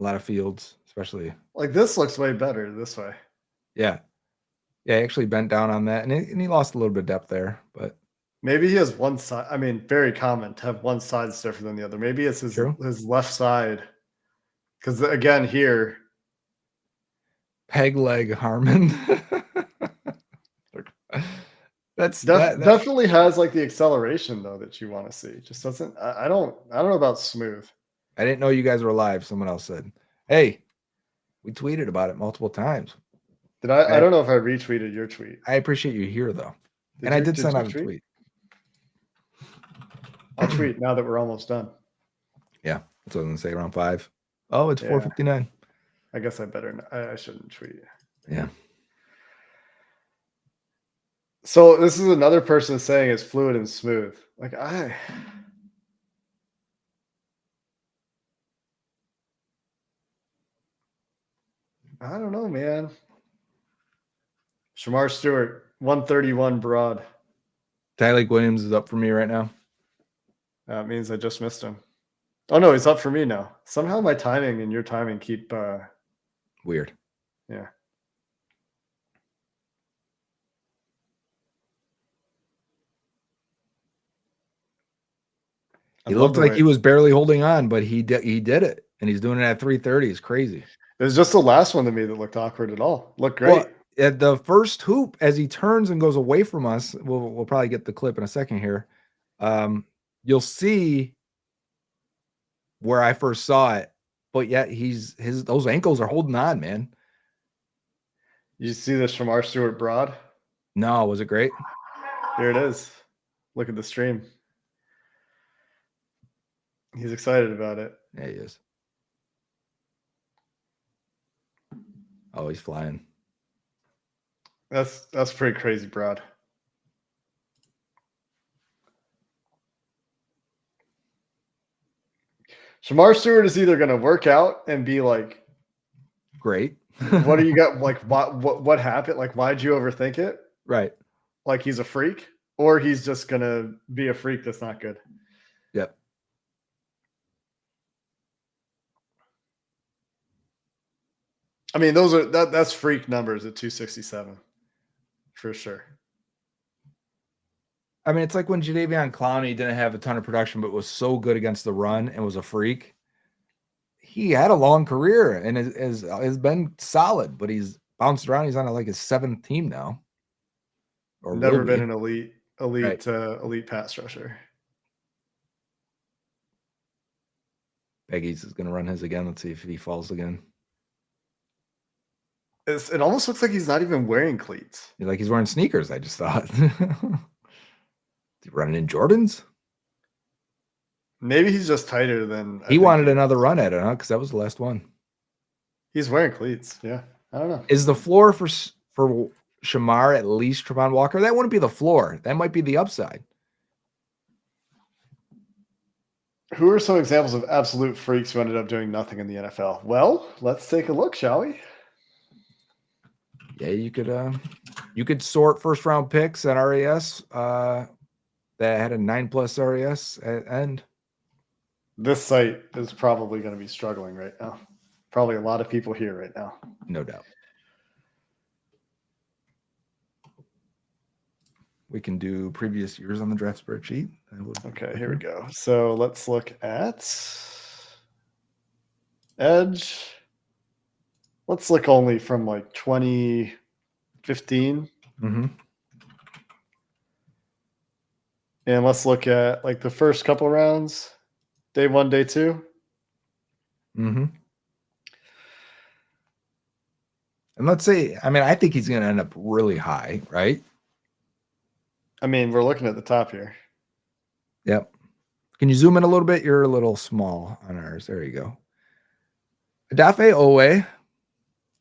A lot of fields, especially. Like this looks way better this way. Yeah. Yeah, he actually bent down on that, and he lost a little bit of depth there, but maybe he has one side. I mean, very common to have one side that's different than the other. Maybe it's his left side. Because again, here, peg leg Harmon. That's definitely has like the acceleration though that you want to see. Just doesn't. I don't know about smooth. I didn't know you guys were live. Someone else said, "Hey, we tweeted about it multiple times." Did I? I don't know if I retweeted your tweet. I appreciate you here though, and I did send out a tweet. I'll tweet now that we're almost done. Yeah, that's what I was gonna say. Around 5. Oh, it's 4:59. I guess I better. I shouldn't tweet. Yeah. So this is another person saying it's fluid and smooth. Like I don't know, man. Shamar Stewart, 131 broad. Tyleik Williams is up for me right now. That means I just missed him. Oh no, he's up for me now. Somehow my timing and your timing keep weird. Yeah. He looked like he was barely holding on, but he did it, and he's doing it at 3:30. It's crazy. It was just the last one to me that looked awkward at all. Looked great. Well, at the first hoop, as he turns and goes away from us, we'll probably get the clip in a second here. You'll see where I first saw it, but yet those ankles are holding on, man. You see the Shamar Stewart broad? No, was it great? Here it is. Look at the stream. He's excited about it. Yeah, he is. Oh, he's flying. That's pretty crazy, Brad. Shamar Stewart is either going to work out and be like, great. what do you got? Like, what happened? Like, why'd you overthink it? Right. Like he's a freak, or he's just going to be a freak that's not good. Yep. I mean, those are that's freak numbers at 267 for sure. I mean, it's like when Jadeveon Clowney didn't have a ton of production, but was so good against the run and was a freak. He had a long career and has been solid, but he's bounced around. He's on like his 7th team now. Or Never been an elite elite pass rusher. Beggies is going to run his again. Let's see if he falls again. It almost looks like he's not even wearing cleats. Like he's wearing sneakers, I just thought. Running in Jordans? Maybe he's just tighter than he wanted another run at it, huh? Because that was the last one. He's wearing cleats. Yeah. I don't know. Is the floor for Shamar at least Trevon Walker? That wouldn't be the floor. That might be the upside. Who are some examples of absolute freaks who ended up doing nothing in the NFL? Well, let's take a look, shall we? Yeah, you could sort first round picks at RAS that had a 9+ RAS at end. This site is probably going to be struggling right now. Probably a lot of people here right now. No doubt. We can do previous years on the draft spreadsheet. Okay, here we go. So let's look at edge. Let's look only from like 2015. Mm-hmm. And let's look at like the first couple rounds, day 1, day 2. Mm-hmm. And let's say, I mean, I think he's going to end up really high, right? I mean, we're looking at the top here. Yep. Can you zoom in a little bit? You're a little small on ours. There you go. Adafe Owe.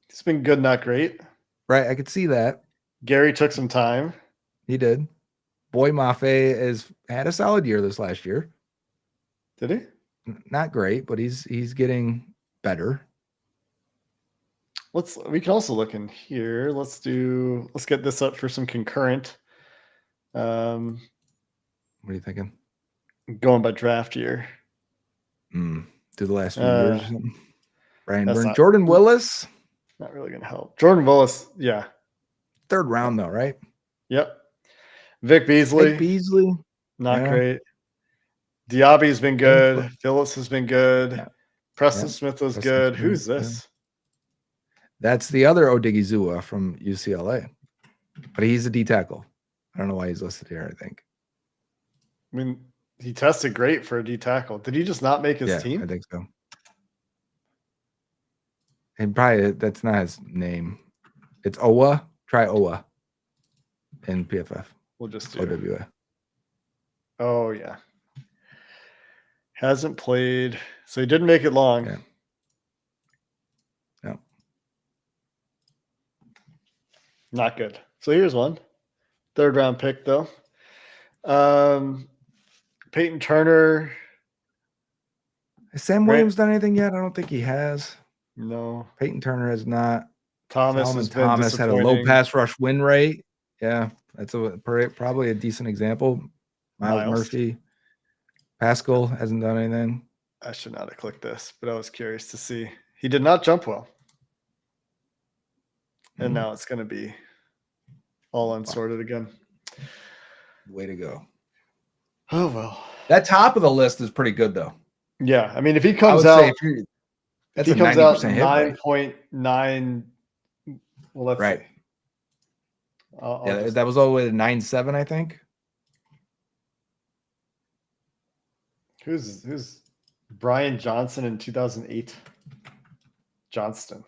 It's been good, not great. Right, I could see that. Gary took some time. He did. Boy Mafe has had a solid year this last year. Did he? Not great, but he's getting better. We can also look in here. Let's get this up for some concurrent. What are you thinking? Going by draft year. Do the last few years or something. Brian Burns. Not, Jordan Willis. Not really going to help. Jordan Willis, yeah. 3rd round though, right? Yep. Vic Beasley. Not great. Diaby's been good. Phillips has been good. Yeah. Preston Smith was good. Who's this? That's the other Odigizua from UCLA. But he's a D tackle. I don't know why he's listed here, I think. I mean, he tested great for a D tackle. Did he just not make his team? I think so. And probably that's not his name. It's Owa. Try Owa in PFF. We'll just do OWA. Oh, yeah. Hasn't played. So he didn't make it long. Yeah. No. Not good. So here's one. 3rd round pick, though. Peyton Turner. Has Sam Williams done anything yet? I don't think he has. No. Peyton Turner has not. Thomas had a low pass rush win rate. Yeah, that's probably a decent example. Miles Murphy. Pascal hasn't done anything. I should not have clicked this, but I was curious to see. He did not jump well. And now it's going to be all unsorted again. Way to go. Oh, well. That top of the list is pretty good, though. Yeah. I mean, if he comes out, that's a 90% hit 9.9. Well, let's right. See. That was all the way to 9.7, I think. Who's Brian Johnson in 2008? Johnston.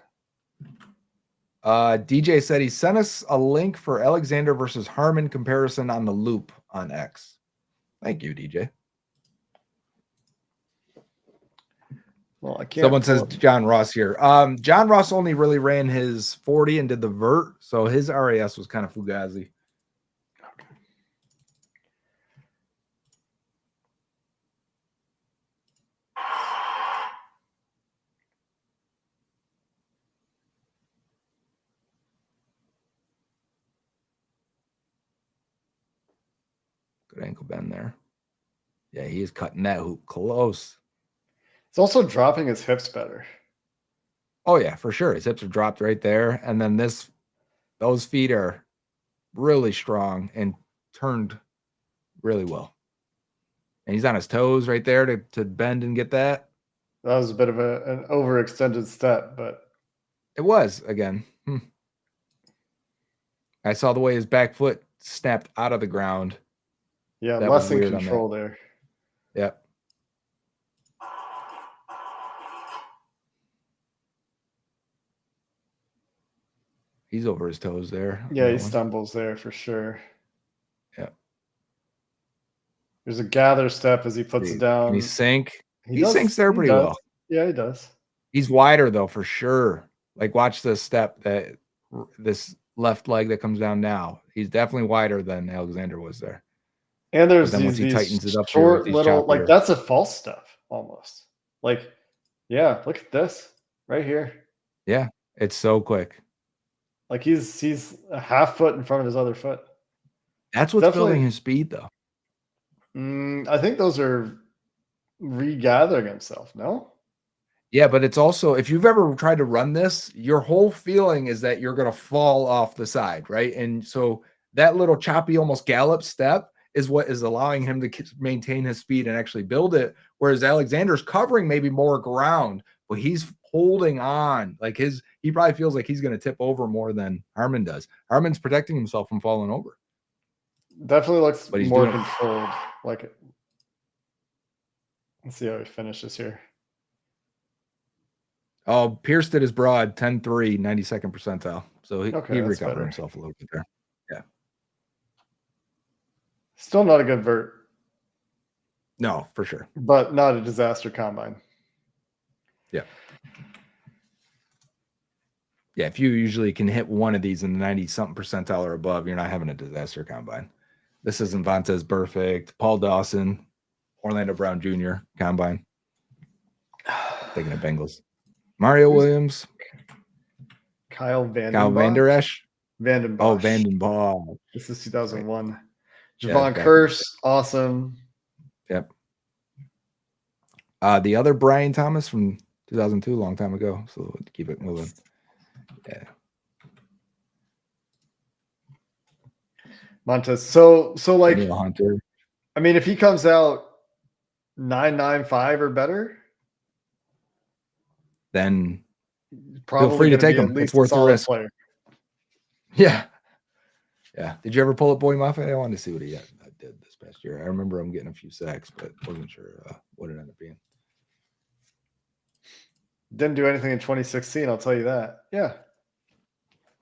DJ said he sent us a link for Alexander versus Harmon comparison on the loop on X. Thank you, DJ. Well, I can't. Someone says John Ross here. John Ross only really ran his 40 and did the vert, so his RAS was kind of fugazi. Good ankle bend there. Yeah, he is cutting that hoop close. It's also dropping his hips better. Oh yeah, for sure. His hips are dropped right there, and then those feet are really strong and turned really well. And he's on his toes right there to bend and get that. That was a bit of an overextended step, but it was again. I saw the way his back foot snapped out of the ground. Yeah, that less was in weird control on that. there. Yep. He's over his toes there. Yeah, he stumbles there for sure. Yeah. There's a gather step as he puts it down. Can he sink? He sinks there pretty well. Yeah, he does. He's wider though, for sure. Like watch this step, this left leg that comes down now. He's definitely wider than Alexander was there. And there's then once he these tightens it up short little, like that's a false step almost. Like, yeah, look at this right here. Yeah, it's so quick. Like he's a half foot in front of his other foot. That's what's building his speed, though. I think those are regathering himself. No. Yeah, but it's also, if you've ever tried to run this, your whole feeling is that you're going to fall off the side, right? And so that little choppy, almost gallop step is what is allowing him to maintain his speed and actually build it. Whereas Alexander's covering maybe more ground, but he's holding on. Like he probably feels like he's going to tip over more than Harmon does. Harmon's protecting himself from falling over. Definitely looks more controlled. Like it. Let's see how he finishes here. Oh, Pierce did his broad 10-3, 92nd percentile. So he recovered himself a little bit there. Yeah. Still not a good vert. No, for sure. But not a disaster combine. Yeah. Yeah, if you usually can hit one of these in the 90-something percentile or above, you're not having a disaster combine. This isn't Vontaze Perfect, Paul Dawson, Orlando Brown Jr. combine. Taking the Bengals. Mario Williams. Kyle Vander Esch. Vanden Bosch. Oh, Vanden Bosch. This is 2001. Right. Javon Curse, awesome. Yep. The other Brian Thomas from 2002, a long time ago. So keep it moving. Yeah. Montez. So like Daniel Hunter. I mean, if he comes out 9.95 or better, then probably feel free to take him. It's worth the risk. Player. Yeah. Yeah. Did you ever pull up Boy Moffett? I wanted to see what he did this past year. I remember him getting a few sacks, but wasn't sure what it ended up being. Didn't do anything in 2016, I'll tell you that. Yeah.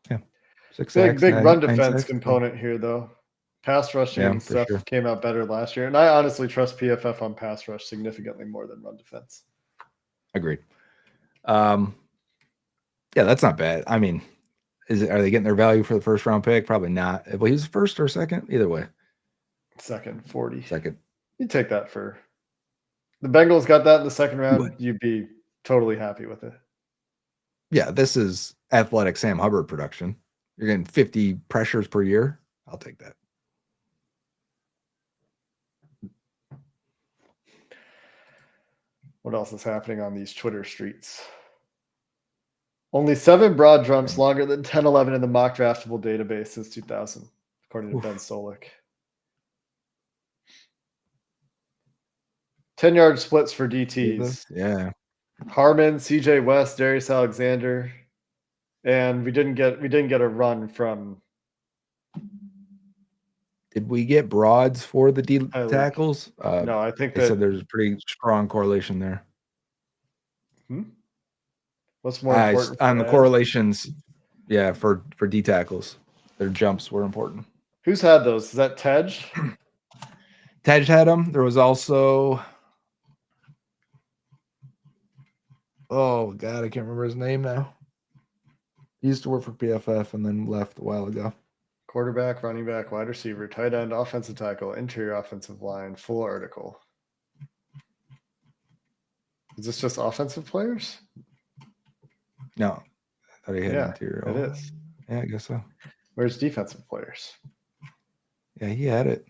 Yeah. Big run defense component here, though. Pass rushing stuff came out better last year. And I honestly trust PFF on pass rush significantly more than run defense. Agreed. Yeah, that's not bad. I mean, are they getting their value for the first round pick? Probably not. Well, he's first or second, either way. Second, 40. Second. You'd take that for the Bengals got that in the second round. You'd be totally happy with it. Yeah, this is athletic Sam Hubbard production. You're getting 50 pressures per year. I'll take that. What else is happening on these Twitter streets? Only 7 broad jumps longer than 10-11 in the mock draftable database since 2000, according to Ben Solik. 10-yard splits for DTs. Yeah. Harmon, CJ West, Darius Alexander, and we didn't get a run from. Did we get broads for the D tackles? No, I think they said there's a pretty strong correlation there. What's more important on the correlations? Yeah, for D tackles, their jumps were important. Who's had those? Is that Tej? Tej had them. There was also Oh God, I can't remember his name now. He used to work for PFF and then left a while ago. Quarterback, running back, wide receiver, tight end, offensive tackle, interior offensive line, full article. Is this just offensive players? No, I thought he had interior. It is. Yeah, I guess so. Where's defensive players? Yeah, he had it.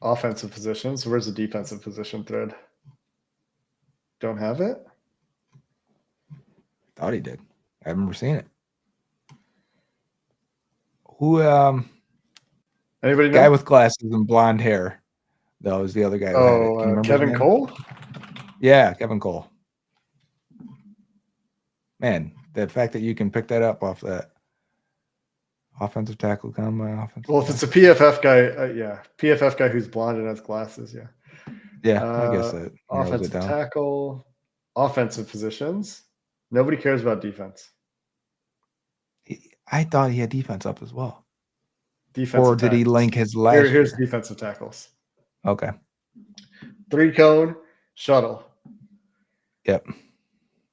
Offensive positions. Where's the defensive position thread? Don't have it? Thought he did. I remember seeing it. Who Anybody know? Guy with glasses and blonde hair, though, is the other guy who had it. Can you remember Kevin Cole? Yeah, Kevin Cole. Man, the fact that you can pick that up off that offensive tackle combine offensive. Well, if it's a PFF guy, yeah. PFF guy who's blonde and has glasses, yeah. Yeah, I guess that offensive tackle, offensive positions. Nobody cares about defense. I thought he had defense up as well. Defensive or did tackles. He link his last Here's year? defensive tackles. Okay. 3-cone, shuttle. Yep.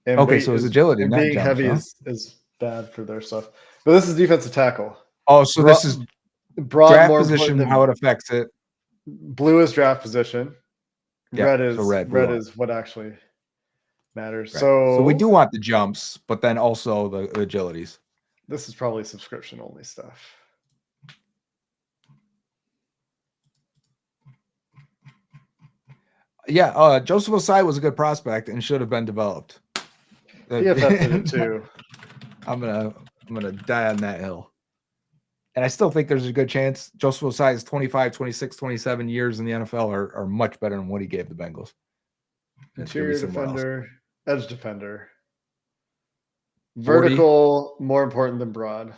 And okay, so his agility, and not being jumps, heavy is bad for their stuff. But this is defensive tackle. Oh, so this is draft position, how it affects it. Blue is draft position. Yeah, red is so red is what actually matters. Right. So we do want the jumps, but then also the agilities. This is probably subscription only stuff. Yeah, Joseph Osai was a good prospect and should have been developed. PFF did it too. I'm gonna die on that hill. And I still think there's a good chance Joseph Osai's 25, 26, 27 years in the NFL are much better than what he gave the Bengals. Interior defender, edge defender. Vertical, 40. More important than broad.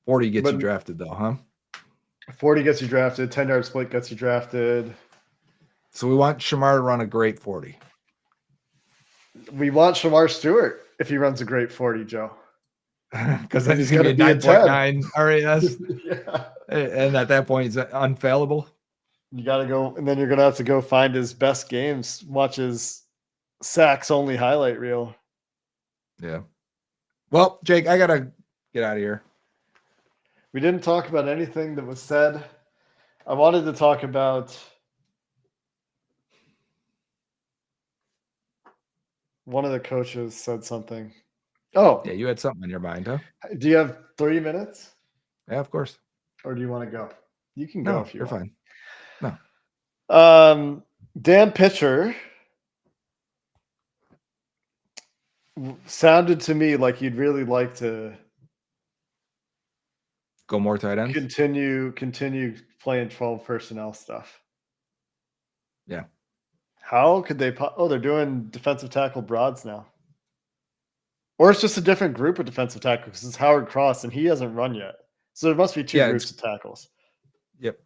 40 gets you drafted though, huh? 40 gets you drafted. 10-yard split gets you drafted. So we want Shamar to run a great 40. We want Shamar Stewart if he runs a great 40, Joe. Because then he's going to be a 9.9 RAS. Yeah. And at that point, he's unfailable. You got to go, and then you're going to have to go find his best games, watch his sacks only highlight reel. Yeah. Well, Jake, I got to get out of here. We didn't talk about anything that was said. I wanted to talk about one of the coaches said something. Oh. Yeah, you had something in your mind, huh? Do you have 3 minutes? Yeah, of course. Or do you want to go? You can go if you want. You're fine. No. Dan Pitcher sounded to me like you'd really like to go more tight ends. Continue playing 12 personnel stuff. Yeah. How could they? They're doing defensive tackle broads now. Or it's just a different group of defensive tackles because it's Howard Cross and he hasn't run yet. So there must be two groups of tackles. Yep.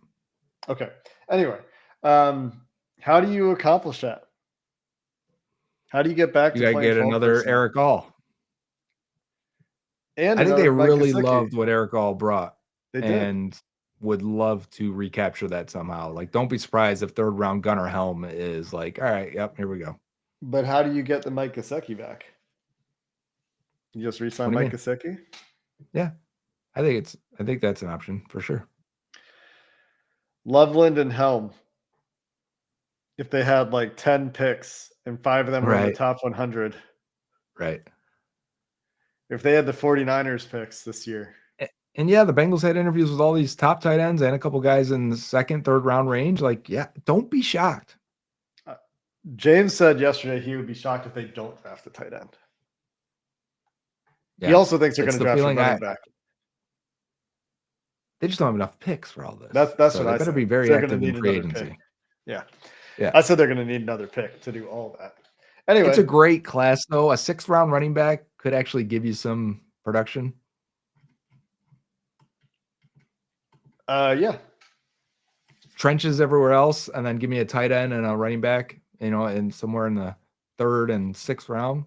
Okay. Anyway, how do you accomplish that? How do you get back to playing? You got to get another Eric All. And I think they really loved what Eric All brought. They did. And would love to recapture that somehow. Like, don't be surprised if 3rd round Gunnar Helm is like, all right, yep, here we go. But how do you get the Mike Gesicki back? You just re-sign Mike Gesicki? Yeah. I think that's an option for sure. Loveland and Helm. If they had like 10 picks and 5 of them were in the top 100. Right. If they had the 49ers picks this year. And yeah, the Bengals had interviews with all these top tight ends and a couple guys in the 2nd, 3rd round range. Like, yeah, don't be shocked. James said yesterday he would be shocked if they don't draft a tight end. Yeah. He also thinks they're going to draft a running back. They just don't have enough picks for all this. That's what I said. They better be very active in free agency. Yeah. Yeah. I said they're going to need another pick to do all that. Anyway. It's a great class, though. A 6th round running back could actually give you some production. Yeah. Trenches everywhere else, and then give me a tight end and a running back, and somewhere in the 3rd and 6th round.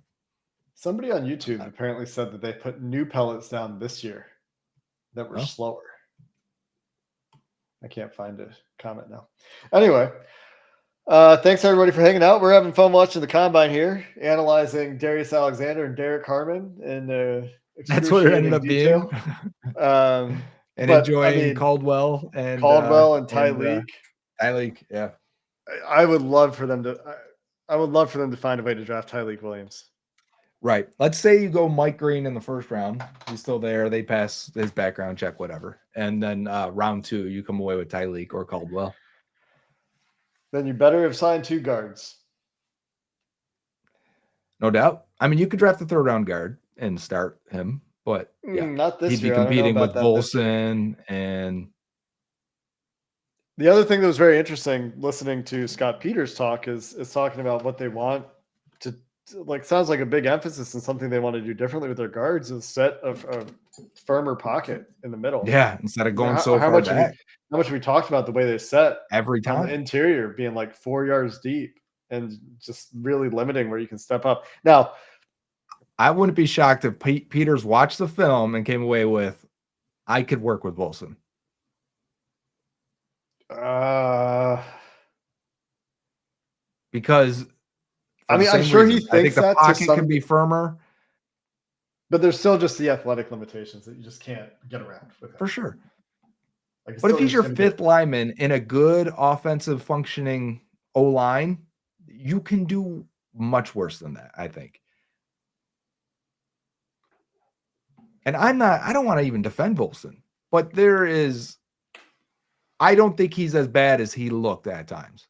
Somebody on YouTube apparently said that they put new pellets down this year that were slower. I can't find a comment now. Anyway, thanks everybody for hanging out. We're having fun watching the combine here, analyzing Darius Alexander and Derek Harmon in That's what it ended excruciating up being. detail. And But I enjoying mean, Caldwell and Caldwell and Tyleek. Tyleek, yeah. I would love for them to. I would love for them to find a way to draft Tyleek Williams. Right. Let's say you go Mike Green in the first round. He's still there. They pass his background check, whatever. And then round 2, you come away with Tyleek or Caldwell. Then you better have signed 2 guards. No doubt. I mean, you could draft the 3rd round guard and start him, but yeah, not this he'd be year. I don't know competing about with that this year. Volson. And the other thing that was very interesting listening to Scott Peters talk is talking about what they want to like. Sounds like a big emphasis and something they want to do differently with their guards is set of a firmer pocket in the middle. yeah, instead of going how, so how far much back how much we talked about the way they set every on the time. interior being like 4 yards deep and just really limiting where you can step up. Now, I wouldn't be shocked if Peters watched the film and came away with, I could work with Volson. Because I mean, I'm sure he thinks I think the that pocket can be firmer. But there's still just the athletic limitations that you just can't get around with him. For sure. Like, but if he's your 5th lineman in a good offensive functioning O-line, you can do much worse than that, I think. And I don't want to even defend Volson, but I don't think he's as bad as he looked at times.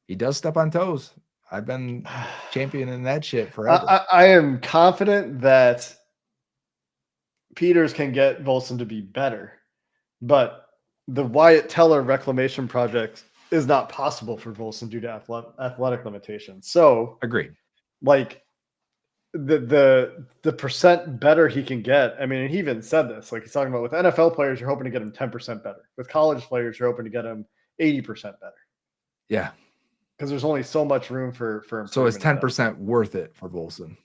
He does step on toes. I've been championing that shit forever. I am confident that Peters can get Volson to be better, but the Wyatt Teller reclamation project is not possible for Volson due to athletic limitations. So, agreed. Like the percent better he can get. I mean, he even said this. Like he's talking about with NFL players, you're hoping to get him 10% better. With college players, you're hoping to get him 80% better. Yeah. Because there's only so much room for improvement. So is 10% worth it for Volson?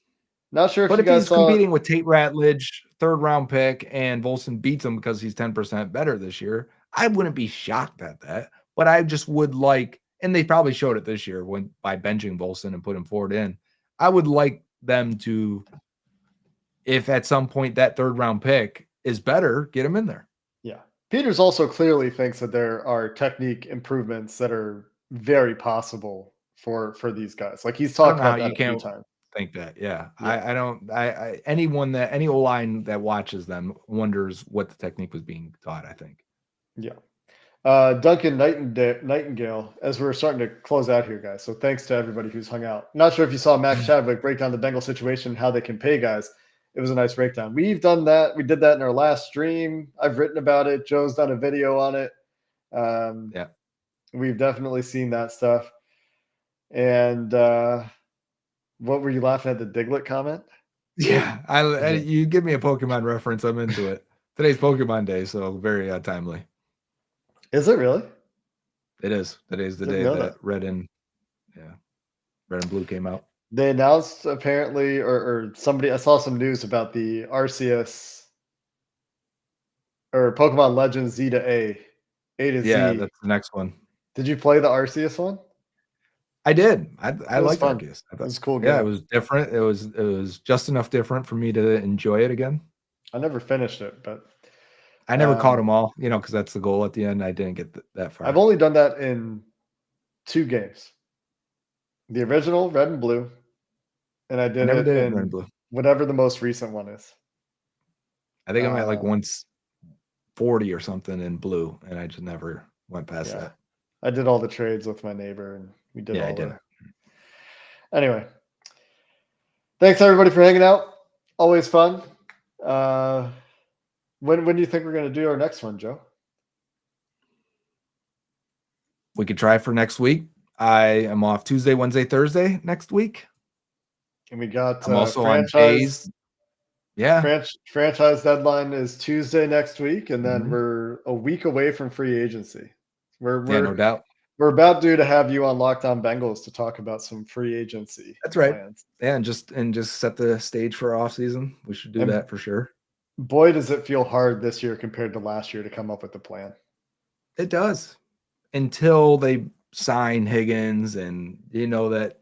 Not sure if he's competing with Tate Ratledge, 3rd round pick, and Volson beats him because he's 10% better this year, I wouldn't be shocked at that. But I just would like, and they probably showed it this year by benching Volson and put him forward in. I would like them to, if at some point that 3rd round pick is better, get him in there. Yeah. Peters also clearly thinks that there are technique improvements that are very possible for these guys. Like he's talked about that a few times. Think that, yeah. Any O-line that watches them wonders what the technique was being taught, I think. Yeah. Duncan Nightingale, as we're starting to close out here, guys. So thanks to everybody who's hung out. Not sure if you saw Max Chadwick break down the Bengal situation, how they can pay guys. It was a nice breakdown. We've done that. We did that in our last stream. I've written about it. Joe's done a video on it. Yeah. We've definitely seen that stuff. And what were you laughing at, the Diglett comment? Yeah, you give me a Pokemon reference, I'm into it. Today's Pokemon Day, so very timely. Is it really? It is. Today's the day that Red and Blue came out. They announced apparently, or somebody, I saw some news about the Arceus or Pokemon Legends Z to A to Z. Yeah, that's the next one. Did you play the Arceus one? I did. I liked Arceus. It was cool game. Yeah, it was different. It was just enough different for me to enjoy it again. I never finished it, but I never caught them all, because that's the goal at the end. I didn't get that far. I've only done that in 2 games. The original Red and Blue, and I did it in Red and Blue. Whatever the most recent one is. I think I'm at like 140 or something in Blue, and I just never went past that. I did all the trades with my neighbor, and we did all that. Anyway, thanks everybody for hanging out. Always fun. When do you think we're going to do our next one, Joe? We could try for next week. I am off Tuesday, Wednesday, Thursday next week. And we got I'm also on days. Yeah. Franchise deadline is Tuesday next week, and then we're a week away from free agency. No doubt. We're about due to have you on Locked On Bengals to talk about some free agency That's right. plans. Yeah, and just set the stage for off season. We should do And that for sure. boy, does it feel hard this year compared to last year to come up with a plan. It does, until they sign Higgins and you know that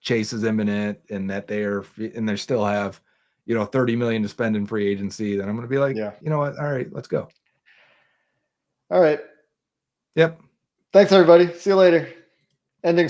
Chase is imminent and that they still have, 30 million to spend in free agency. Then I'm going to be like, Yeah. you know what? All right, let's go. All right. Yep. Thanks, everybody. See you later. Ending